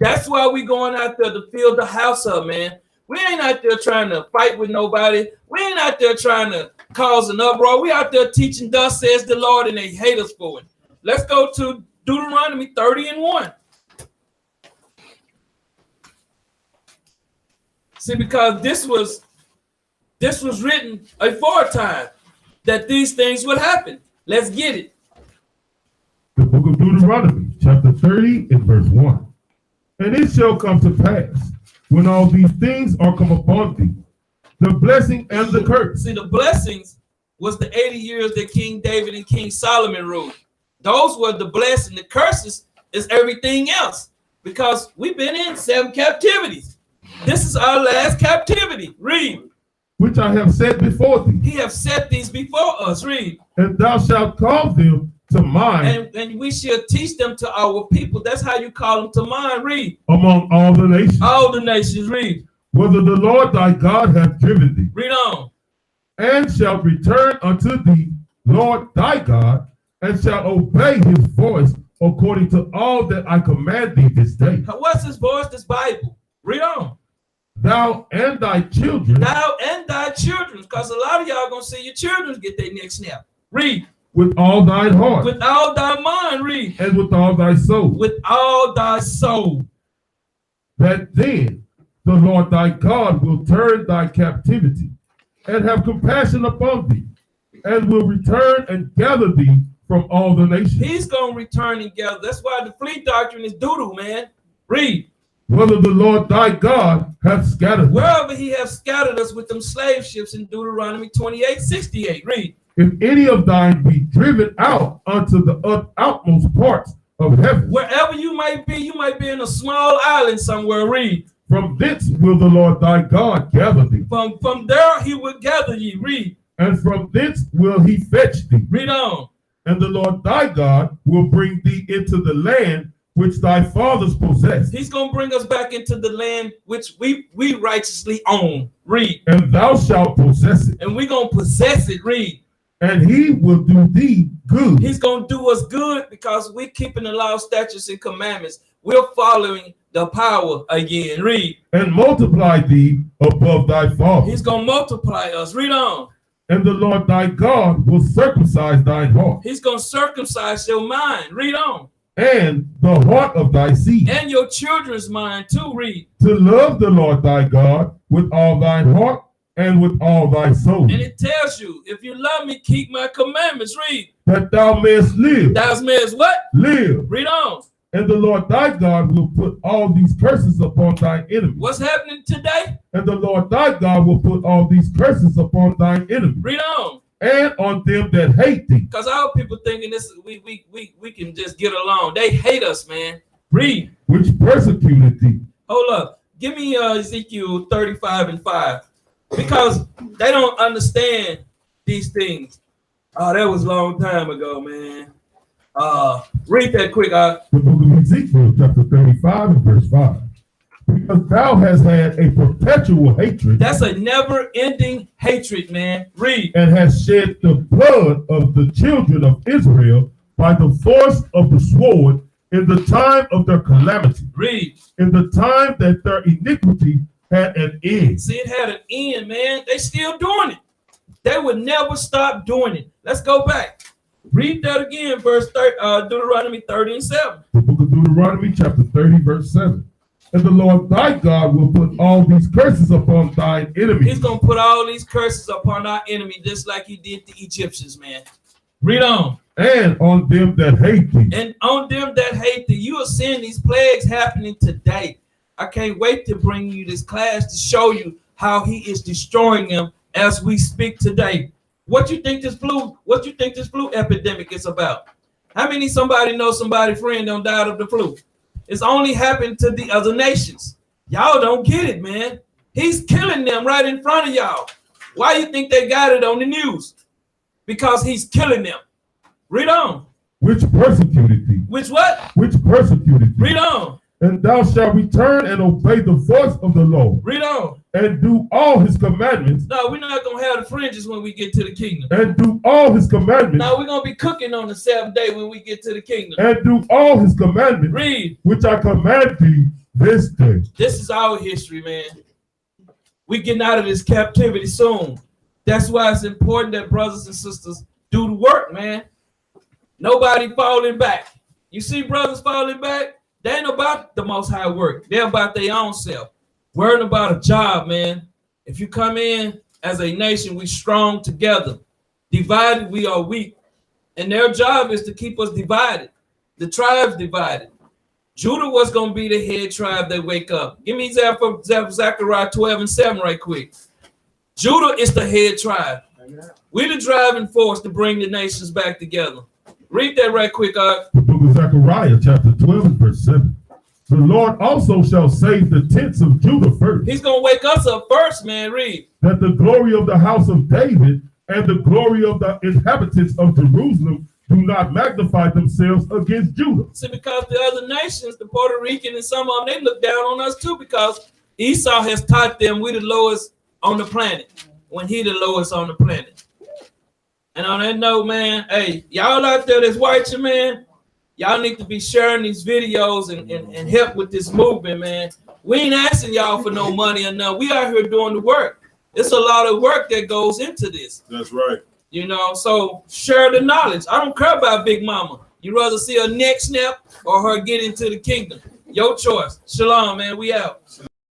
That's why we going out there to fill the house up, man. We ain't out there trying to fight with nobody. We ain't out there trying to cause an uproar. We out there teaching thus says the Lord, and they hate us for it. Let's go to Deuteronomy 30:1. See, because this was written aforetime that these things would happen. Let's get it. The book of Deuteronomy, chapter 30 and verse 1. And it shall come to pass, when all these things are come upon thee, the blessing and the curse. See, the blessings was the 80 years that King David and King Solomon ruled. Those were the blessings. The curses is everything else, because we've been in 7 captivities. This is our last captivity. Read. Which I have set before thee. He have set these before us. Read. And thou shalt call them to mind. And we shall teach them to our people. That's how you call them to mind. Read. Among all the nations. All the nations. Read. Whether the Lord thy God hath driven thee. Read on. And shalt return unto thee, Lord thy God, and shalt obey his voice according to all that I command thee this day. What's his voice? This Bible. Read on. Thou and thy children. Thou and thy children. Because a lot of y'all going to see your children get their neck snapped. Read. With all thine heart. With all thy mind. Read. And with all thy soul. With all thy soul. That then the Lord thy God will turn thy captivity and have compassion upon thee, and will return and gather thee from all the nations. He's going to return and gather. That's why the fleet doctrine is doo-doo, man. Read. Whether the Lord thy God hath scattered thee. Wherever he hath scattered us with them slave ships in Deuteronomy 28:68. Read. If any of thine be driven out unto the outmost parts of heaven. Wherever you might be in a small island somewhere. Read. From thence will the Lord thy God gather thee. From there he will gather ye. Read. And from thence will he fetch thee. Read on. And the Lord thy God will bring thee into the land which thy fathers possessed. He's going to bring us back into the land which we righteously own. Read. And thou shalt possess it. And we're going to possess it. Read. And he will do thee good. He's going to do us good because we're keeping the law, statutes, and commandments. We're following the power again. Read. And multiply thee above thy fathers. He's going to multiply us. Read on. And the Lord thy God will circumcise thine heart. He's going to circumcise your mind. Read on. And the heart of thy seed. And your children's mind too. Read. To love the Lord thy God with all thine heart and with all thy soul. And it tells you, if you love me, keep my commandments. Read. that thou mayest live. Thou mayest what? Live. Read on. And the Lord thy God will put all these curses upon thine enemies. What's happening today? And the Lord thy God will put all these curses upon thine enemies. Read on. And on them that hate thee. Because our people thinking this we can just get along. They hate us, man. Read. Which persecuted thee. Hold up. Give me Ezekiel 35:5. Because they don't understand these things. Oh, that was a long time ago, man. Read that quick. The book of Ezekiel, chapter 35 and verse 5. Because thou hast had a perpetual hatred. That's a never-ending hatred, man. Read. And hast shed the blood of the children of Israel by the force of the sword in the time of their calamity. Read. In the time that their iniquity had an end. See, it had an end, man. They still doing it. They would never stop doing it. Let's go back. Read that again, verse 30, Deuteronomy 30:7. The book of Deuteronomy, chapter 30, verse 7. And the Lord thy God will put all these curses upon thine enemies. He's going to put all these curses upon our enemy, just like he did the Egyptians, man. Read on. And on them that hate thee. And on them that hate thee. You are seeing these plagues happening today. I can't wait to bring you this class to show you how he is destroying them as we speak today. What you think this flu epidemic is about? How many somebody knows somebody friend don't died of the flu? It's only happened to the other nations. Y'all don't get it, man. He's killing them right in front of y'all. Why you think they got it on the news? Because he's killing them. Read on. Which persecuted thee. Which what? Which persecuted thee. Read on. And thou shalt return and obey the voice of the Lord. Read on. And do all his commandments. No, we're not going to have the fringes when we get to the kingdom. And do all his commandments. No, we're going to be cooking on the 7th day when we get to the kingdom. And do all his commandments. Read. Which I command thee this day. This is our history, man. We getting out of this captivity soon. That's why it's important that brothers and sisters do the work, man. Nobody falling back. You see brothers falling back? They ain't about the Most High work. They're about their own self. Worrying about a job, man. If you come in as a nation, we strong together. Divided, we are weak. And their job is to keep us divided. The tribes divided. Judah was going to be the head tribe that wake up. Give me Zechariah 12:7 right quick. Judah is the head tribe. We're the driving force to bring the nations back together. Read that right quick, The book of Zechariah, chapter 12, and verse 7. The Lord also shall save the tents of Judah first. He's going to wake us up first, man. Read. That the glory of the house of David and the glory of the inhabitants of Jerusalem do not magnify themselves against Judah. See, because the other nations, the Puerto Rican and some of them, they look down on us too, because Esau has taught them we the lowest on the planet when he the lowest on the planet. And on that note, man, hey, y'all out there that's watching, man, y'all need to be sharing these videos and help with this movement, man. We ain't asking y'all for no money or nothing. We out here doing the work. It's a lot of work that goes into this. That's right. You know, so share the knowledge. I don't care about Big Mama. You rather see her neck snap or her get into the kingdom. Your choice. Shalom, man. We out.